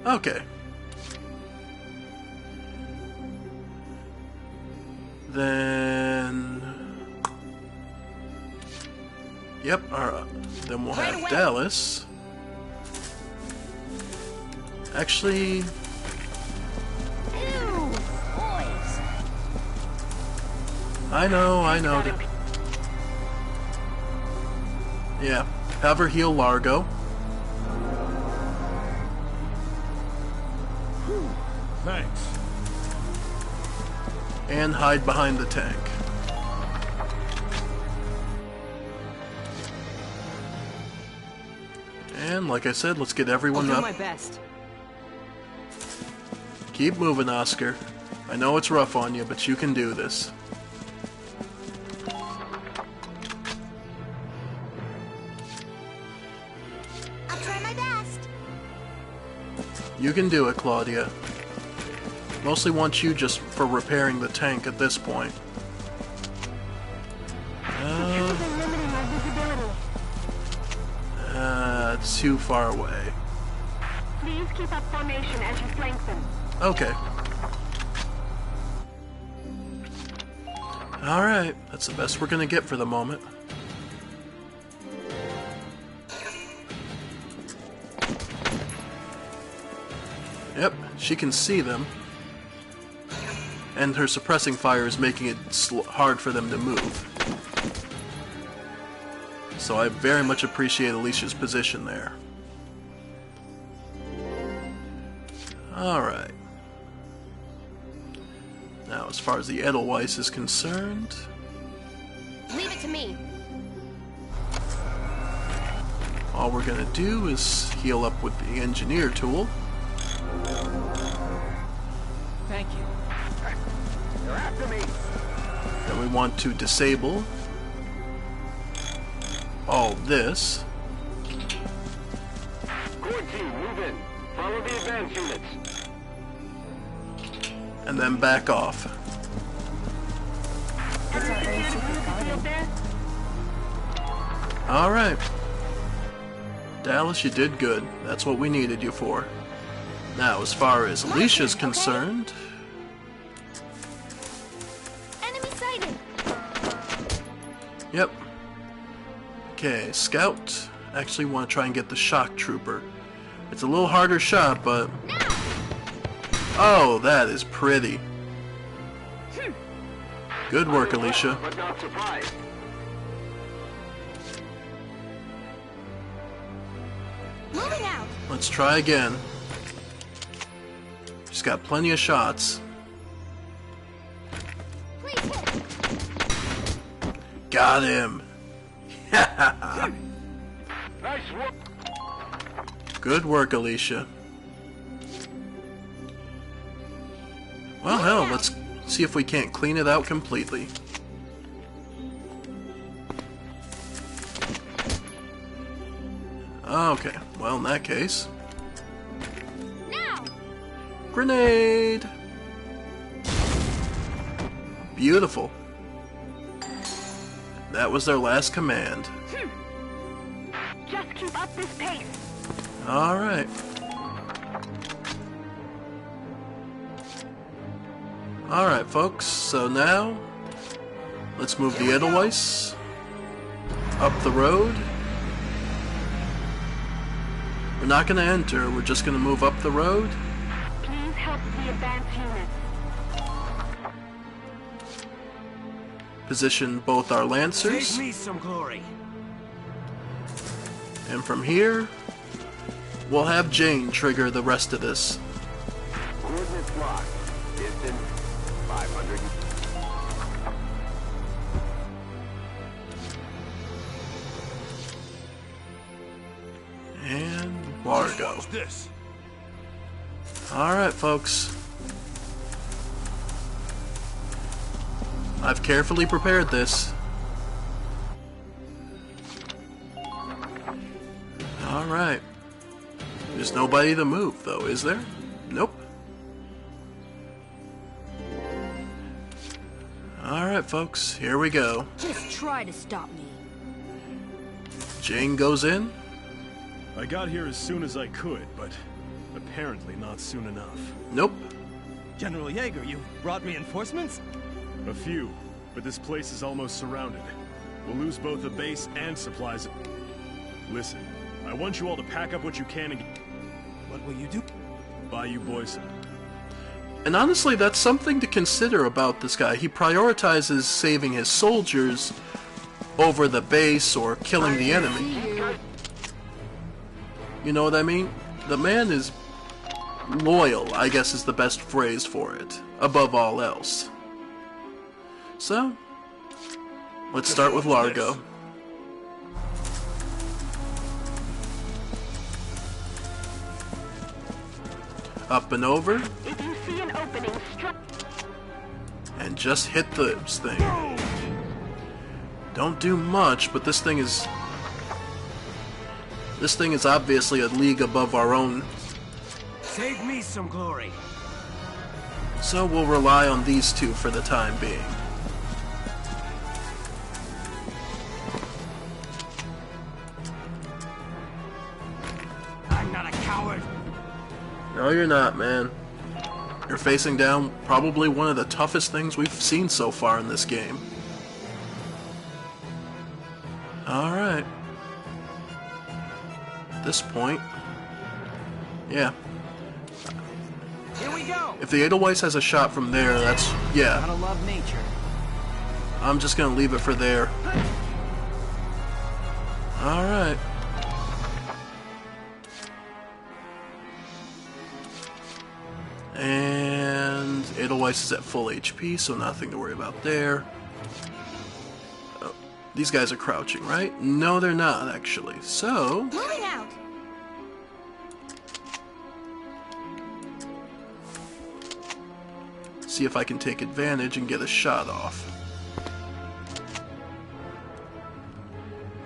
Okay. Then... Yep, alright. Then we'll have Dallas. Actually... Ew, boys. I know. Yeah, have her heal Largo. Thanks. And hide behind the tank. And like I said, let's get everyone I'll do up. my best. Keep moving, Oscar. I know it's rough on you, but you can do this. I'll try my best. You can do it, Claudia. Mostly want you just for repairing the tank at this point. Too far away. Please keep up formation as you flank them. Okay. Alright, that's the best we're gonna get for the moment. Yep, she can see them. And her suppressing fire is making it hard for them to move. So I very much appreciate Alicia's position there. Alright. Now, as far as the Edelweiss is concerned... Leave it to me. All we're gonna do is heal up with the engineer tool. Thank you. They're after me. Then we want to disable all this. Core team, move in. Follow the advance units. And then back off. Alright. Dallas, you did good. That's what we needed you for. Now, as far as Alicia's concerned... Enemy sighted. Yep. Okay, Scout. Actually want to try and get the Shock Trooper. It's a little harder shot, but... Oh, that is pretty. Good work, Alicia. But not surprised. Moving out. Let's try again. She's got plenty of shots. Please hit. Got him. Nice work. Good work, Alicia. Well, hell, let's see if we can't clean it out completely. Okay, well, in that case... Now. Grenade! Beautiful. That was their last command. Just keep up this pace. Alright. Alright, folks, so now let's move the Edelweiss up the road. We're not going to enter, we're just going to move up the road. Please help the advance units. Position both our Lancers. Save me some glory. And from here, we'll have Jane trigger the rest of this. Coordinates locked. Distance 500. And Largo. What's this? Alright, folks. I've carefully prepared this. Alright. There's nobody to move, though, is there? Nope. Alright, folks, here we go. Just try to stop me. Jane goes in. I got here as soon as I could, but apparently not soon enough. Nope. General Yeager, you brought reinforcements? A few, but this place is almost surrounded. We'll lose both the base and supplies. Listen, I want you all to pack up what you can and get... What will you do? Buy you boys some. And honestly, that's something to consider about this guy. He prioritizes saving his soldiers over the base or killing the enemy. You know what I mean? The man is loyal, I guess is the best phrase for it, above all else. So, let's start with Largo. Up and over. If you see an opening, and just hit this thing. Don't do much, but this thing is obviously a league above our own. Save me some glory. So we'll rely on these two for the time being. I'm not a coward. No, you're not, man. You're facing down probably one of the toughest things we've seen so far in this game. Alright. At this point, yeah. Here we go. If the Edelweiss has a shot from there, that's, yeah. Gotta love nature. I'm just gonna leave it for there. Alright. And Edelweiss is at full HP, so nothing to worry about there. Oh, these guys are crouching, right? No, they're not, actually. So... Moving out! see if I can take advantage and get a shot off.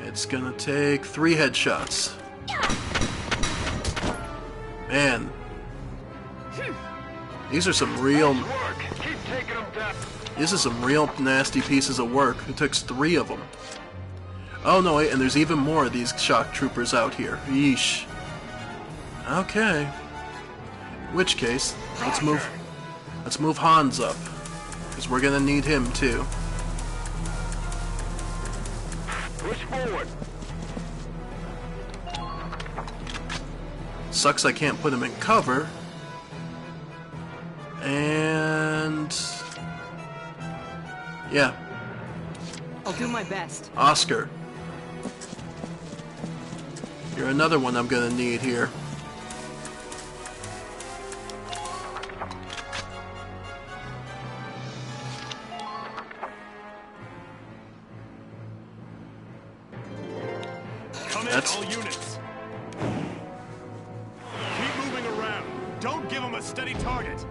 It's gonna take 3 headshots. Man. These are some real... This is some real nasty pieces of work. It took 3 of them. Oh no, wait, and there's even more of these shock troopers out here. Yeesh. Okay. In which case, let's move Hans up, because we're gonna need him too. Push forward. Sucks I can't put him in cover. And... yeah. I'll do my best. Oscar. You're another one I'm gonna need here. All units. Keep moving around. Don't give them a steady target.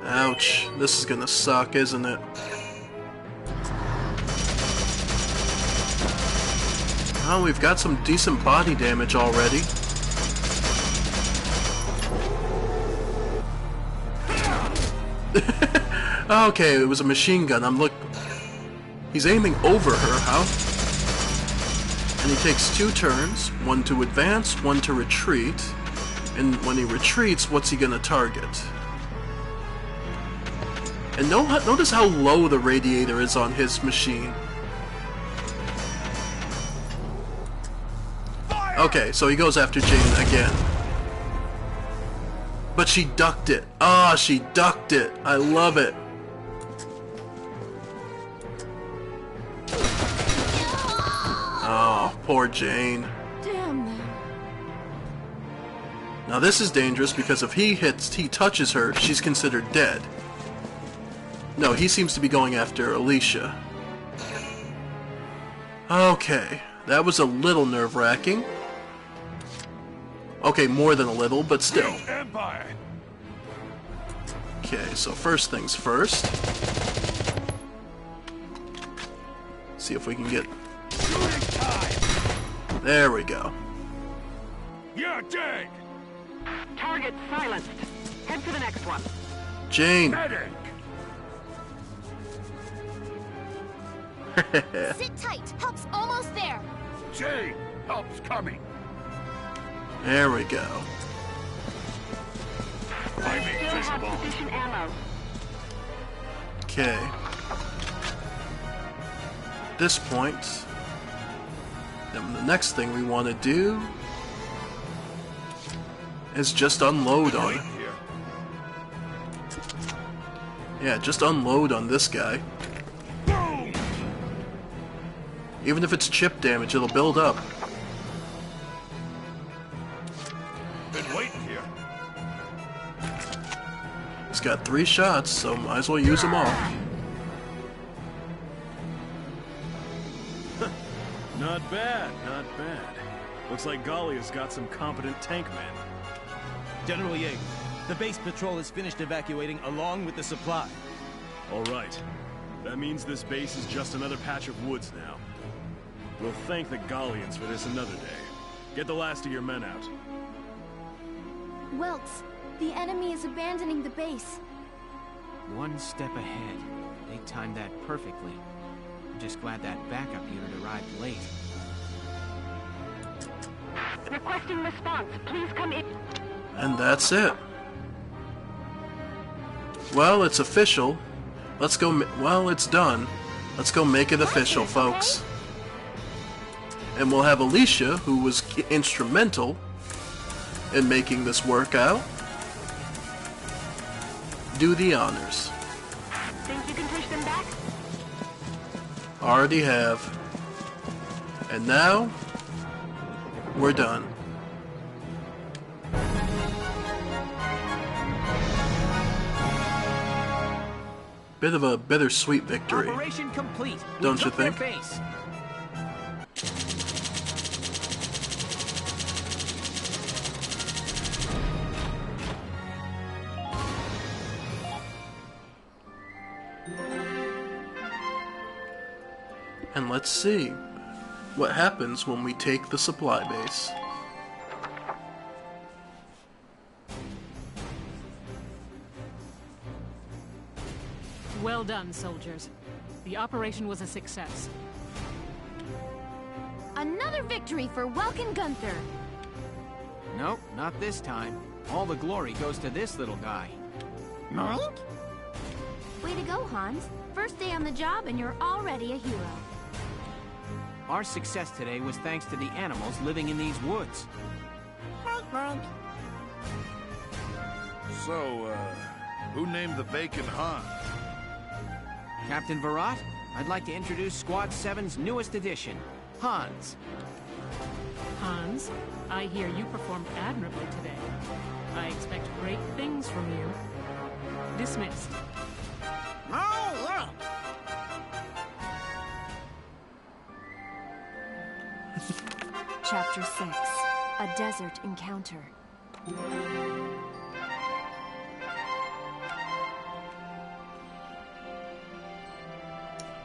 Ouch. This is gonna suck, isn't it? Oh, we've got some decent body damage already. Okay, it was a machine gun. He's aiming over her. How? And he takes 2 turns, one to advance, one to retreat. And when he retreats, what's he gonna target? And notice how low the radiator is on his machine. Okay, so he goes after Jane again. But she ducked it. Ah, she ducked it. I love it. Oh, poor Jane. Damn them. Now this is dangerous because if he touches her, she's considered dead. No, he seems to be going after Alicia. Okay, that was a little nerve-wracking. Okay, more than a little, but still. Okay, so first things first. See if we can get... There we go. You're dead! Target silenced. Head for the next one. Jane! Sit tight. Help's almost there. Jane, help's coming. There we go. I still have sufficient ammo. Okay. At this point, then the next thing we want to do is just unload on it. Yeah, just unload on this guy. Even if it's chip damage, it'll build up. Been waiting here. He's got 3 shots, so might as well use them all. Not bad, not bad. Looks like Gallia's got some competent tank men. General Yeager, the base patrol has finished evacuating along with the supply. All right. That means this base is just another patch of woods now. We'll thank the Gallians for this another day. Get the last of your men out. Wilkes, the enemy is abandoning the base. One step ahead. They timed that perfectly. I'm just glad that backup unit arrived late. Requesting response. Please come in. And that's it. Well, it's official. Let's go. Well, it's done. Let's go make it official, folks. And we'll have Alicia, who was instrumental in making this work out, do the honors. Think you can push them back? Already have. And now, we're done. Bit of a bittersweet victory. Operation complete. Don't you think? Their base. And let's see what happens when we take the supply base. Well done, soldiers. The operation was a success. Another victory for Welkin Gunther. Nope, not this time. All the glory goes to this little guy. Moink? Way to go, Hans. First day on the job and you're already a hero. Our success today was thanks to the animals living in these woods. So, who named the bacon Hans? Captain Virat, I'd like to introduce Squad 7's newest addition, Hans. Hans, I hear you performed admirably today. I expect great things from you. Dismissed. Chapter 6, A Desert Encounter.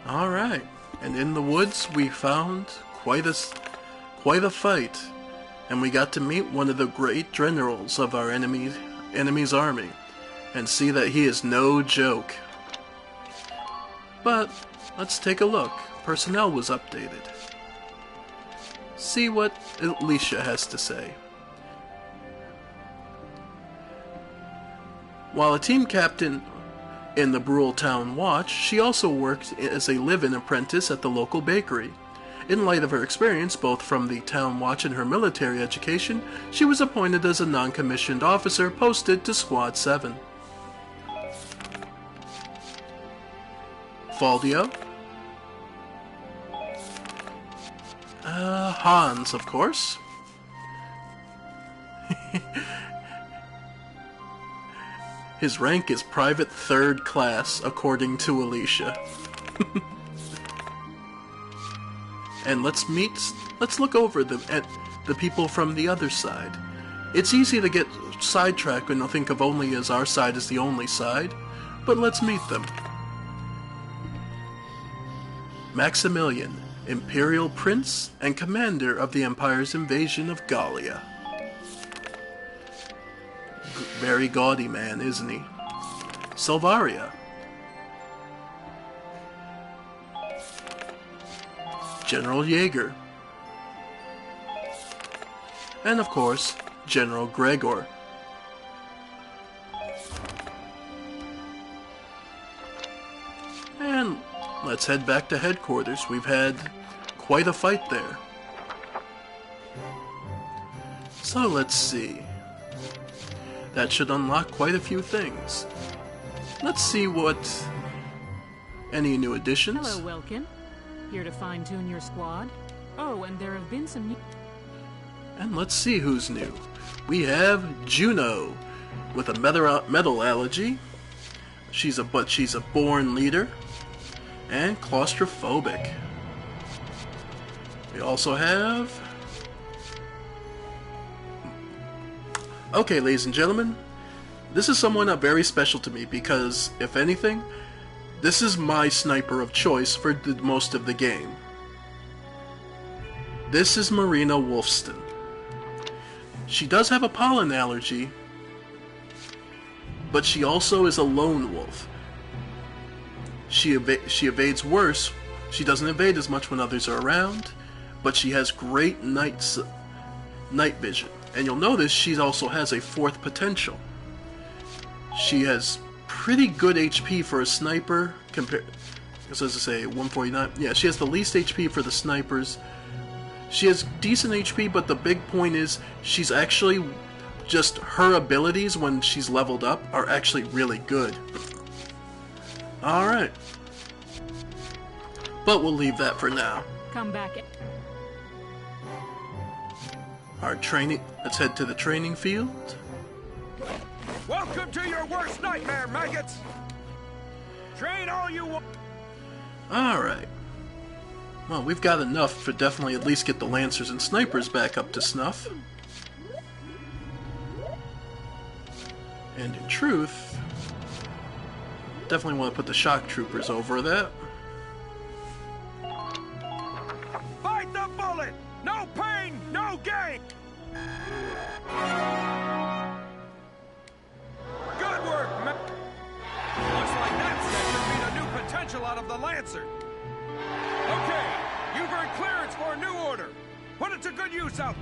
All right, and in the woods we found quite a fight, and we got to meet one of the great generals of our enemy's army, and see that he is no joke. But let's take a look. Personnel was updated. See what Alicia has to say. While a team captain in the Brule Town Watch, she also worked as a live-in apprentice at the local bakery. In light of her experience both from the Town Watch and her military education, she was appointed as a non-commissioned officer posted to Squad 7. Faldio? Hans, of course. His rank is Private 3rd Class, according to Alicia. And let's look over at the people from the other side. It's easy to get sidetracked when you think of only as our side as the only side, but let's meet them. Maximilian, Imperial Prince and Commander of the Empire's invasion of Gallia. Very gaudy man, isn't he? Silvaria. General Yeager. And of course, General Gregor. And let's head back to headquarters. We've had quite a fight there. So let's see. That should unlock quite a few things. Let's see what... Any new additions? Hello, Welkin. Here to fine-tune your squad? Oh, and there have been some new... And let's see who's new. We have Juno with a metal allergy. She's a born leader and claustrophobic. We also have... Okay, ladies and gentlemen, this is someone very special to me because, if anything, this is my sniper of choice for most of the game. This is Marina Wolfston. She does have a pollen allergy, but she also is a lone wolf. She evades worse. She doesn't evade as much when others are around, but she has great night vision. And you'll notice she also has a fourth potential. She has pretty good HP for a sniper, compared, as I say, 149. Yeah, she has the least HP for the snipers. She has decent HP, but the big point is she's actually just her abilities when she's leveled up are actually really good. Alright. But we'll leave that for now. Come back. Our training. Let's head to the training field. Welcome to your worst nightmare, maggots! Train all you want. Alright. Well, we've got enough to definitely at least get the Lancers and Snipers back up to snuff. And in truth, definitely want to put the Shock Troopers over that. Fight the bullet! No pain, no gain! Good work, man! Looks like that section made a new potential out of the Lancer. Okay, you've earned clearance for a new order. Put it to good use out.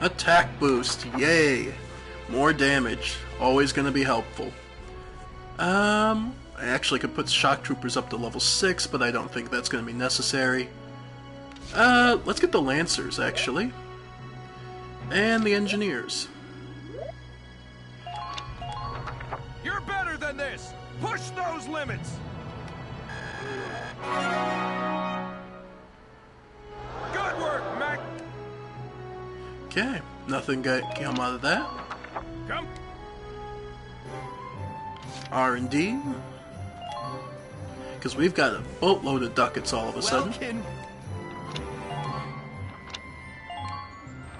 Attack boost, yay! More damage, always going to be helpful. I actually could put Shock Troopers up to level 6, but I don't think that's going to be necessary. Let's get the Lancers, actually. And the Engineers. You're better than this! Push those limits! Good work, Mac! Okay, nothing came out of that. Come. R&D. Because we've got a boatload of ducats all of a sudden.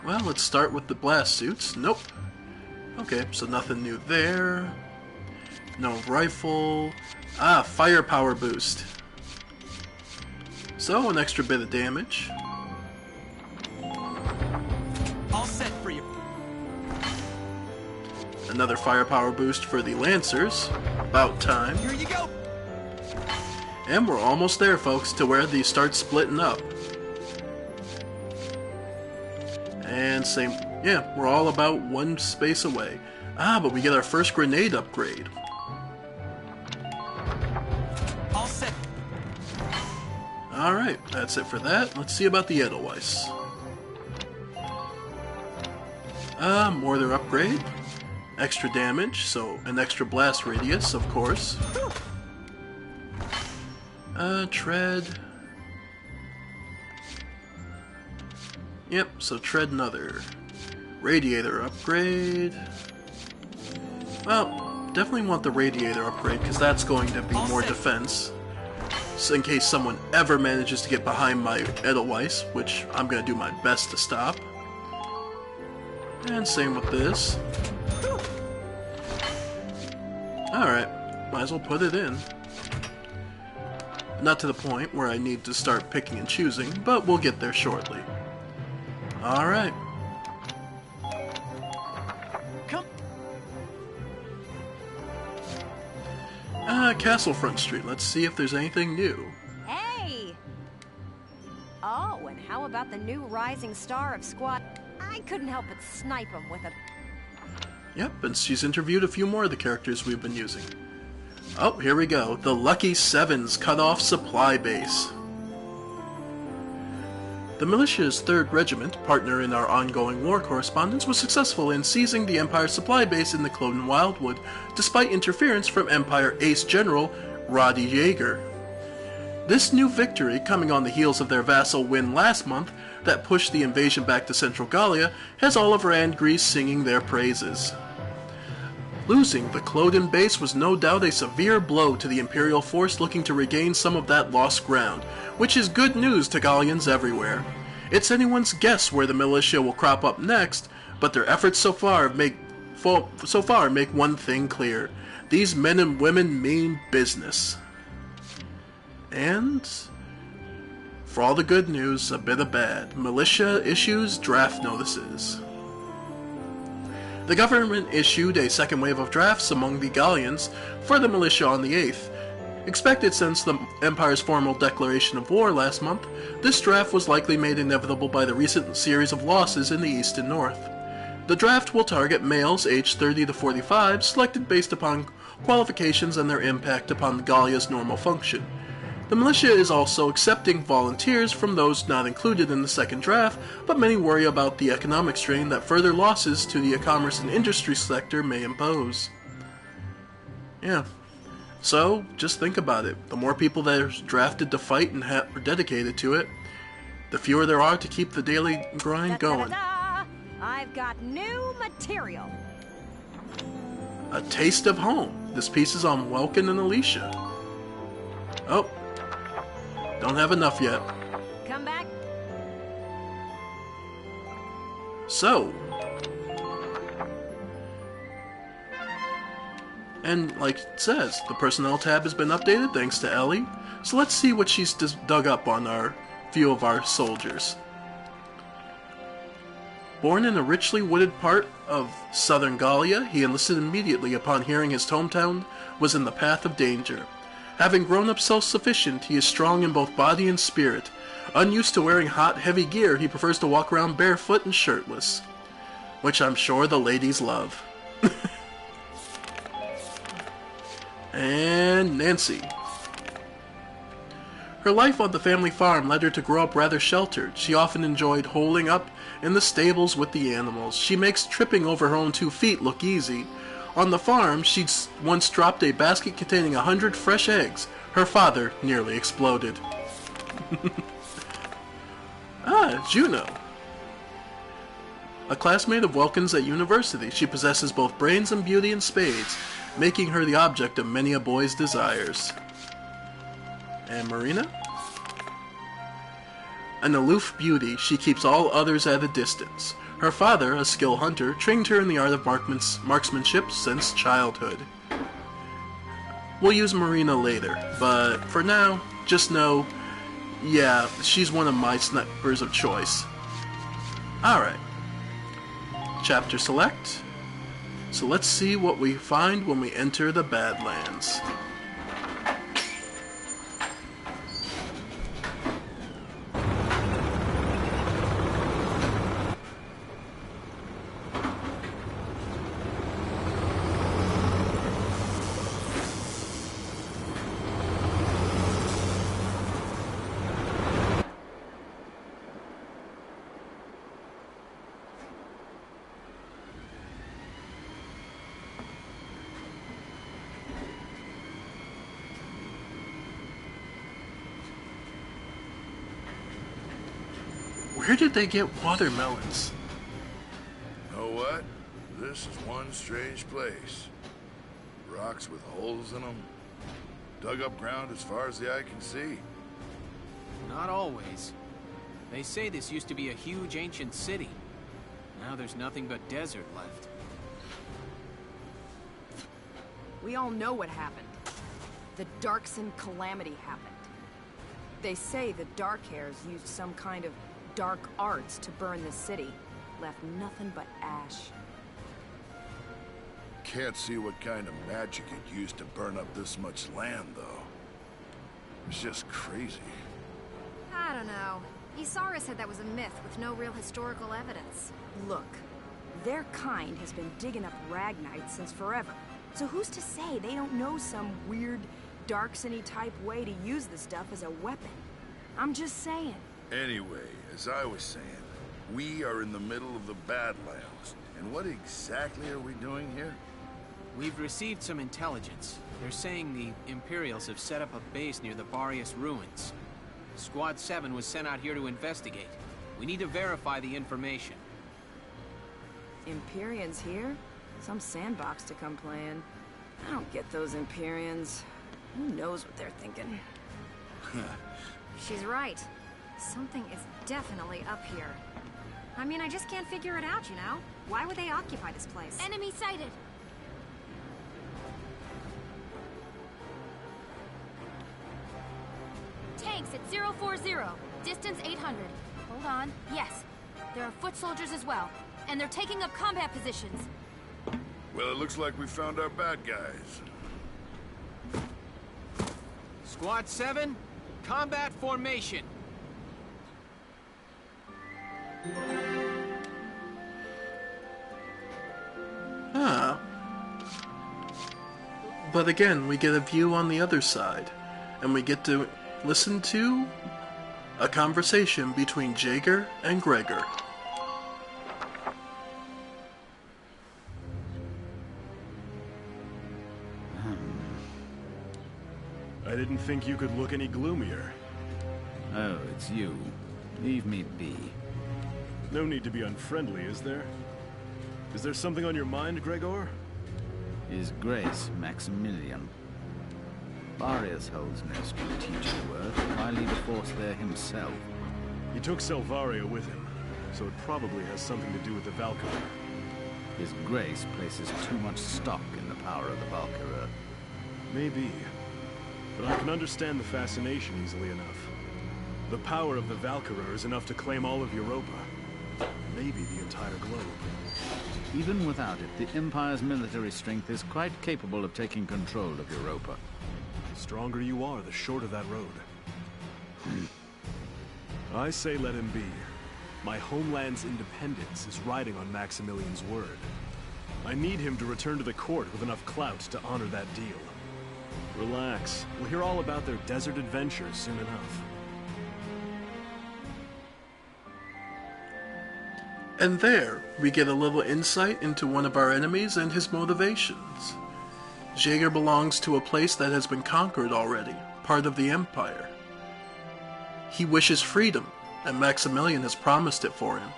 Well, let's start with the blast suits. Nope. Okay, so nothing new there. No rifle. Ah, firepower boost. So, an extra bit of damage. All set for you. Another firepower boost for the Lancers. About time. Here you go. And we're almost there, folks, to where these start splitting up. And same, yeah, we're all about one space away. Ah, but we get our first grenade upgrade. All set. Alright, that's it for that. Let's see about the Edelweiss. Mortar upgrade. Extra damage, so an extra blast radius, of course. Tread. Yep, so tread another. Radiator upgrade. Well, definitely want the radiator upgrade, because that's going to be more defense. So in case someone ever manages to get behind my Edelweiss, which I'm going to do my best to stop. And same with this. Alright, might as well put it in. Not to the point where I need to start picking and choosing, but we'll get there shortly. Alright. Come. Castlefront Street. Let's see if there's anything new. Hey! Oh, and how about the new rising star of Squad... I couldn't help but snipe him with it. Yep, and she's interviewed a few more of the characters we've been using. Oh, here we go. The Lucky Sevens cut off supply base. The militia's 3rd Regiment, partner in our ongoing war correspondence, was successful in seizing the Empire supply base in the Cloden Wildwood, despite interference from Empire Ace General Roddy Yeager. This new victory, coming on the heels of their vassal win last month that pushed the invasion back to Central Gallia, has Oliver and Grease singing their praises. Losing the Cloden base was no doubt a severe blow to the Imperial force looking to regain some of that lost ground, which is good news to Gallians everywhere. It's anyone's guess where the militia will crop up next, but their efforts so far make one thing clear. These men and women mean business. And for all the good news, a bit of bad. Militia issues draft notices. The government issued a second wave of drafts among the Gallians for the militia on the 8th. Expected since the Empire's formal declaration of war last month, this draft was likely made inevitable by the recent series of losses in the East and North. The draft will target males aged 30 to 45, selected based upon qualifications and their impact upon Gallia's normal function. The militia is also accepting volunteers from those not included in the second draft, but many worry about the economic strain that further losses to the commerce and industry sector may impose. Yeah. So, just think about it. The more people that are drafted to fight and are dedicated to it, the fewer there are to keep the daily grind going. I've got new material. A taste of home. This piece is on Welkin and Alicia. Oh. Don't have enough yet. Come back. So. And like it says, the personnel tab has been updated thanks to Ellie. So let's see what she's dug up on our few of our soldiers. Born in a richly wooded part of southern Gallia, he enlisted immediately upon hearing his hometown was in the path of danger. Having grown up self-sufficient, he is strong in both body and spirit. Unused to wearing hot, heavy gear, he prefers to walk around barefoot and shirtless. Which I'm sure the ladies love. And Nancy. Her life on the family farm led her to grow up rather sheltered. She often enjoyed holing up in the stables with the animals. She makes tripping over her own 2 feet look easy. On the farm, she'd once dropped a basket containing 100 fresh eggs. Her father nearly exploded. Juno. A classmate of Welkin's at university, she possesses both brains and beauty in spades, making her the object of many a boy's desires. And Marina? An aloof beauty, she keeps all others at a distance. Her father, a skilled hunter, trained her in the art of marksmanship since childhood. We'll use Marina later, but for now, just know, yeah, she's one of my snipers of choice. Alright. Chapter select. So let's see what we find when we enter the Badlands. Where did they get watermelons? Know what? This is one strange place. Rocks with holes in them. Dug up ground as far as the eye can see. Not always. They say this used to be a huge ancient city. Now there's nothing but desert left. We all know what happened. The Darkson calamity happened. They say the Darkhairs used some kind of dark arts to burn the city. Left nothing but ash. Can't see what kind of magic it used to burn up this much land, though. It's just crazy. I don't know. Isara said that was a myth with no real historical evidence. Look, their kind has been digging up Ragnite since forever. So who's to say they don't know some weird, Darksony type way to use the stuff as a weapon? I'm just saying. Anyway, as I was saying, we are in the middle of the Badlands. And what exactly are we doing here? We've received some intelligence. They're saying the Imperials have set up a base near the Barrius ruins. Squad 7 was sent out here to investigate. We need to verify the information. Empyreans here? Some sandbox to come play in. I don't get those Empyreans. Who knows what they're thinking? She's right. Something is definitely up here. I mean, I just can't figure it out, you know? Why would they occupy this place? Enemy sighted! Tanks at 040. Distance 800. Hold on. Yes. There are foot soldiers as well. And they're taking up combat positions. Well, it looks like we found our bad guys. Squad 7, combat formation. Ah. But again, we get a view on the other side, and we get to listen to a conversation between Jaeger and Gregor. I didn't think you could look any gloomier. Oh, it's you. Leave me be. No need to be unfriendly, is there? Is there something on your mind, Gregor? His Grace, Maximilian. Barrius holds no strategic worth, why leave a force there himself? He took Selvaria with him, so it probably has something to do with the Valkyria. His Grace places too much stock in the power of the Valkyria. Maybe. But I can understand the fascination easily enough. The power of the Valkyria is enough to claim all of Europa. Maybe the entire globe. Even without it, the Empire's military strength is quite capable of taking control of Europa. The stronger you are, the shorter that road. I say let him be. My homeland's independence is riding on Maximilian's word. I need him to return to the court with enough clout to honor that deal. Relax. We'll hear all about their desert adventures soon enough. And there, we get a little insight into one of our enemies and his motivations. Jaeger belongs to a place that has been conquered already, part of the Empire. He wishes freedom, and Maximilian has promised it for him,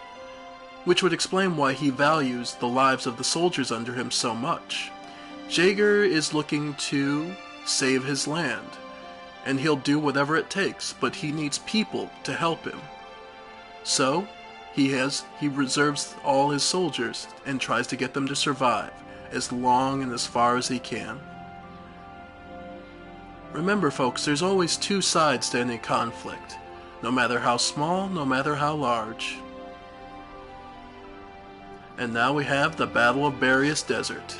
which would explain why he values the lives of the soldiers under him so much. Jaeger is looking to save his land, and he'll do whatever it takes, but he needs people to help him. So, he reserves all his soldiers and tries to get them to survive as long and as far as he can. Remember, folks, there's always two sides to any conflict, no matter how small, no matter how large. And now we have the Battle of Barrius Desert.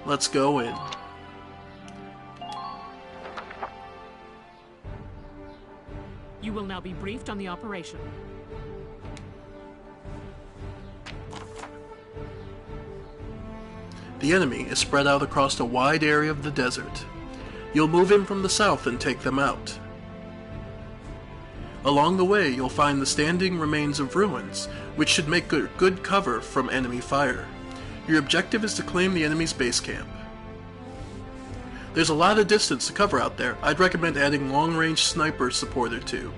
Let's go in. You will now be briefed on the operation. The enemy is spread out across a wide area of the desert. You'll move in from the south and take them out. Along the way, you'll find the standing remains of ruins, which should make good cover from enemy fire. Your objective is to claim the enemy's base camp. There's a lot of distance to cover out there. I'd recommend adding long-range sniper support or two.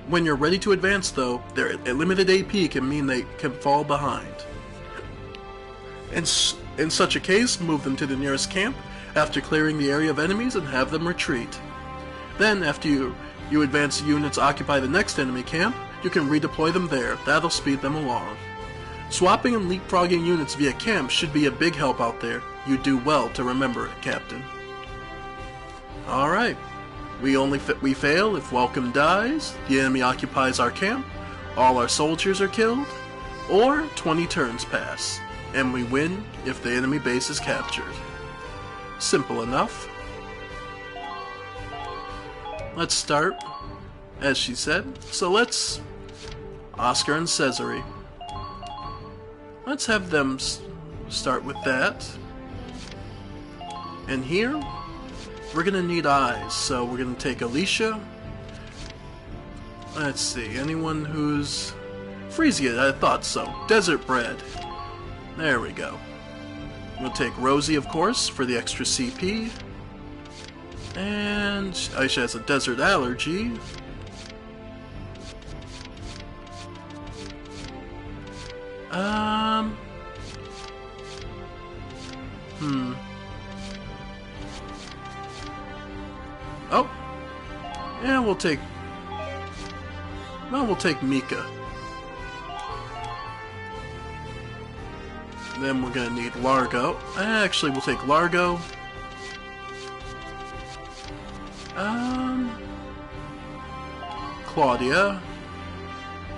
When you're ready to advance, though, their limited AP can mean they can fall behind. In such a case, move them to the nearest camp after clearing the area of enemies and have them retreat. Then, after you advance units occupy the next enemy camp, you can redeploy them there. That'll speed them along. Swapping and leapfrogging units via camp should be a big help out there. You do well to remember it, Captain. Alright. We fail if Welcome dies, the enemy occupies our camp, all our soldiers are killed, or 20 turns pass, and we win if the enemy base is captured. Simple enough. Let's start as she said. So let's... Oscar and Cesare. Let's have them start with that. And here, we're gonna need eyes, so we're gonna take Alicia. Let's see, anyone who's... Frisia, I thought so. Desert Bread. There we go. We'll take Rosie, of course, for the extra CP. And Aisha has a desert allergy. Oh. Yeah, we'll take... Well, we'll take Mika. Then we're gonna need Largo. Actually, we'll take Largo. Claudia.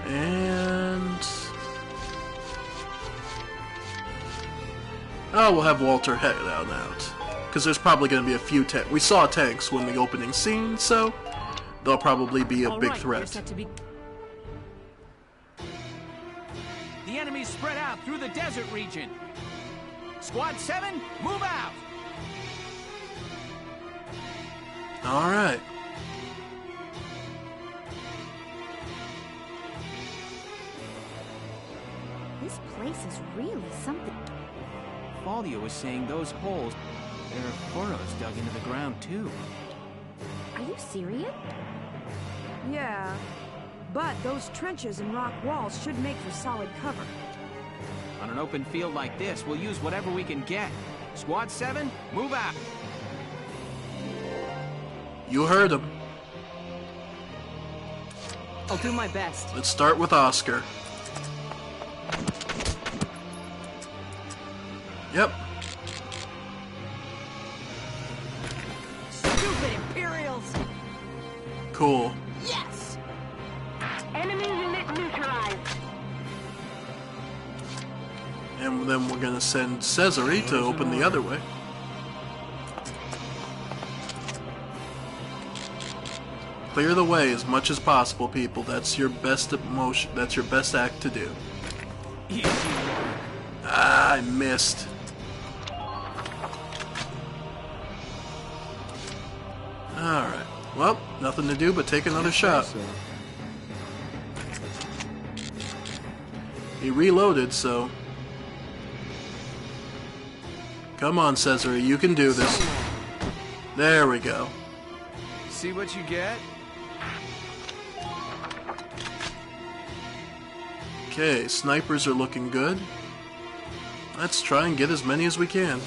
And... Oh, we'll have Walter head out. Because there's probably going to be a few tanks. We saw tanks when the opening scene, so they'll probably be a big threat. The enemy's spread out through the desert region. Squad 7, move out! Alright. This place is really something. Faldia was saying those holes, there are furrows dug into the ground too. Are you serious? Yeah, but those trenches and rock walls should make for solid cover. On an open field like this, we'll use whatever we can get. Squad 7, move out! You heard him. I'll do my best. Let's start with Oscar. Yep. Stupid Imperials! Cool. Yes! Enemy unit neutralized. And then we're gonna send Cesare to open the other way. Clear the way as much as possible, people. That's your best motion. That's your best act to do. Ah, I missed. Alright. Well, nothing to do but take another shot. He reloaded, so... Come on, Cesare, you can do this. There we go. See what you get? Okay, snipers are looking good. Let's try and get as many as we can.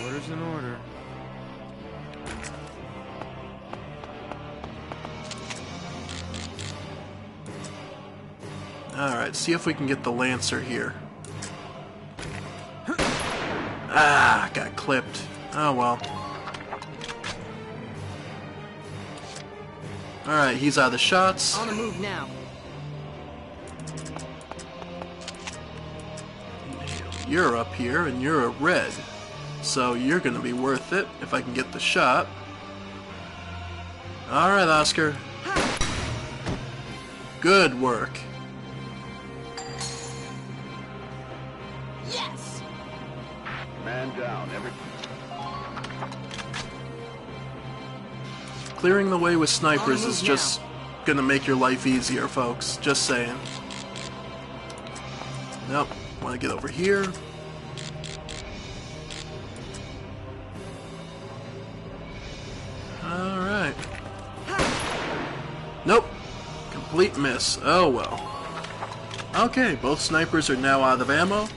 Order's in order. Alright, see if we can get the Lancer here. Ah, got clipped. Oh well. Alright, he's out of shots. On the move now. You're up here, and you're a red. So you're gonna be worth it, if I can get the shot. Alright, Oscar. Good work. Yes! Man down, Clearing the way with snipers is just gonna make your life easier, folks. Just saying. Nope. Want to get over here. Alright. Nope. Complete miss. Oh well. Okay, both snipers are now out of ammo.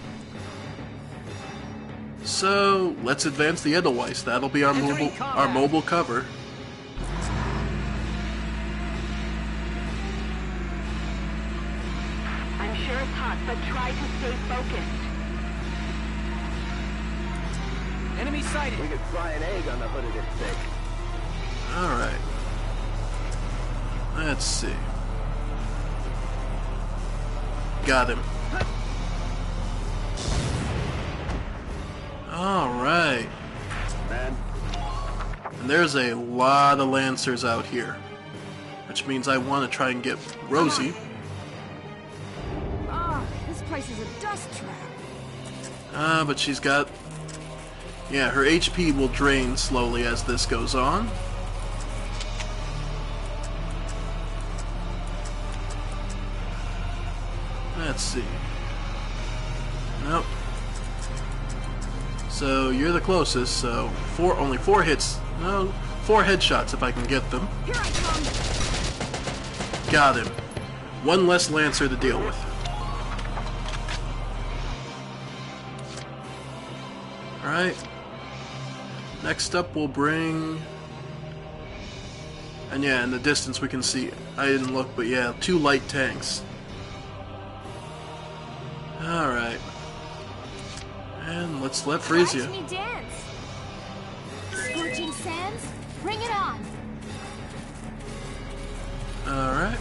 So, let's advance the Edelweiss. That'll be our mobile cover. I'm sure it's hot, but try to stay focused. Enemy sighted! We could fry an egg on the hood of this thing. Alright. Let's see. Got him. Alright. Man. And there's a lot of Lancers out here. which means I want to try and get Rosie. This place is a dust trap. But she's got... Yeah, her HP will drain slowly as this goes on. Let's see. Nope. So you're the closest, so only 4 hits. No, 4 headshots if I can get them. Here I come. Got him. 1 less Lancer to deal with. Alright. Next up we'll bring... And yeah, in the distance we can see... I didn't look, but yeah, 2 light tanks. Alright. And let's let Frisia. Watch me dance. Scorching sands, bring it on. Alright.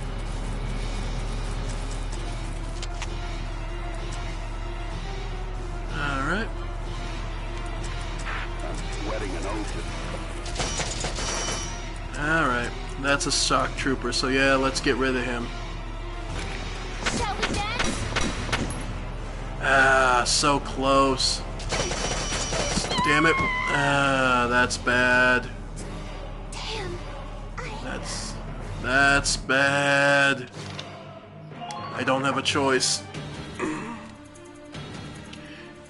Alright. I'm sweating an ocean. Alright. That's a shock trooper, so yeah, let's get rid of him. Shall we dance? Ah, so close. Damn it. Ah, that's bad. Damn. That's bad. I don't have a choice.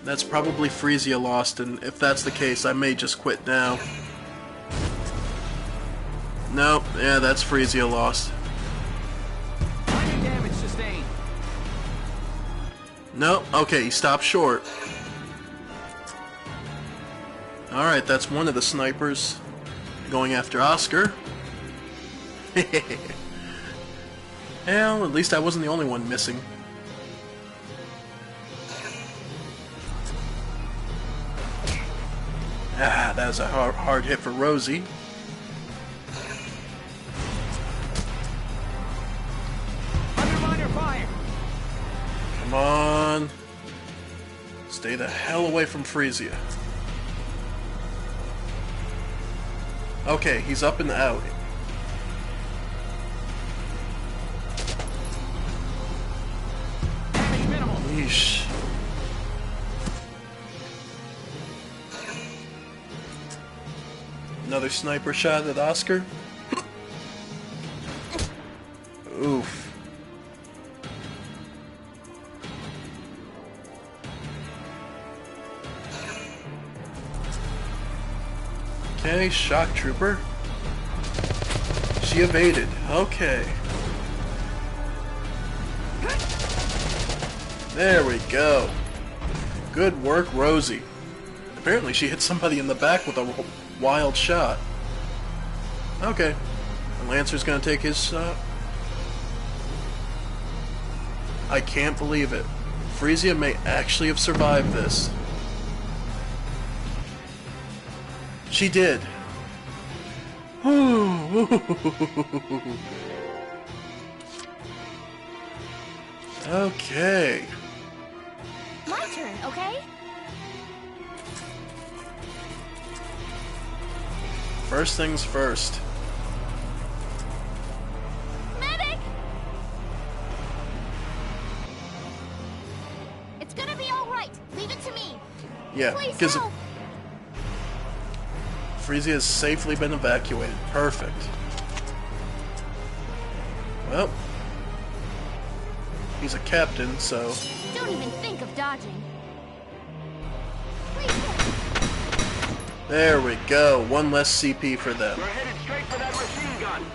That's probably Frisia lost, and if that's the case, I may just quit now. Nope, yeah, that's Frisia lost. Minor damage sustained. Nope, okay, he stopped short. Alright, that's one of the snipers going after Oscar. Well, at least I wasn't the only one missing. Ah, that was a hard hit for Rosie. Under minor fire. Come on. Stay the hell away from Frisia. Okay, he's up and out. Damage minimal. Yeesh. Another sniper shot at Oscar. Oof. Okay, shock trooper. She evaded. Okay. There we go. Good work, Rosie. Apparently she hit somebody in the back with a wild shot. Okay. The Lancer's gonna take his shot. I can't believe it. Frisia may actually have survived this. She did. Okay. My turn, okay? First things first. Medic! It's gonna be all right. Leave it to me. Yeah, because Frisia has safely been evacuated. Perfect. Well, he's a captain, so... Don't even think of dodging. There we go. 1 less CP for them. We're headed straight for that machine gun.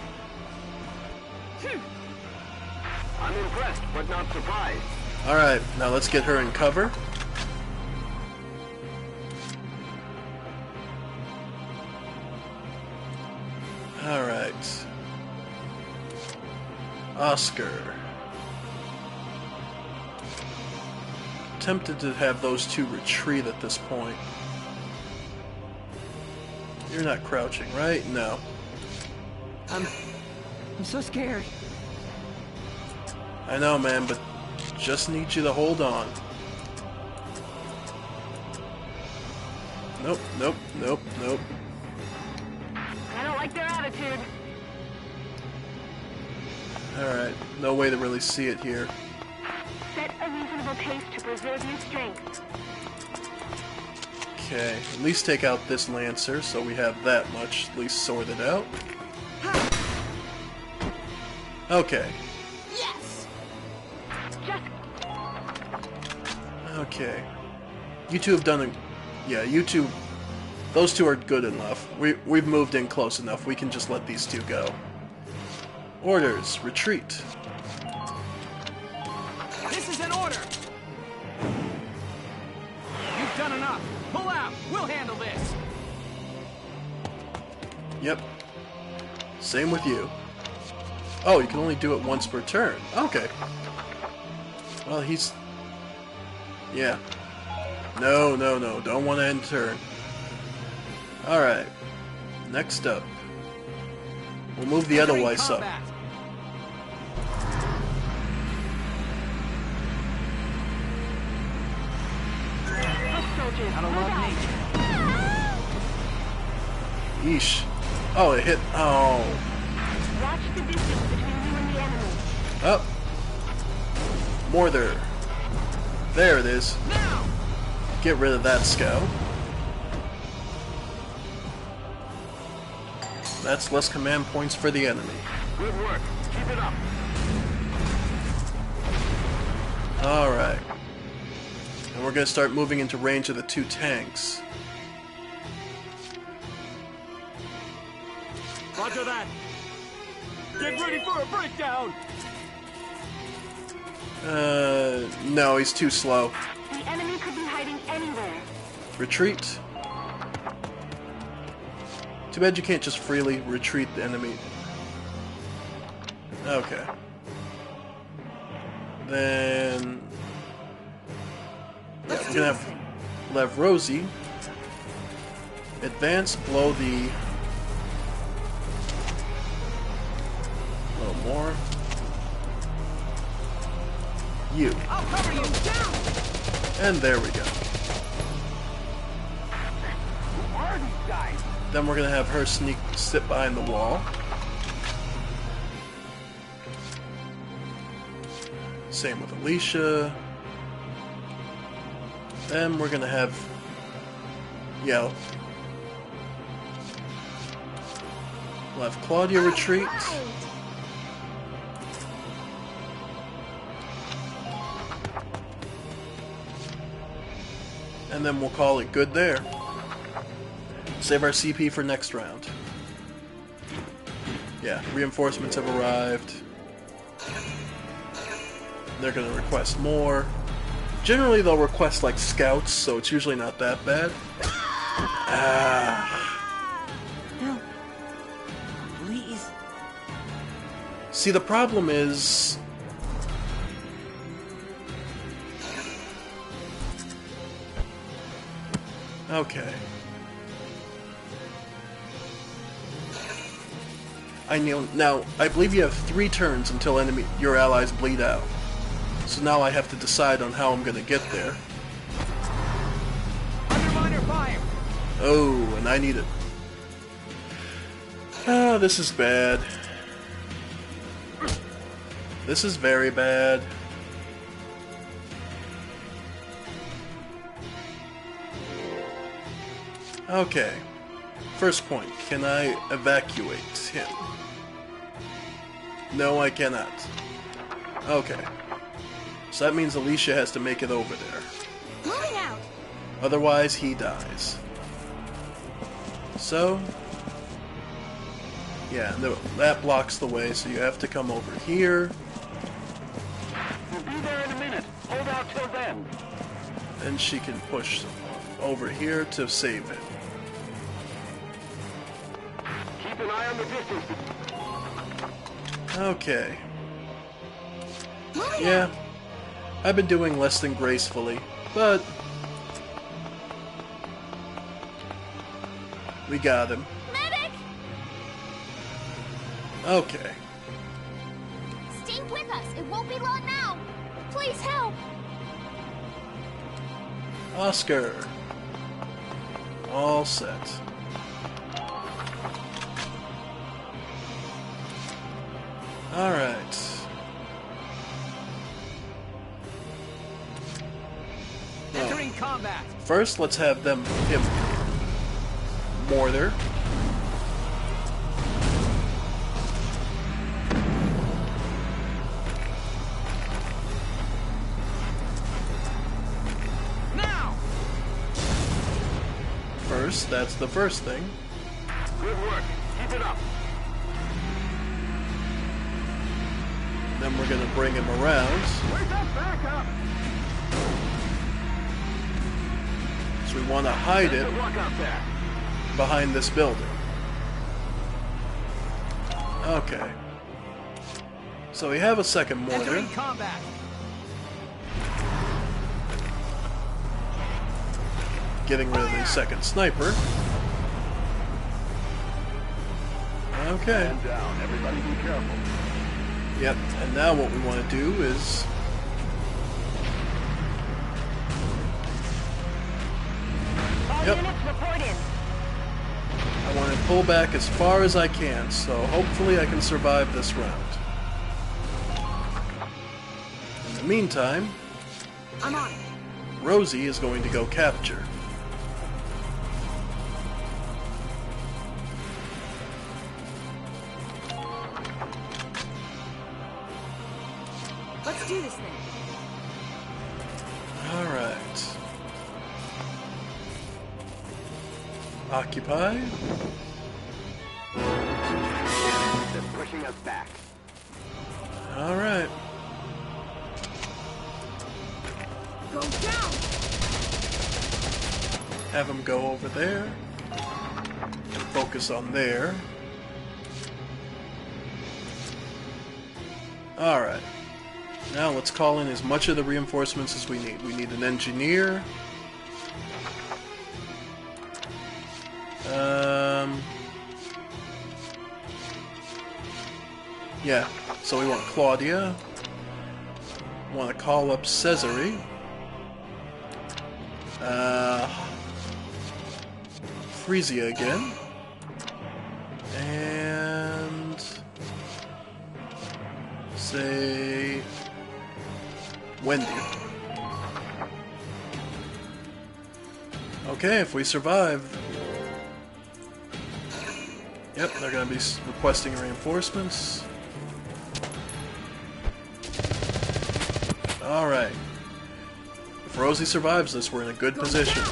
I'm impressed, but not surprised. Alright, now let's get her in cover. Alright. Oscar. Tempted to have those two retreat at this point. You're not crouching, right? No. I'm so scared. I know, man, but just need you to hold on. Nope, nope, nope, nope. I don't like their attitude. Alright, no way to really see it here. Set a reasonable pace to preserve your strength. Okay, at least take out this Lancer, so we have that much at least sorted out. Okay. Yes. Okay. You two have done a... Yeah, you two... Those two are good enough. We've moved in close enough. We can just let these two go. Orders. Retreat. This is an order! You've done enough! Pull out! We'll handle this! Yep. Same with you. Oh, you can only do it once per turn. Okay. Well, he's... Yeah. No, no, no. Don't want to end turn. Alright. Next up. We'll move the Edelweiss up. Yeesh. Oh, it hit. Oh. Watch the distance between you and the enemy. Up. More there. There it is. Get rid of that scout. That's less command points for the enemy. Good work. Keep it up. Alright. And we're going to start moving into range of the two tanks. Roger that. Get ready for a breakdown. No, he's too slow. The enemy could be hiding anywhere. Retreat. Too bad you can't just freely retreat the enemy. Okay. Then... Yeah, we're gonna have Rosie advance below the... A little more. You. I'll cover you down. And there we go. Who are these guys? Then we're gonna have her sit behind the wall. Same with Alicia. Then we're gonna have We'll have Claudia retreat. And then we'll call it good there. Save our CP for next round. Yeah, reinforcements have arrived. They're gonna request more. Generally they'll request like scouts, so it's usually not that bad. No. Please. See, the problem is... Okay. I know. Now, I believe you have 3 turns until your allies bleed out. So now I have to decide on how I'm gonna get there. Underminer fire. Oh, and I need it. Ah, this is bad. This is very bad. Okay. First point. Can I evacuate him? No, I cannot. Okay. So that means Alicia has to make it over there. Moving out. Otherwise, he dies. So... Yeah, no, that blocks the way, so you have to come over here. We'll be there in a minute. Hold out till then. Then she can push over here to save him. Keep an eye on the distance. Okay. Yeah. I've been doing less than gracefully, but... We got him. Medic! Okay. Stay with us. It won't be long now. Please help. Oscar. All set. Alright. combat. First, let's have him mortar. Now. First, that's the first thing. Good work. Keep it up. Then we're gonna bring him around. Where's that backup? So we want to hide it behind this building. Okay. So we have a second mortar. Entering combat. Getting rid of the second sniper. Okay. Man down. Everybody be careful. Yep, and now what we want to do is All units report in. I want to pull back as far as I can, so hopefully I can survive this round. In the meantime, I'm on it. Rosie is going to go capture. Let's do this thing. Alright. Occupy. They're pushing us back. Alright. Go down. Have him go over there. And focus on there. Alright. Now let's call in as much of the reinforcements as we need. We need an engineer. Yeah, so we want Claudia. We want to call up Cesare. Frisia again. And say Wendy. Okay, if we survive. Yep, they're going to be requesting reinforcements. Alright. If Rosie survives this, we're in a good position.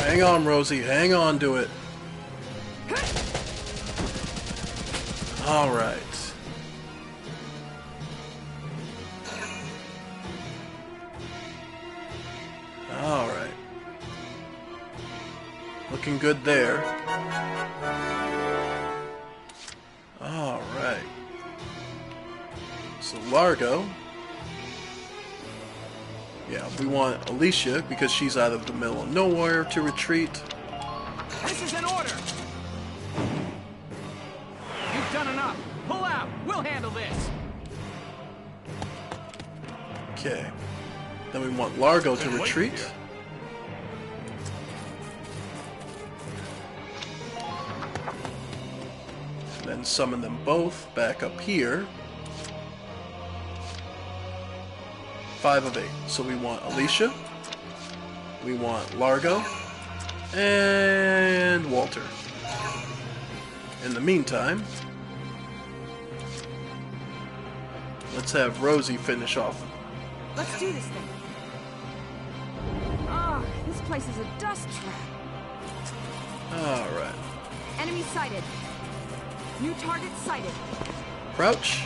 Hang on, Rosie. Hang on to it. Alright. Alright. Looking good there. Alright. So Largo. Yeah, we want Alicia, because she's out of the middle of nowhere, to retreat. This is an order. You've done enough. Pull out. We'll handle this. Okay. Then we want Largo to retreat. Then summon them both back up here. 5 of 8. So we want Alicia, we want Largo, and Walter. In the meantime, let's have Rosie finish off. Let's do this thing. Ah, this place is a dust trap. Alright. Enemy sighted. New target sighted. Crouch.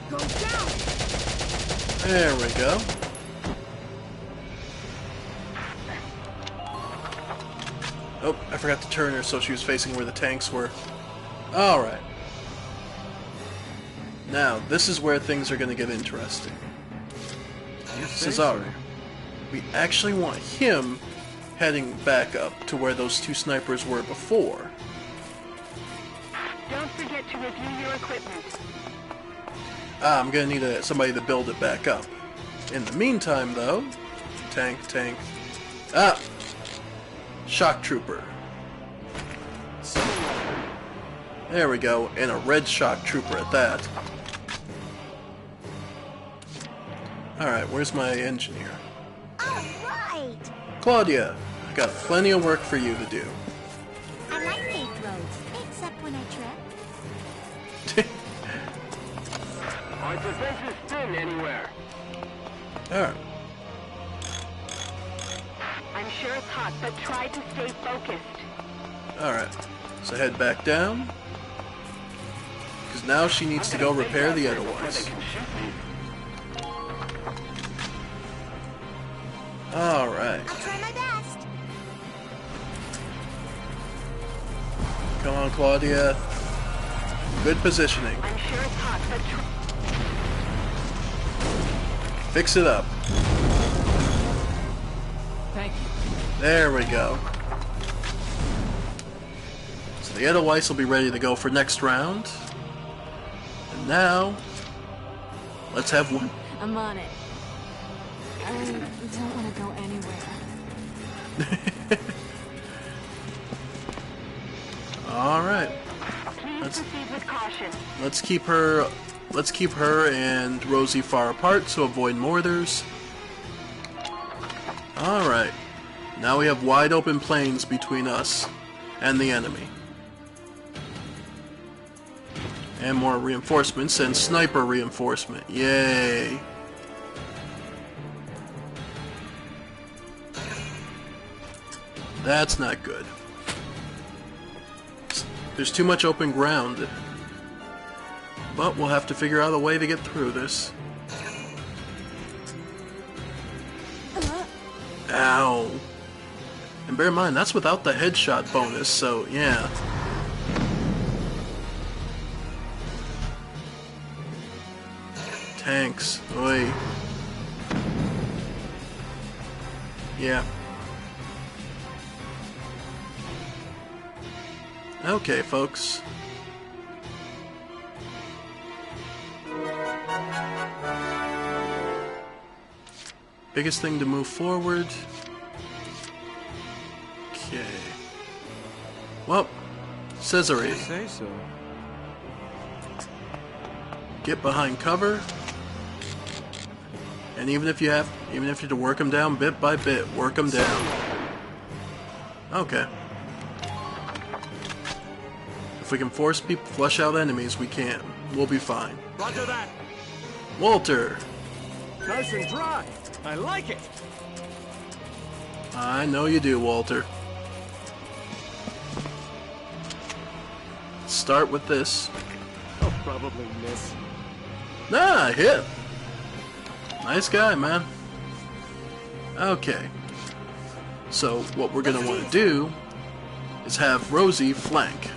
Go down. There we go. Oh, I forgot to turn her so she was facing where the tanks were. Alright. Now, this is where things are going to get interesting. Cesare. We actually want him heading back up to where those 2 snipers were before. Don't forget to review your equipment. I'm going to need somebody to build it back up. In the meantime, though... Tank. Shock Trooper. Someone There we go, and a red shock trooper at that. Alright, where's my engineer? Alright! Claudia, I got plenty of work for you to do. I like paved roads, except when I trip. Our defenses thin anywhere. Alright. I'm sure it's hot, but try to stay focused. Alright, so head back down. Because now she needs to go repair the Edelweiss. Alright. I'll try my best. Come on, Claudia. Good positioning. I'm sure it's hot, but Fix it up. Thank you. There we go. So the Edelweiss will be ready to go for next round. And now, let's have one. I'm on it. I don't want to go anywhere. All right. please proceed with caution. Let's keep her and Rosie far apart to avoid mortars. All right. Now we have wide open plains between us and the enemy. And more reinforcements and sniper reinforcement. Yay. That's not good. There's too much open ground. But we'll have to figure out a way to get through this. Ow. And bear in mind, that's without the headshot bonus, so yeah. Tanks. Oi. Yeah. Okay, folks. Biggest thing to move forward. Okay. Well, Cesare. Say so. Get behind cover. And even if you have to work them down bit by bit, work them down. Okay. If we can force people to flush out enemies, we can. We'll be fine. Roger that. Walter. Nice and dry. I like it. I know you do, Walter. Start with this. I'll probably miss. Nah, hit. Nice guy, man. Okay. So, what we're gonna want to do is have Rosie flank.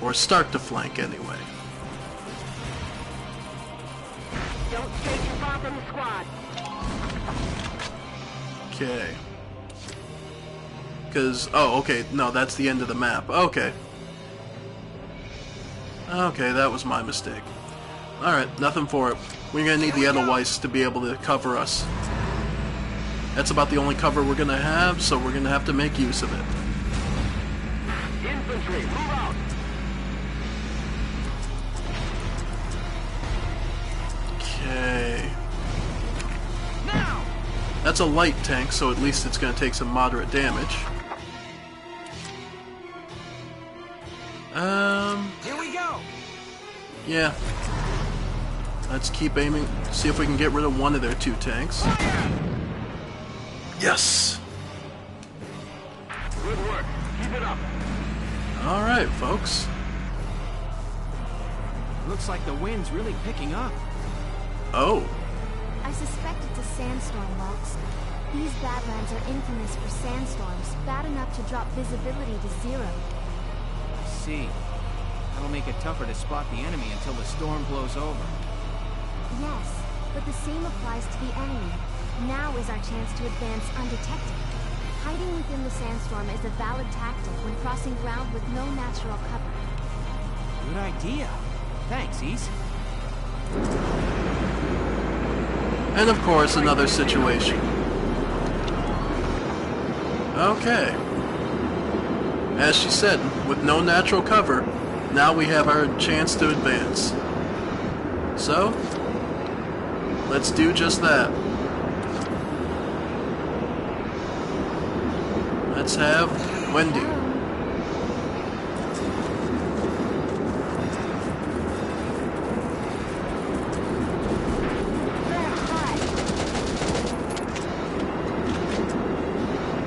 Or start to flank, anyway. Don't stray too far from the squad. Okay. Because, oh, okay, no, that's the end of the map. Okay. Okay, that was my mistake. Alright, nothing for it. We're gonna need the Edelweiss to be able to cover us. That's about the only cover we're gonna have, so we're gonna have to make use of it. Infantry, move out! Okay. That's a light tank, so at least it's gonna take some moderate damage. Here we go. Yeah. Let's keep aiming. See if we can get rid of one of their two tanks. Yes! Good work. Keep it up. Alright, folks. Looks like the wind's really picking up. Oh. I suspect it's a sandstorm, Waltz. These Badlands are infamous for sandstorms, bad enough to drop visibility to zero. I see. That'll make it tougher to spot the enemy until the storm blows over. Yes, but the same applies to the enemy. Now is our chance to advance undetected. Hiding within the sandstorm is a valid tactic when crossing ground with no natural cover. Good idea. Thanks, Ease. And of course, another situation. Okay. As she said, with no natural cover, now we have our chance to advance. So, let's do just that. Let's have Wendy.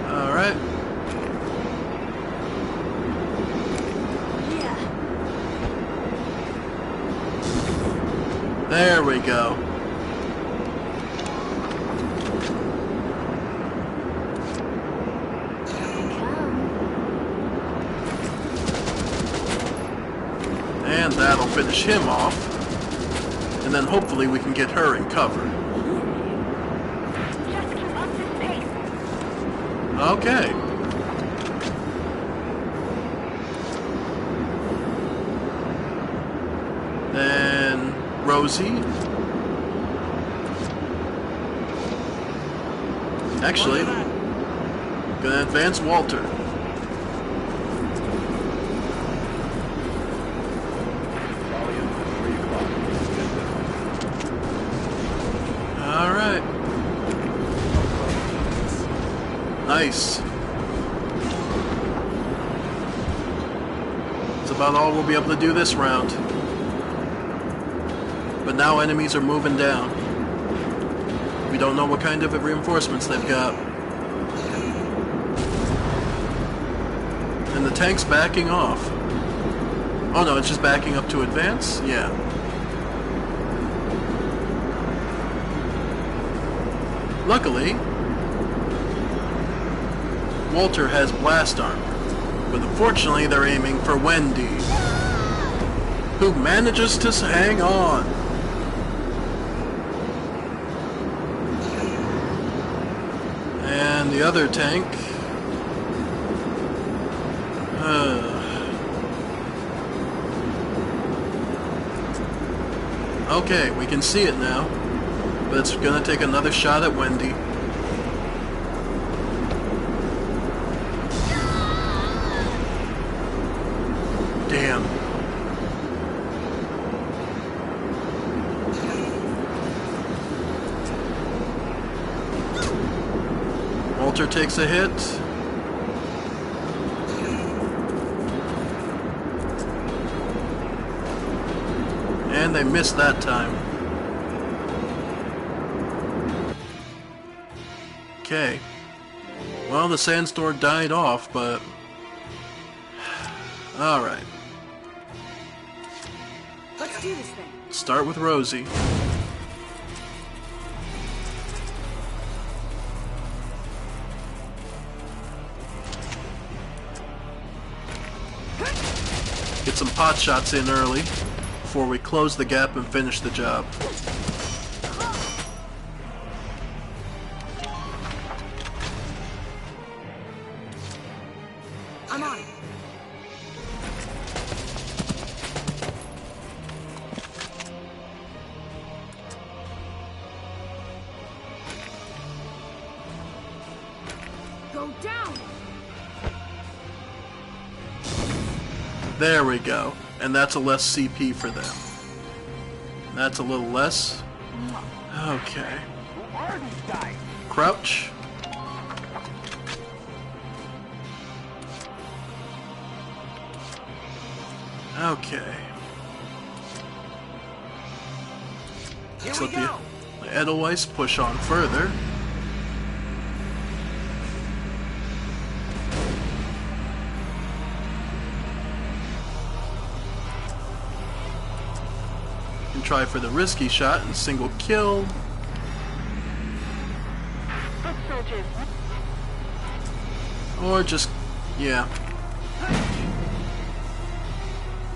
Alright. There we go. And that'll finish him off. And then hopefully we can get her in cover. Okay. Then Rosie. Actually, gonna advance Walter. Alright. Nice. That's about all we'll be able to do this round. But now enemies are moving down. We don't know what kind of reinforcements they've got. And the tank's backing off. Oh no, it's just backing up to advance? Yeah. Luckily, Walter has blast armor, but unfortunately they're aiming for Wendy, who manages to hang on. And the other tank... Okay, we can see it now. But it's gonna take another shot at Wendy. Damn. Walter takes a hit. And they missed that time. Okay. Well, the sandstorm died off, but... Alright. Let's do this thing. Start with Rosie. Get some pot shots in early before we close the gap and finish the job. I'm on. Go down. There we go. And that's a less CP for them. That's a little less. Okay. Crouch. Okay. Let's let the Edelweiss push on further. And try for the risky shot and single kill. Or just, yeah.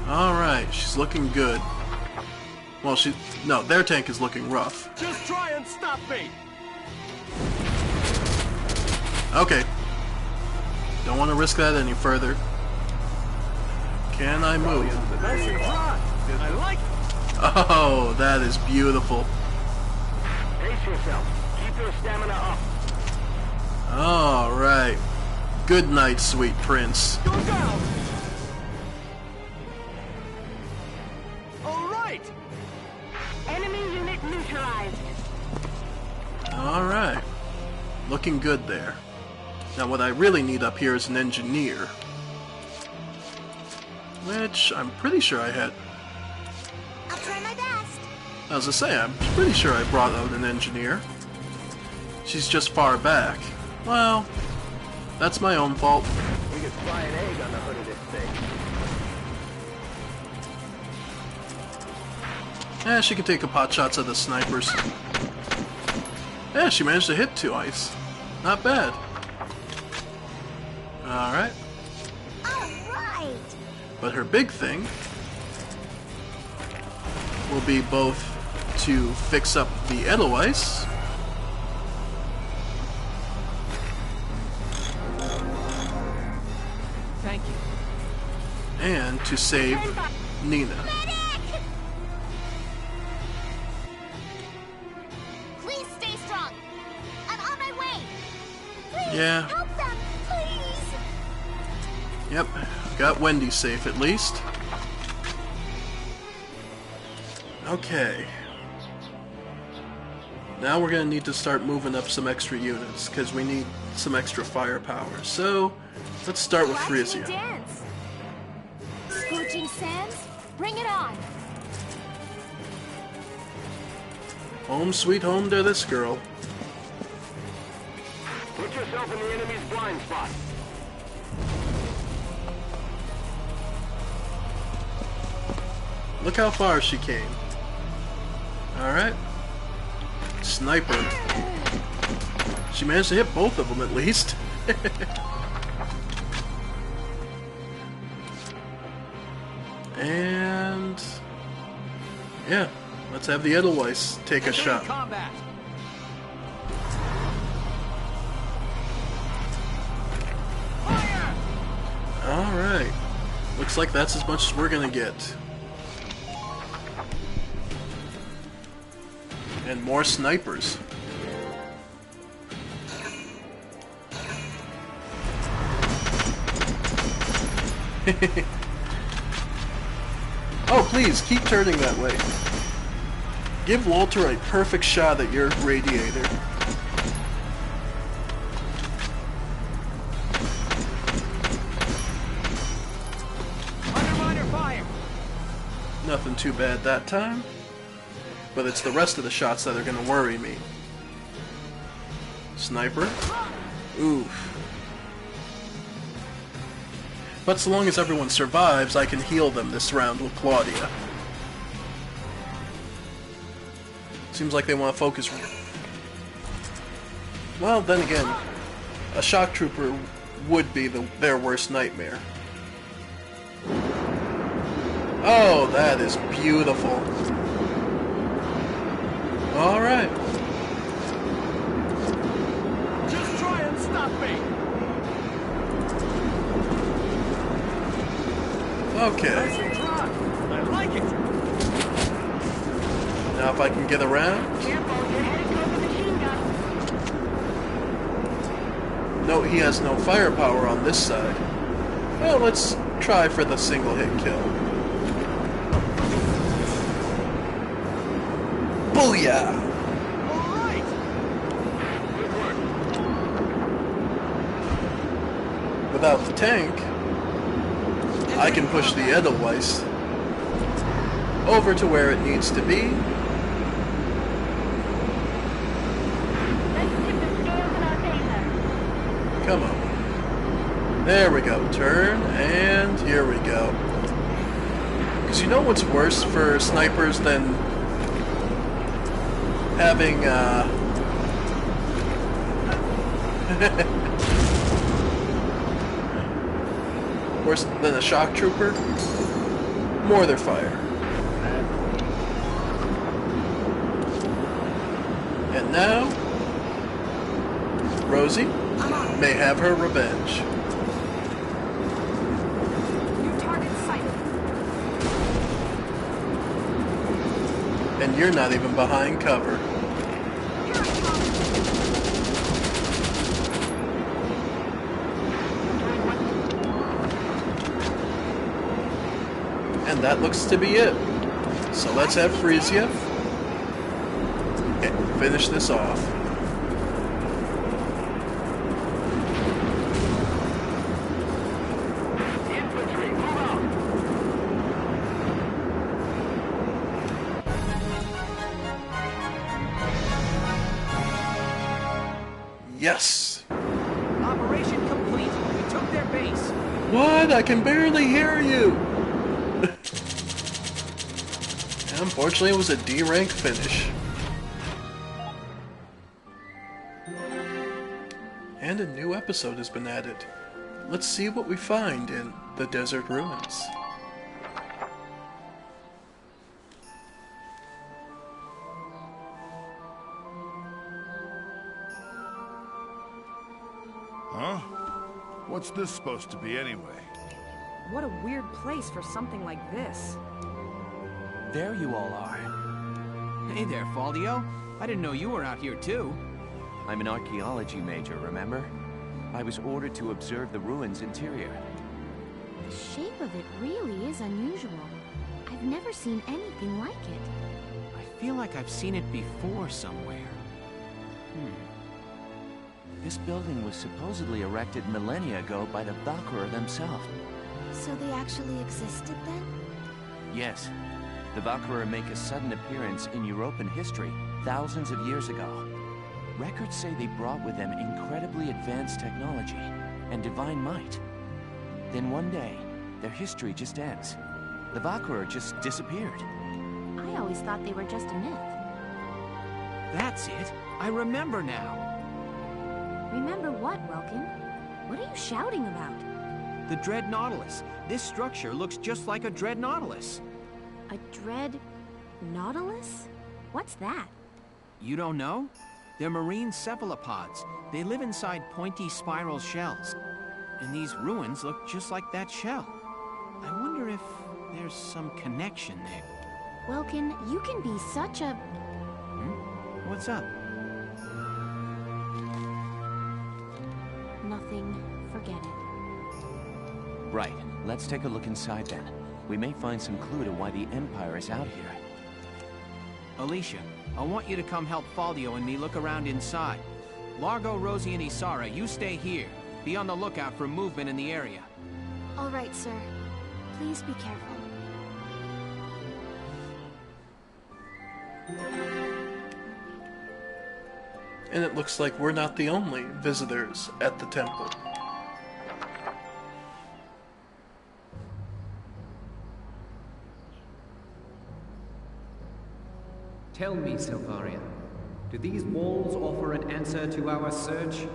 Alright, she's looking good. Well, no, their tank is looking rough. Just try and stop me! Okay. Don't want to risk that any further. Can I move? Nice and dry. I like it. Oh, that is beautiful. Pace yourself. Keep your stamina up. Alright. Good night, sweet prince. Go down! Looking good there. Now what I really need up here is an engineer. Which I'm pretty sure I had. I'll try my best. As I say, I'm pretty sure I brought out an engineer. She's just far back. Well, that's my own fault. We could fry an egg on the hood of this thing. She can take a pot shots at the snipers. Yeah, she managed to hit 2 ice. Not bad. Alright. Alright! But her big thing will be both to fix up the Edelweiss Thank you. and to save Nina. Please stay strong. I'm on my way. Please Yeah. help them, please. Yep, got Wendy safe at least. Okay. Now we're gonna need to start moving up some extra units, because we need some extra firepower. So, let's start with Watch me Frisia. dance. Scorching sands, bring it on. Home sweet home to this girl. Put yourself in the enemy's blind spot. Look how far she came. Alright. Sniper. She managed to hit both of them at least. And... yeah, let's have the Edelweiss take a shot. Combat. Alright. Looks like that's as much as we're gonna get. And more snipers. Oh, please, keep turning that way. Give Walter a perfect shot at your radiator. Under fire. Nothing too bad that time. But it's the rest of the shots that are gonna worry me. Sniper. Oof. But so long as everyone survives, I can heal them this round with Claudia. Seems like they want to focus. Well, then again, a shock trooper would be their worst nightmare. Oh, that is beautiful. Alright. Just try and stop me! Okay. Nicely drawn. I like it. Now if I can get around. No, he has no firepower on this side. Well, let's try for the single hit kill. Booyah! Alright! Without the tank, I can push the Edelweiss over to where it needs to be. Come on. There we go. Turn, and here we go. Because you know what's worse for snipers than having, worse than a shock trooper? Mortar fire. And now, Rosie may have her revenge. New target sighted. And you're not even behind cover. And that looks to be it. So let's have Frisia and finish this off. Yes! Operation complete. We took their base. What? I can barely hear you! Unfortunately, it was a D-rank finish. And a new episode has been added. Let's see what we find in the Desert Ruins. Huh? What's this supposed to be anyway? What a weird place for something like this. There you all are. Hey there, Faldio. I didn't know you were out here too. I'm an archaeology major, remember? I was ordered to observe the ruins' interior. The shape of it really is unusual. I've never seen anything like it. I feel like I've seen it before somewhere. This building was supposedly erected millennia ago by the Valkyria themselves. So they actually existed then? Yes. The Valkyria make a sudden appearance in European history thousands of years ago. Records say they brought with them incredibly advanced technology and divine might. Then one day, their history just ends. The Valkyria just disappeared. I always thought they were just a myth. That's it. I remember now. Remember what, Welkin? What are you shouting about? The Dread Nautilus. This structure looks just like a Dread Nautilus. A Dread Nautilus? What's that? You don't know? They're marine cephalopods. They live inside pointy spiral shells. And these ruins look just like that shell. I wonder if there's some connection there. Welkin, you can be such a... What's up? Nothing. Forget it. Right. Let's take a look inside then. We may find some clue to why the Empire is out here. Alicia, I want you to come help Faldio and me look around inside. Largo, Rosie, and Isara, you stay here. Be on the lookout for movement in the area. All right, sir. Please be careful. And it looks like we're not the only visitors at the temple. Tell me, Silvaria, do these walls offer an answer to our search?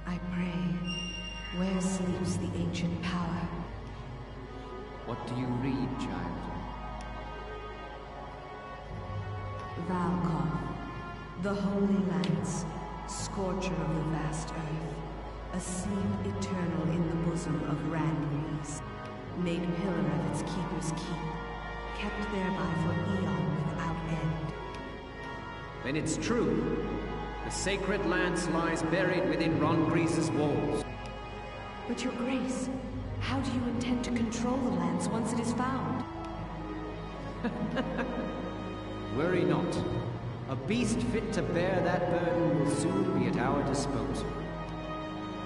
I pray, where sleeps the ancient power? What do you read, child? Valkov, the Holy Lance, scorcher of the vast earth, asleep eternal in the bosom of Randrees, made pillar of its keeper's keep, kept thereby for eon without end. Then it's true. The sacred lance lies buried within Randrees' walls. But your grace, how do you intend to control the lance once it is found? Worry not. A beast fit to bear that burden will soon be at our disposal.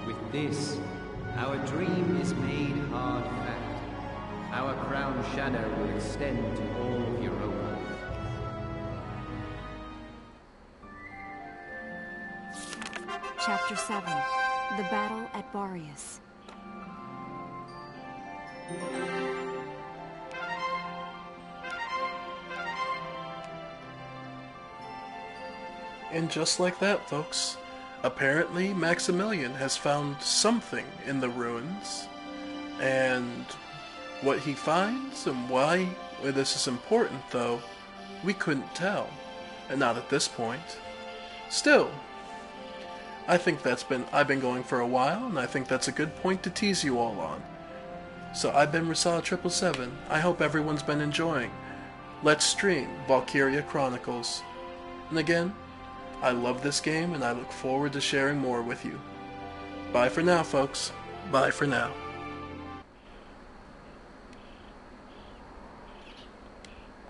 With this, our dream is made hard fact. Our crown shadow will extend to all of Europa. Chapter 7. The Battle at Boreas. And just like that, folks, apparently Maximilian has found something in the ruins, and what he finds and why this is important, though, we couldn't tell, and not at this point. Still, I think I've been going for a while, and I think that's a good point to tease you all on. So I've been Rasala777. I hope everyone's been enjoying Let's Stream Valkyria Chronicles. And again, I love this game, and I look forward to sharing more with you. Bye for now, folks. Bye for now.